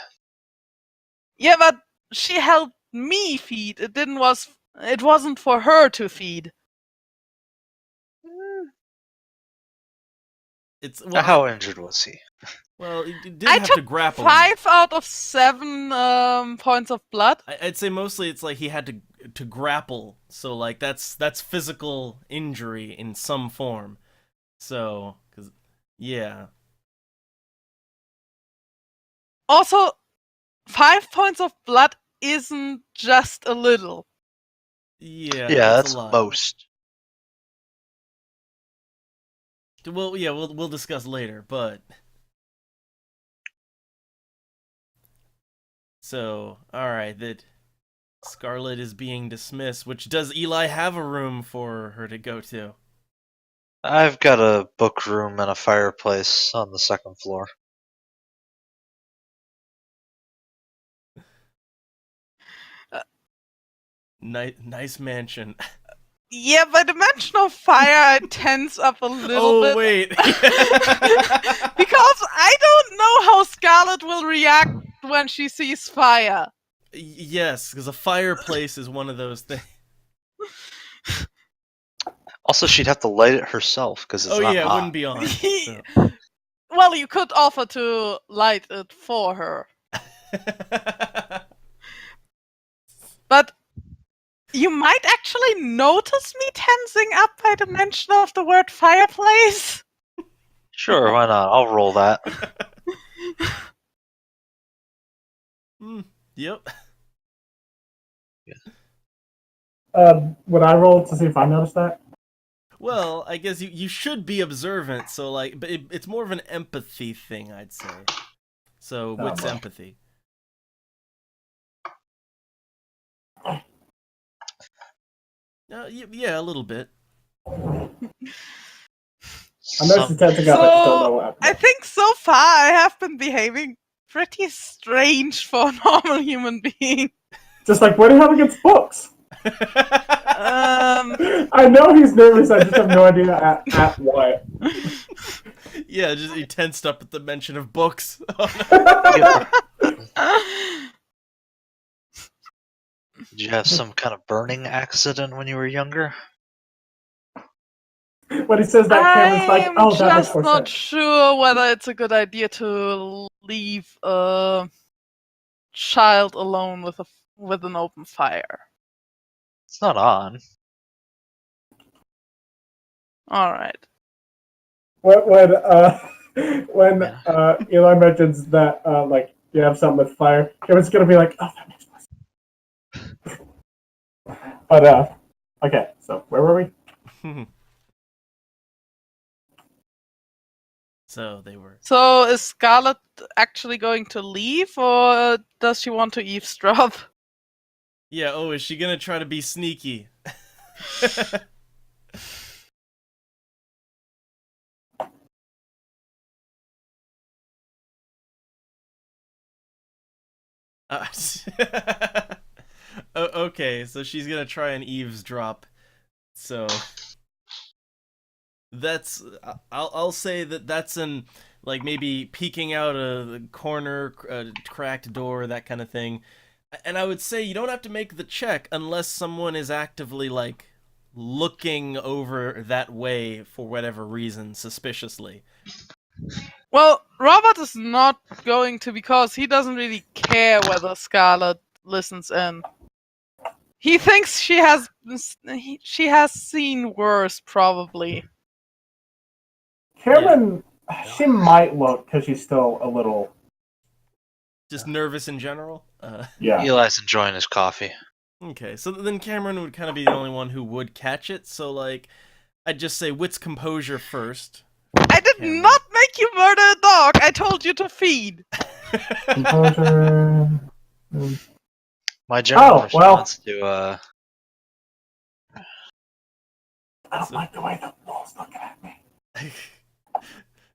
Speaker 3: Yeah, but she helped me feed. It wasn't for her to feed.
Speaker 1: How injured was he?
Speaker 2: Well, he did
Speaker 3: I
Speaker 2: have
Speaker 3: took
Speaker 2: to grapple.
Speaker 3: 5 out of 7 points of blood.
Speaker 2: I'd say mostly it's like he had to grapple. So like that's physical injury in some form. So, yeah.
Speaker 3: Also, 5 points of blood isn't just a little.
Speaker 2: Yeah,
Speaker 1: that's
Speaker 2: a lot.
Speaker 1: most.
Speaker 2: Well, yeah, we'll discuss later, but so all right, that Scarlet is being dismissed. Which does Eli have a room for her to go to?
Speaker 1: I've got a book room and a fireplace on the 2nd floor.
Speaker 2: Nice mansion.
Speaker 3: Yeah, by the mention of fire, I tense up a little bit.
Speaker 2: Oh, wait.
Speaker 3: Because I don't know how Scarlet will react when she sees fire.
Speaker 2: Yes, because a fireplace is one of those things.
Speaker 1: Also, she'd have to light it herself because it's not
Speaker 2: it
Speaker 1: hot.
Speaker 2: wouldn't be on. So.
Speaker 3: Well, you could offer to light it for her. But you might actually notice me tensing up by the mention of the word fireplace.
Speaker 1: Sure, why not? I'll roll that.
Speaker 2: Yep.
Speaker 4: Would I roll to see if I noticed that?
Speaker 2: Well, I guess you should be observant, so like, but it's more of an empathy thing, I'd say. So, what's empathy? Yeah, a little bit.
Speaker 4: Unless it's testing out, I just don't know what happened.
Speaker 3: I think so far I have been behaving pretty strange for a normal human being.
Speaker 4: Just like, what do you have against books? I know he's nervous, I just have no idea at what.
Speaker 2: Yeah, just he tensed up at the mention of books.
Speaker 1: Did you have some kind of burning accident when you were younger?
Speaker 4: When he says that, Cameron's like, oh, that makes
Speaker 3: just
Speaker 4: more
Speaker 3: not
Speaker 4: sense.
Speaker 3: sure whether it's a good idea to leave a child alone with an open fire.
Speaker 1: It's not on.
Speaker 3: All right.
Speaker 4: When
Speaker 1: Yeah.
Speaker 4: Eli mentions that, like, you have something with fire, Cameron's gonna be like, oh, that makes more sense. But, okay, so where were we?
Speaker 2: So they were.
Speaker 3: So is Scarlet actually going to leave, or does she want to eavesdrop?
Speaker 2: Yeah, oh, is she gonna try to be sneaky? Okay, so she's gonna try and eavesdrop. So that's I'll say that's an like maybe peeking out a corner, cracked door, that kind of thing. And I would say you don't have to make the check unless someone is actively like looking over that way for whatever reason, suspiciously.
Speaker 3: Well, Robert is not going to, because he doesn't really care whether Scarlet listens in. He thinks she has seen worse, probably.
Speaker 4: Cameron, she might look because she's still a little.
Speaker 2: Just nervous in general.
Speaker 4: Yeah.
Speaker 1: Eli's enjoying his coffee.
Speaker 2: Okay, so then Cameron would kind of be the only one who would catch it. So like, I'd just say wits composure first.
Speaker 3: I did
Speaker 2: Cameron.
Speaker 3: not make you murder a dog. I told you to feed.
Speaker 4: Composure.
Speaker 1: My general
Speaker 4: Oh, well.
Speaker 1: response to
Speaker 4: I don't like the way the wall's looking at me.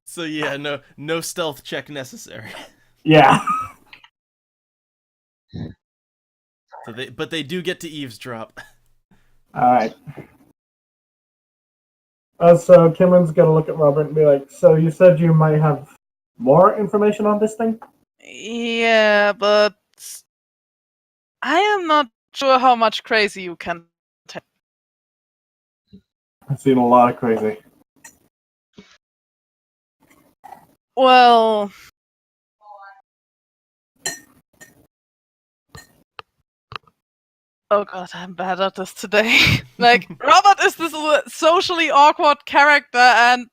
Speaker 2: So yeah, no stealth check necessary.
Speaker 4: Yeah.
Speaker 2: So they do get to eavesdrop.
Speaker 4: Alright. So Cameron's gonna look at Robert and be like, so you said you might have more information on this thing?
Speaker 3: Yeah, but I am not sure how much crazy you can take.
Speaker 4: I've seen a lot of crazy.
Speaker 3: Well, oh god, I'm bad at this today. Like, Robert is this socially awkward character, and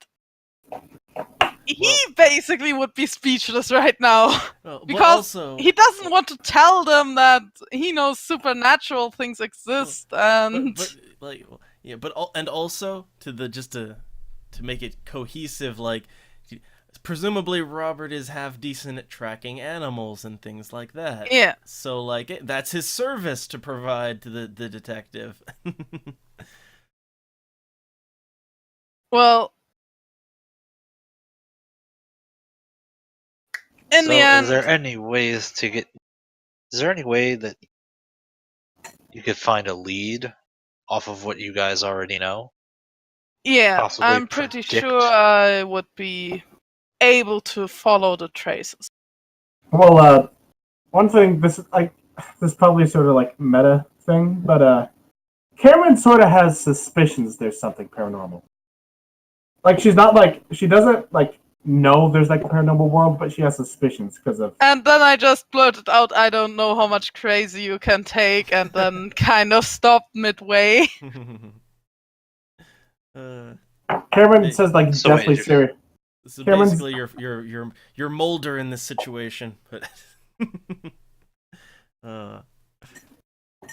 Speaker 3: he basically would be speechless right now.
Speaker 2: Well,
Speaker 3: Because
Speaker 2: also,
Speaker 3: he doesn't want to tell them that he knows supernatural things exist, and
Speaker 2: but like yeah, but and also to make it cohesive, like presumably Robert is half decent at tracking animals and things like that.
Speaker 3: yeah.
Speaker 2: So like that's his service to provide to the detective.
Speaker 3: Well, in the end,
Speaker 1: is there any ways to get? Is there any way that you could find a lead off of what you guys already know?
Speaker 3: yeah,
Speaker 1: possibly
Speaker 3: I'm pretty
Speaker 1: predict?
Speaker 3: sure I would be able to follow the traces.
Speaker 4: Well, one thing, this is probably sort of like meta thing, but Cameron sort of has suspicions there's something paranormal. Like she doesn't like know there's like a paranormal world, but she has suspicions because of.
Speaker 3: And then I just blurted out, I don't know how much crazy you can take, and then kind of stopped midway.
Speaker 4: Cameron says like
Speaker 1: So
Speaker 4: deathly
Speaker 1: wait,
Speaker 4: serious.
Speaker 2: So
Speaker 4: Cameron's-
Speaker 2: basically, you're Mulder in this situation, but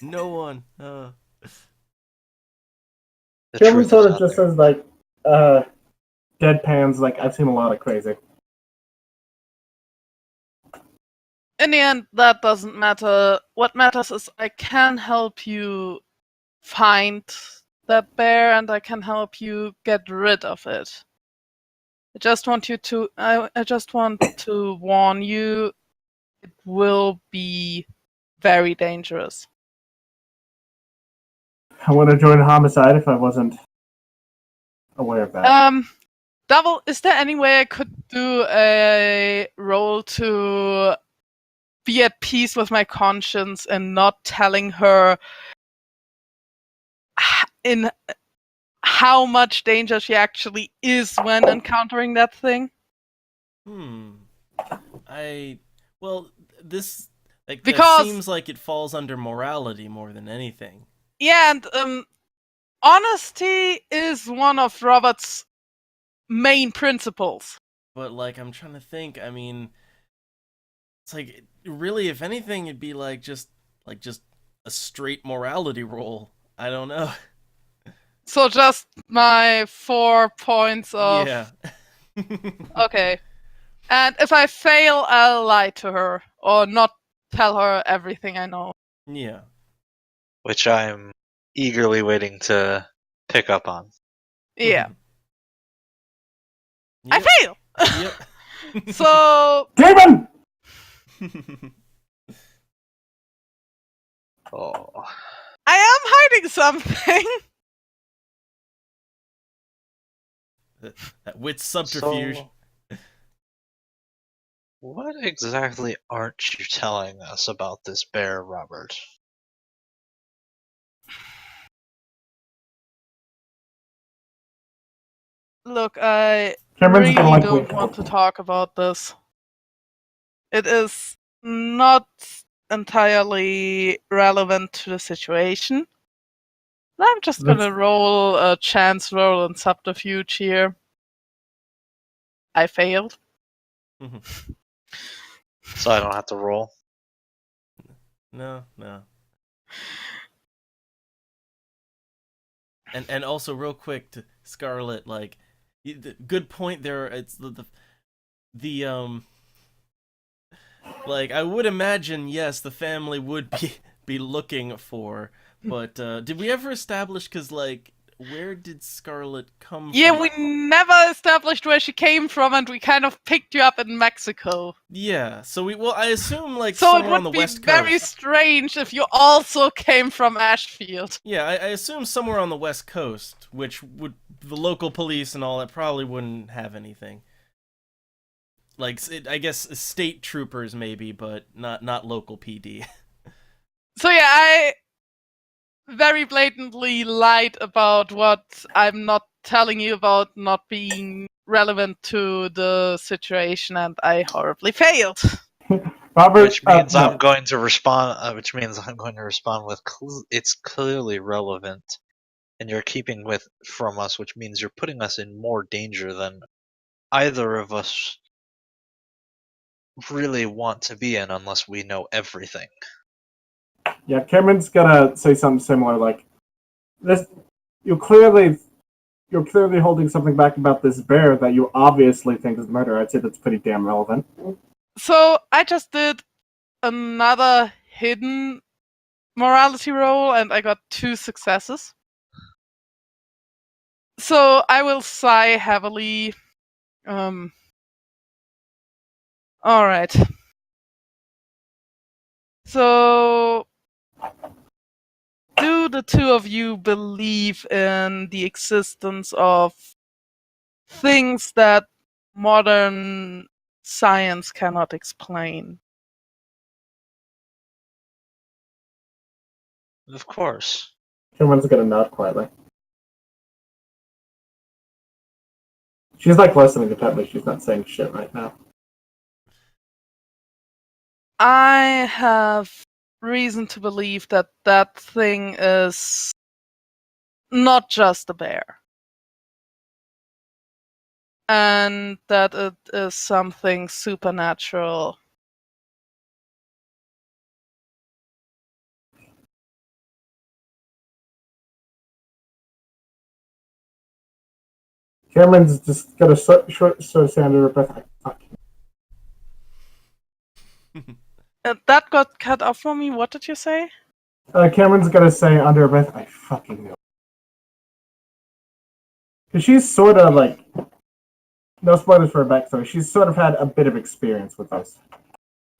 Speaker 2: no one.
Speaker 1: The
Speaker 4: Cameron
Speaker 1: truth
Speaker 4: sort
Speaker 1: is
Speaker 4: of
Speaker 1: out
Speaker 4: just
Speaker 1: there.
Speaker 4: says like, deadpans. Like I've seen a lot of crazy.
Speaker 3: In the end, that doesn't matter. What matters is I can help you find that bear, and I can help you get rid of it. I just want to warn you, it will be very dangerous.
Speaker 4: I want to join homicide if I wasn't aware of that.
Speaker 3: Double, is there any way I could do a roll to be at peace with my conscience and not telling her in how much danger she actually is when encountering that thing?
Speaker 2: Well, this that
Speaker 3: Because
Speaker 2: seems like it falls under morality more than anything.
Speaker 3: yeah, and honesty is one of Robert's main principles.
Speaker 2: But I'm trying to think. I mean, it's really, if anything, it'd be just a straight morality roll. I don't know.
Speaker 3: So just my 4 points of
Speaker 2: Yeah.
Speaker 3: Okay. And if I fail, I'll lie to her or not tell her everything I know.
Speaker 2: Yeah.
Speaker 1: Which I'm eagerly waiting to pick up on.
Speaker 3: Yeah.
Speaker 2: Yep.
Speaker 3: I fail!
Speaker 2: Yep.
Speaker 3: So
Speaker 4: Demon!
Speaker 1: Oh.
Speaker 3: I am hiding something.
Speaker 2: That wit subterfuge.
Speaker 1: So, what exactly aren't you telling us about this bear, Robert?
Speaker 3: Look, I
Speaker 4: Cameron's gonna
Speaker 3: really
Speaker 4: like
Speaker 3: don't
Speaker 4: wink.
Speaker 3: want to talk about this. It is not entirely relevant to the situation. I'm just gonna roll a chance roll in subterfuge here. I failed.
Speaker 1: So I don't have to roll?
Speaker 2: No. And also, real quick, to Scarlet, good point there. It's the I would imagine, yes, the family would be looking for, but did we ever establish, because where did Scarlet come
Speaker 3: Yeah,
Speaker 2: from?
Speaker 3: we never established where she came from, and we kind of picked you up in Mexico.
Speaker 2: Yeah, so I assume
Speaker 3: So
Speaker 2: somewhere
Speaker 3: it
Speaker 2: on the
Speaker 3: would be
Speaker 2: West
Speaker 3: very
Speaker 2: Coast.
Speaker 3: strange if you also came from Ashfield.
Speaker 2: Yeah, I assume somewhere on the West Coast, which the local police and all that probably wouldn't have anything. I guess state troopers maybe, but not local PD.
Speaker 3: So yeah, I very blatantly lied about what I'm not telling you about not being relevant to the situation, and I horribly failed.
Speaker 4: Robert,
Speaker 1: Which means
Speaker 4: no.
Speaker 1: I'm going to respond. Which means I'm going to respond with, "It's clearly relevant, and you're keeping from us, which means you're putting us in more danger than either of us really want to be in, unless we know everything."
Speaker 4: Yeah, Cameron's gonna say something similar, like this. You're clearly holding something back about this bear that you obviously think is murder. I'd say that's pretty damn relevant.
Speaker 3: So I just did another hidden morality roll, and I got 2 successes. So I will sigh heavily. Alright. So, do the 2 of you believe in the existence of things that modern science cannot explain?
Speaker 1: Of course.
Speaker 4: Cameron's gonna nod quietly. She's listening intently. She's not saying shit right now.
Speaker 3: I have reason to believe that that thing is not just a bear. And that it is something supernatural.
Speaker 4: Cameron's just got a short sound under her breath. Like, fuck.
Speaker 3: That got cut off for me. What did you say?
Speaker 4: Cameron's gonna say under her breath, I fucking know. Because she's sort of like, no spoilers for her backstory, she's sort of had a bit of experience with this.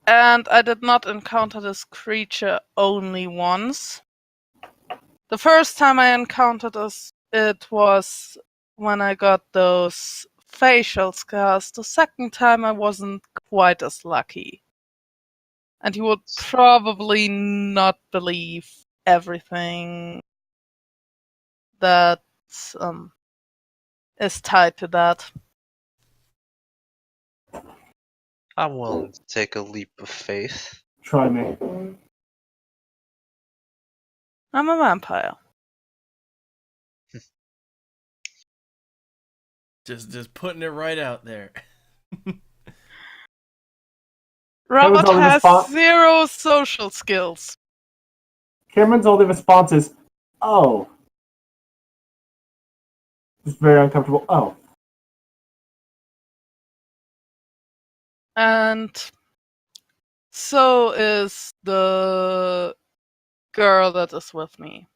Speaker 3: And I did not encounter this creature only once. The first time I encountered this, it was when I got those facial scars. The second time I wasn't quite as lucky. And you would probably not believe everything that is tied to that.
Speaker 1: I'm willing to take a leap of faith.
Speaker 4: Try me.
Speaker 3: I'm a vampire.
Speaker 2: Just putting it right out there.
Speaker 3: Robert
Speaker 4: only
Speaker 3: has
Speaker 4: response-
Speaker 3: 0 social skills.
Speaker 4: Cameron's only response is, oh. It's very uncomfortable. Oh.
Speaker 3: And so is the girl that is with me.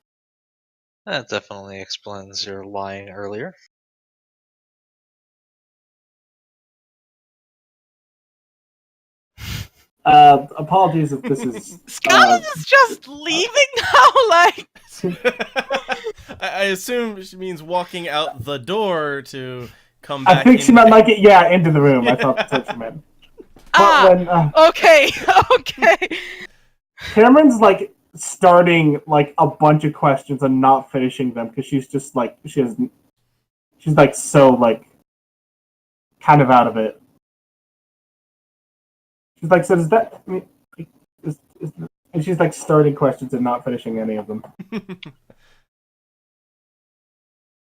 Speaker 1: That definitely explains your lying earlier.
Speaker 4: Apologies if this is.
Speaker 3: Scarlet is just leaving now, like.
Speaker 2: I assume she means walking out the door to come back.
Speaker 4: I think she meant like it. Yeah, into the room. I thought that's what she meant. But when
Speaker 3: Okay, okay.
Speaker 4: Cameron's like starting like a bunch of questions and not finishing them because she's just like she's like so like kind of out of it. She's like, so does that? I mean, and she's like starting questions and not finishing any of them.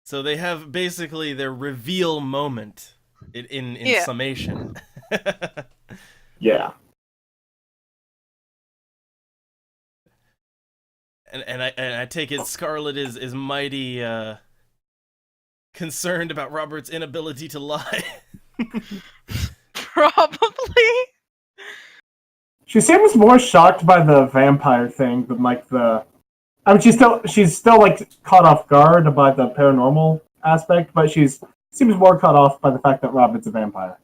Speaker 2: So they have basically their reveal moment in
Speaker 3: Yeah.
Speaker 2: summation.
Speaker 4: Yeah.
Speaker 2: And I take it Scarlet is mighty concerned about Robert's inability to lie.
Speaker 3: Probably.
Speaker 4: She seems more shocked by the vampire thing than like the. I mean, she's still like caught off guard by the paranormal aspect, but seems more caught off by the fact that Robin's a vampire.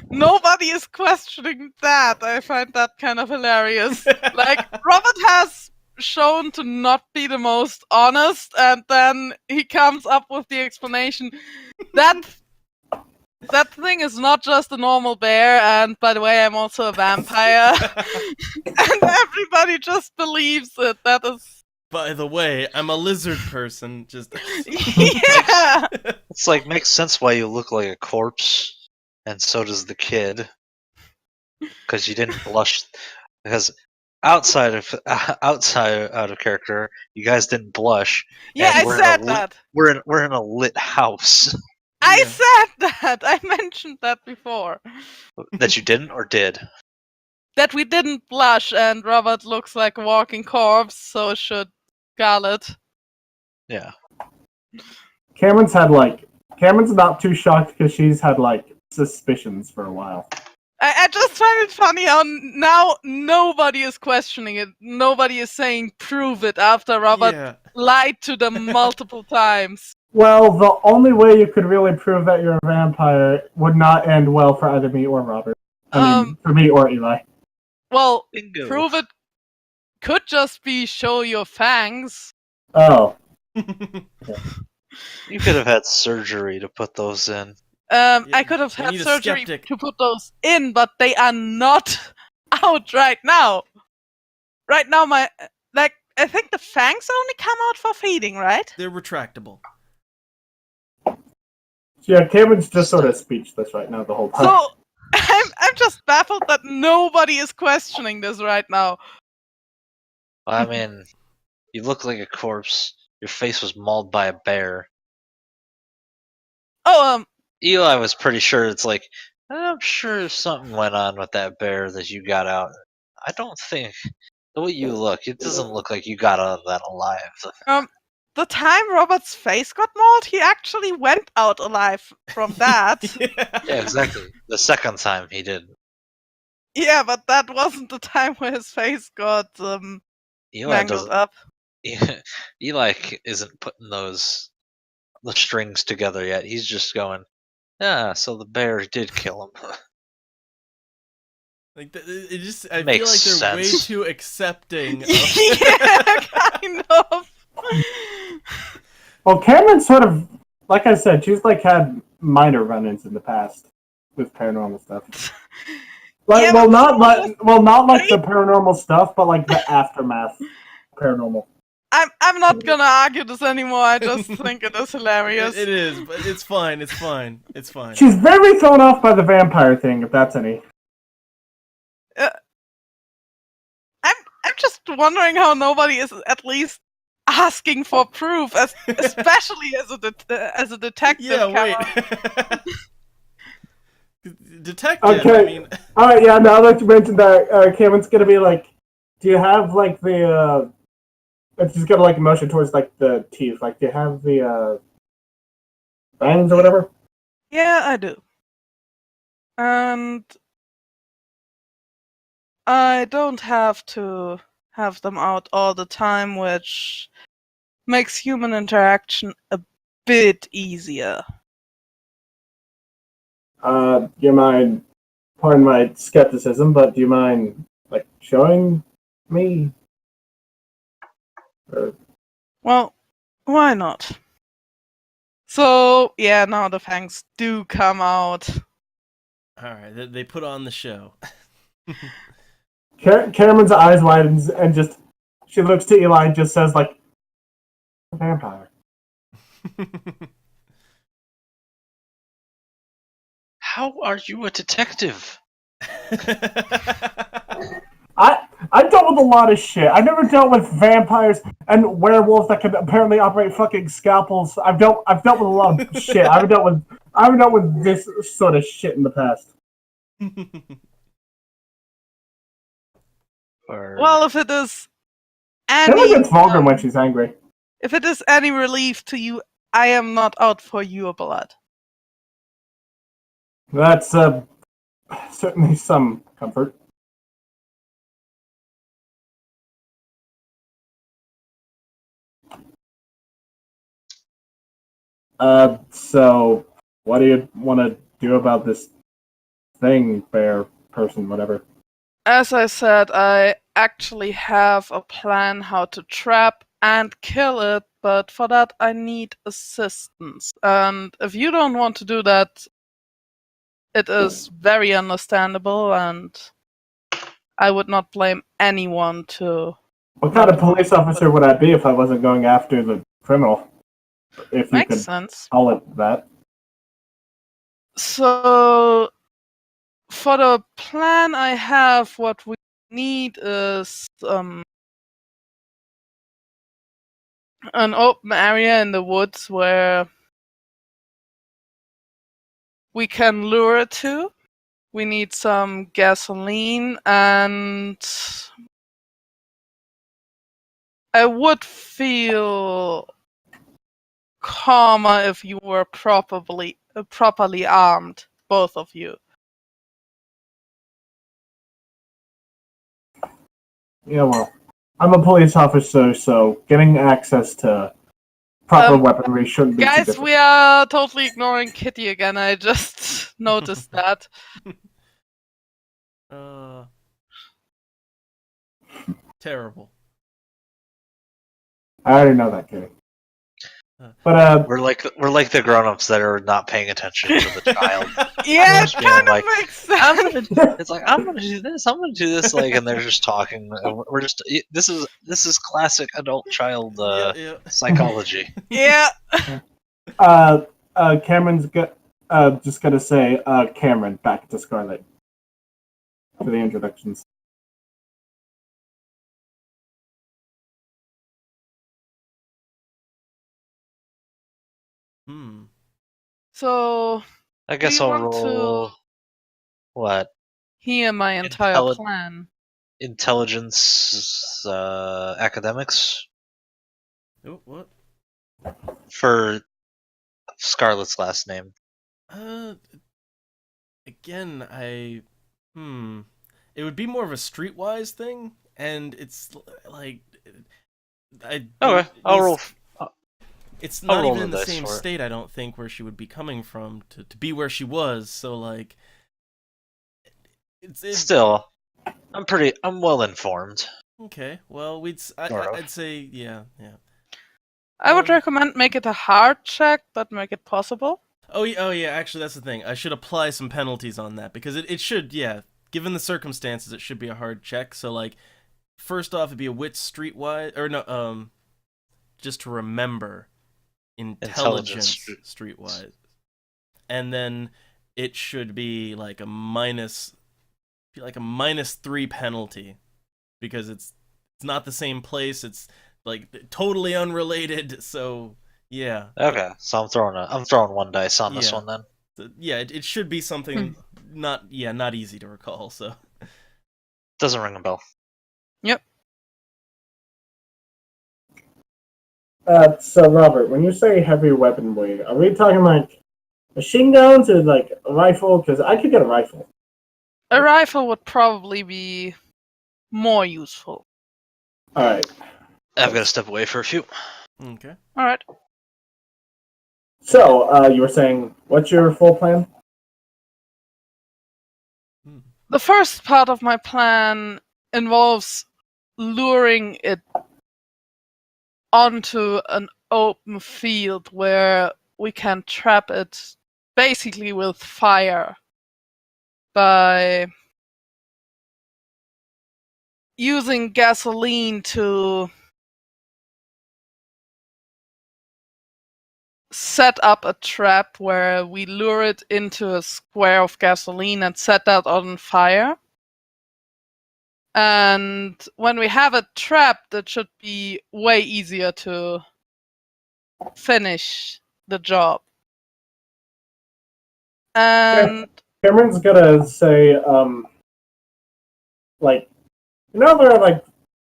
Speaker 3: Nobody is questioning that. I find that kind of hilarious. Like, Robert has shown to not be the most honest, and then he comes up with the explanation that that thing is not just a normal bear, and by the way, I'm also a vampire. And everybody just believes it. That is.
Speaker 2: By the way, I'm a lizard person. Just
Speaker 3: Yeah!
Speaker 1: It's like makes sense why you look like a corpse, and so does the kid, because you didn't blush. Because out of character, you guys didn't blush.
Speaker 3: Yeah,
Speaker 1: and
Speaker 3: I
Speaker 1: we're
Speaker 3: said
Speaker 1: in a
Speaker 3: that.
Speaker 1: We're in a lit house.
Speaker 3: I
Speaker 2: Yeah.
Speaker 3: said that. I mentioned that before.
Speaker 1: That you didn't or did.
Speaker 3: That we didn't blush, and Robert looks like a walking corpse, so should Scarlet.
Speaker 1: Yeah.
Speaker 4: Cameron's not too shocked because she's had like suspicions for a while.
Speaker 3: I just find it funny how now nobody is questioning it. Nobody is saying prove it after Robert
Speaker 2: yeah.
Speaker 3: lied to them multiple times.
Speaker 4: Well, the only way you could really prove that you're a vampire would not end well for either me or Robert. I mean, for me or Eli.
Speaker 3: Well,
Speaker 1: Bingo.
Speaker 3: prove it could just be show your fangs.
Speaker 4: Oh.
Speaker 1: You could have had surgery to put those in.
Speaker 3: I could have
Speaker 2: we
Speaker 3: had
Speaker 2: need a
Speaker 3: surgery
Speaker 2: skeptic.
Speaker 3: to put those in, but they are not out right now. Right now, I think the fangs only come out for feeding, right?
Speaker 2: They're retractable.
Speaker 4: Yeah, Cameron's just sort of speechless right now the whole time.
Speaker 3: So I'm just baffled that nobody is questioning this right now.
Speaker 1: I mean, you look like a corpse. Your face was mauled by a bear.
Speaker 3: Oh,
Speaker 1: Eli was pretty sure. It's like, I'm sure something went on with that bear that you got out. I don't think the way you look, it doesn't look like you got out of that alive.
Speaker 3: the time Robert's face got mauled, he actually went out alive from that.
Speaker 1: Yeah, exactly. The second time he did.
Speaker 3: Yeah, but that wasn't the time where his face got
Speaker 1: Eli
Speaker 3: mangled
Speaker 1: doesn't.
Speaker 3: up.
Speaker 1: Eli isn't putting those the strings together yet. He's just going, yeah. So the bear did kill him.
Speaker 2: Like it just, I feel
Speaker 1: Makes
Speaker 2: like they're way
Speaker 1: sense.
Speaker 2: too accepting. Of...
Speaker 3: Yeah, kind of.
Speaker 4: Well, Cameron sort of, like I said, she's like had minor run-ins in the past with paranormal stuff. Like,
Speaker 3: Yeah,
Speaker 4: well,
Speaker 3: but
Speaker 4: not
Speaker 3: some of
Speaker 4: like, well, not like the
Speaker 3: great.
Speaker 4: paranormal stuff, but like the aftermath paranormal.
Speaker 3: I'm not gonna argue this anymore. I just think it is hilarious.
Speaker 2: It is, but it's fine. It's fine. It's fine.
Speaker 4: She's very thrown off by the vampire thing, if that's any.
Speaker 3: I'm just wondering how nobody is at least asking for proof, especially as a detective.
Speaker 2: Yeah, wait.
Speaker 3: Cameron.
Speaker 2: Detective.
Speaker 4: Okay.
Speaker 2: I mean,
Speaker 4: All right, yeah. Now that you mentioned that, Cameron's gonna be like, "Do you have like the?" She's gonna like motion towards like the teeth. Like, do you have the fangs or whatever?
Speaker 3: Yeah, I do. And I don't have to have them out all the time, which makes human interaction a bit easier.
Speaker 4: Do you mind? Pardon my skepticism, but do you mind like showing me? Or...
Speaker 3: Well, why not? So, yeah, now the fangs do come out.
Speaker 2: all right. They put on the show.
Speaker 4: Cameron's eyes widens and just she looks to Eli and just says like, "Vampire."
Speaker 1: How are you a detective?
Speaker 4: I've dealt with a lot of shit. I've never dealt with vampires and werewolves that can apparently operate fucking scalpels. I've dealt with a lot of shit. I haven't dealt with this sort of shit in the past.
Speaker 1: Or
Speaker 3: Well, if it is
Speaker 4: Cameron
Speaker 3: any
Speaker 4: gets vulgar when she's angry.
Speaker 3: if it is any relief to you, I am not out for your blood.
Speaker 4: That's certainly some comfort. So what do you want to do about this thing, bear person, whatever?
Speaker 3: As I said, I actually have a plan how to trap and kill it, but for that I need assistance. And if you don't want to do that, it is very understandable, and I would not blame anyone to.
Speaker 4: What kind of police officer would I be if I wasn't going after the criminal? If you
Speaker 3: Makes
Speaker 4: could
Speaker 3: sense.
Speaker 4: call it that.
Speaker 3: So, for the plan I have, what we need is an open area in the woods where we can lure it to. We need some gasoline, and I would feel calmer if you were properly armed, both of you.
Speaker 4: Yeah, well, I'm a police officer, so getting access to proper weaponry shouldn't be too
Speaker 3: Guys,
Speaker 4: difficult.
Speaker 3: we are totally ignoring Kitty again. I just noticed that.
Speaker 2: Terrible.
Speaker 4: I already know that, Kitty. But
Speaker 1: we're like the grown-ups that are not paying attention to the child.
Speaker 3: Yeah, it
Speaker 1: Just being
Speaker 3: kind of
Speaker 1: like,
Speaker 3: makes sense.
Speaker 1: It's like I'm gonna do this. I'm gonna do this. Like, and they're just talking. And we're just this is classic adult child
Speaker 2: Yeah.
Speaker 1: psychology.
Speaker 3: Yeah.
Speaker 4: Cameron's just gonna say, Cameron, back to Scarlet for the introductions.
Speaker 3: So,
Speaker 1: I guess
Speaker 3: do you
Speaker 1: I'll
Speaker 3: want
Speaker 1: roll
Speaker 3: to
Speaker 1: what
Speaker 3: hear my entire plan?
Speaker 1: intelligence academics
Speaker 2: Oh, what?
Speaker 1: for Scarlett's last name.
Speaker 2: Again, it would be more of a streetwise thing, and it's like
Speaker 1: Okay, I'll roll.
Speaker 2: it's
Speaker 1: I'll
Speaker 2: not
Speaker 1: roll
Speaker 2: even
Speaker 1: the
Speaker 2: in the
Speaker 1: dice
Speaker 2: same
Speaker 1: for it.
Speaker 2: state, I don't think, where she would be coming from to be where she was. So like, it's
Speaker 1: Still, I'm well informed.
Speaker 2: okay. Well,
Speaker 1: Sort of.
Speaker 2: I'd say yeah.
Speaker 3: I would
Speaker 2: Um,
Speaker 3: recommend make it a hard check, but make it possible.
Speaker 2: oh yeah. Actually, that's the thing. I should apply some penalties on that because it should, yeah. Given the circumstances, it should be a hard check. So like, first off, it'd be a wit streetwise or no, just to remember intelligence
Speaker 1: Intelligence.
Speaker 2: streetwise, and then it should be like a -3 penalty because it's not the same place. It's like totally unrelated. So yeah,
Speaker 1: Okay, so I'm throwing one dice on this
Speaker 2: yeah,
Speaker 1: one then.
Speaker 2: yeah. It should be something not easy to recall. So
Speaker 1: Doesn't ring a bell.
Speaker 3: Yep.
Speaker 4: So Robert, when you say heavy weaponry, are we talking like machine guns or like a rifle? Because I could get a rifle.
Speaker 3: A rifle would probably be more useful.
Speaker 4: All right.
Speaker 1: I've got to step away for a few.
Speaker 2: okay.
Speaker 3: All right.
Speaker 4: So you were saying, what's your full plan?
Speaker 3: The first part of my plan involves luring it onto an open field where we can trap it basically with fire by using gasoline to set up a trap where we lure it into a square of gasoline and set that on fire. And when we have it trapped, it should be way easier to finish the job. And
Speaker 4: Cameron's gonna say, like, there are like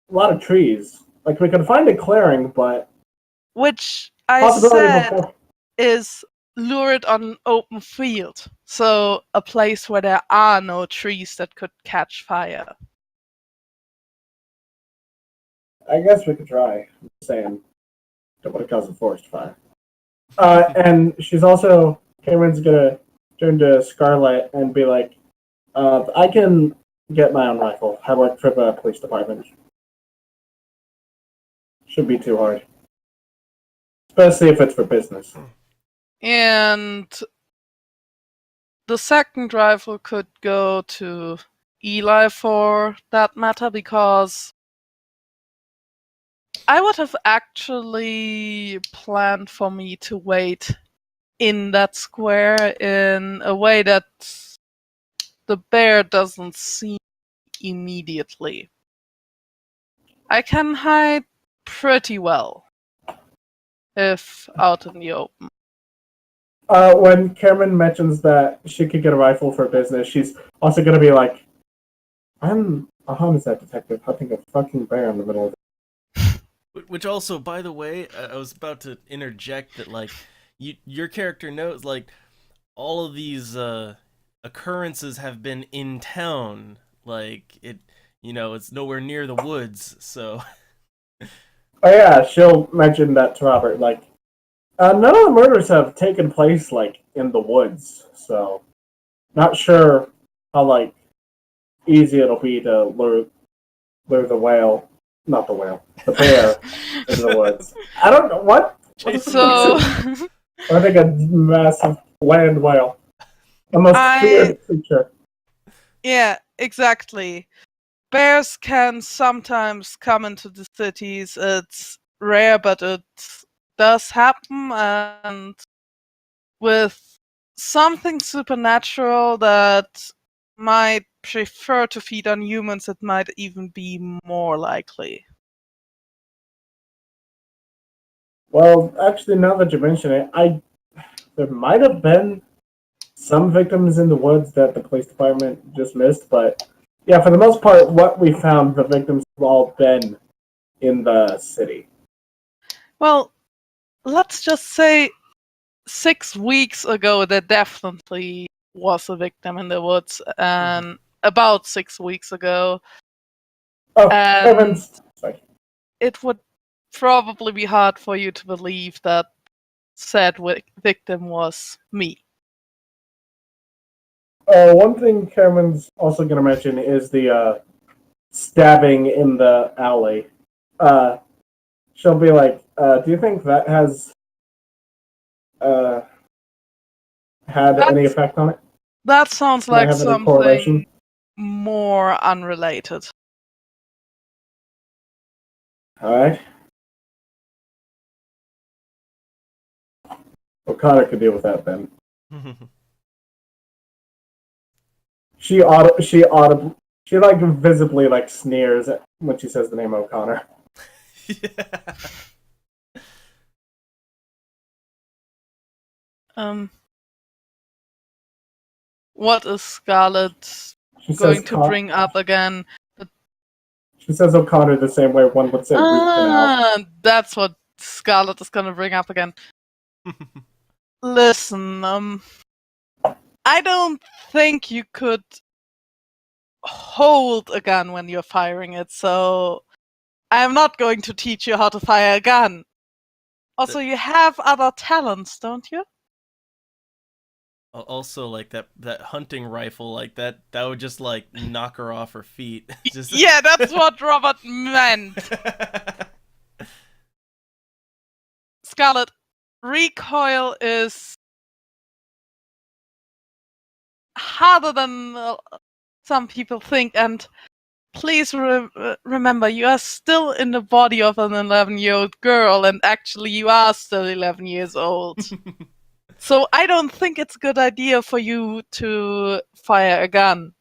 Speaker 4: a lot of trees. Like we can find a clearing, but
Speaker 3: which I
Speaker 4: possibility
Speaker 3: said
Speaker 4: before.
Speaker 3: is lure it on an open field. So a place where there are no trees that could catch fire.
Speaker 4: I guess we could try. I'm saying, don't want to cause a forest fire. And she's also Cameron's gonna turn to Scarlet and be like, I can get my own rifle. I work for the police department. Should be too hard. Especially if it's for business.
Speaker 3: And the second rifle could go to Eli for that matter, because I would have actually planned for me to wait in that square in a way that the bear doesn't see immediately. I can hide pretty well if out in the open.
Speaker 4: When Cameron mentions that she could get a rifle for business, she's also gonna be like, I'm a homicide detective hunting a fucking bear in the middle of
Speaker 2: Which also, by the way, I was about to interject that like your character knows like all of these occurrences have been in town. Like it's nowhere near the woods. So
Speaker 4: Oh yeah, she'll mention that to Robert. Like, none of the murders have taken place like in the woods, so not sure how like easy it'll be to lure the whale, not the whale, the bear in the woods. I don't know what.
Speaker 3: So
Speaker 4: I think a massive land whale, the most feared creature.
Speaker 3: yeah, exactly. Bears can sometimes come into the cities. It's rare, but it does happen, and with something supernatural that might prefer to feed on humans, it might even be more likely.
Speaker 4: Well, actually, now that you mention it, there might have been some victims in the woods that the police department just missed, but yeah, for the most part, what we found, the victims have all been in the city.
Speaker 3: Well, let's just say 6 weeks ago, there definitely was a victim in the woods, and about 6 weeks ago,
Speaker 4: Oh,
Speaker 3: and
Speaker 4: Evans. Sorry.
Speaker 3: it would probably be hard for you to believe that said victim was me.
Speaker 4: One thing Cameron's also going to mention is the stabbing in the alley. She'll be like, "Do you think that has had any effect on it?
Speaker 3: That sounds
Speaker 4: Might
Speaker 3: like
Speaker 4: have any correlation?"
Speaker 3: something more unrelated.
Speaker 4: All right. O'Connor could deal with that then. She like visibly like sneers when she says the name O'Connor.
Speaker 2: Yeah.
Speaker 3: What is Scarlett going to bring up again?
Speaker 4: She says O'Connor the same way one would say root canal.
Speaker 3: That's what Scarlett is gonna bring up again. Listen, I don't think you could hold a gun when you're firing it, so I'm not going to teach you how to fire a gun. Also, you have other talents, don't you?
Speaker 2: Also, like that hunting rifle, like that would just like knock her off her feet. Just...
Speaker 3: Yeah, that's what Robert meant. Scarlett, recoil is harder than some people think, and please remember, you are still in the body of an 11-year-old girl, and actually you are still 11 years old. So I don't think it's a good idea for you to fire a gun.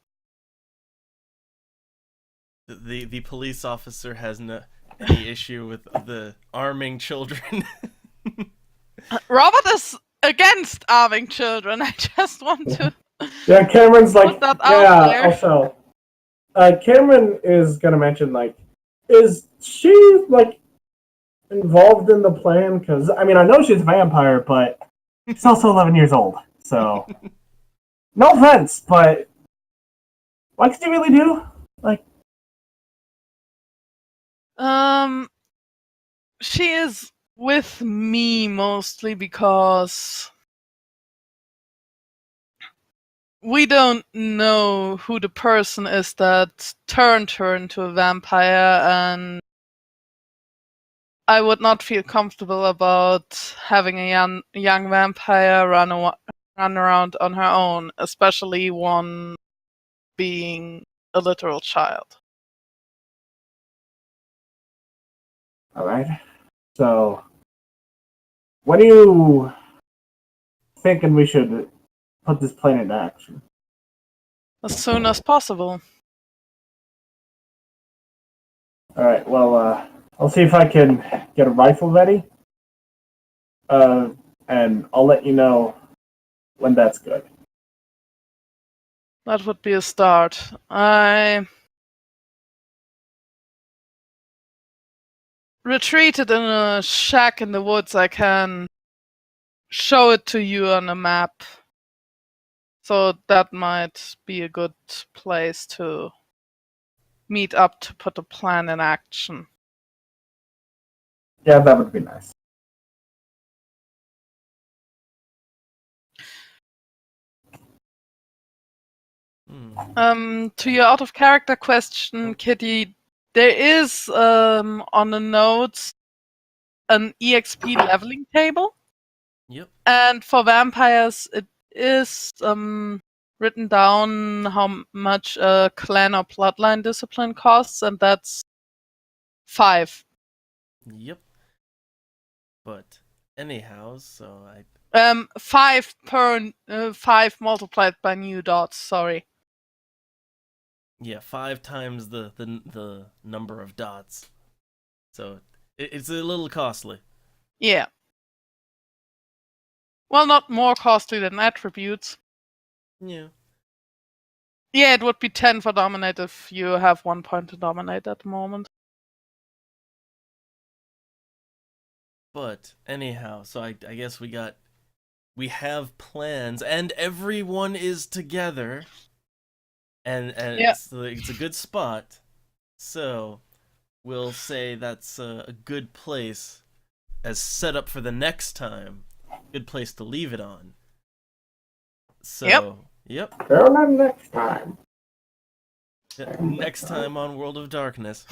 Speaker 2: The police officer has any issue with the arming children.
Speaker 3: Robert is against arming children. I just want to.
Speaker 4: Yeah, Cameron's like,
Speaker 3: put that out
Speaker 4: yeah.
Speaker 3: there.
Speaker 4: Also, Cameron is gonna mention like, is she like involved in the plan? Because I mean, I know she's a vampire, but she's also 11 years old. So, no offense, but what could you really do? Like,
Speaker 3: she is with me mostly because we don't know who the person is that turned her into a vampire, and I would not feel comfortable about having a young vampire run around on her own, especially one being a literal child.
Speaker 4: all right. So, when are you thinking we should put this plan into action?
Speaker 3: As soon as possible.
Speaker 4: All right. Well, I'll see if I can get a rifle ready. And I'll let you know when that's good.
Speaker 3: That would be a start. I retreated in a shack in the woods. I can show it to you on a map. So that might be a good place to meet up to put a plan in action.
Speaker 4: Yeah, that would be nice.
Speaker 3: To your out of character question, Kitty, there is on the notes an EXP leveling table.
Speaker 2: Yep.
Speaker 3: And for vampires, it is written down how much a clan or bloodline discipline costs, and that's 5.
Speaker 2: Yep. But anyhow, so
Speaker 3: 5 per 5 multiplied by new dots. Sorry.
Speaker 2: Yeah, 5 times the number of dots. So it's a little costly.
Speaker 3: Yeah. Well, not more costly than attributes.
Speaker 2: Yeah.
Speaker 3: Yeah, it would be 10 for dominate if you have 1 point to dominate at the moment.
Speaker 2: But anyhow, so I guess we have plans, and everyone is together, and
Speaker 3: yeah.
Speaker 2: it's a good spot. So we'll say that's a good place as set up for the next time good place to leave it on. So, yep.
Speaker 4: Tune in next time.
Speaker 2: Next time on World of Darkness.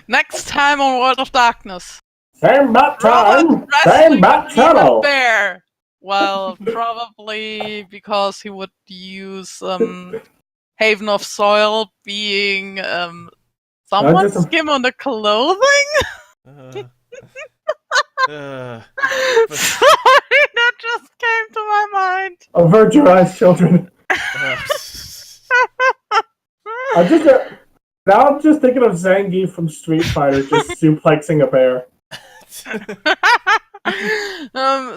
Speaker 3: Next time on World of Darkness.
Speaker 4: Same bat time,
Speaker 3: Robert
Speaker 4: same
Speaker 3: wrestling
Speaker 4: bat
Speaker 3: a
Speaker 4: channel.
Speaker 3: bear. Well, probably because he would use Haven of Soil being someone's
Speaker 4: just-
Speaker 3: skin on the clothing.
Speaker 2: Uh,
Speaker 3: Sorry, that just came to my mind.
Speaker 4: Avert your eyes, children. I'm just thinking of Zangief from Street Fighter just suplexing a bear.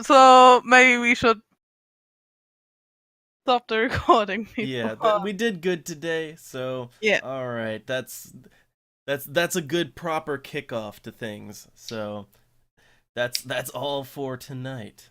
Speaker 3: So maybe we should stop the recording.
Speaker 2: Yeah, we did good today. So
Speaker 3: Yeah.
Speaker 2: All right, that's a good proper kickoff to things. So that's all for tonight.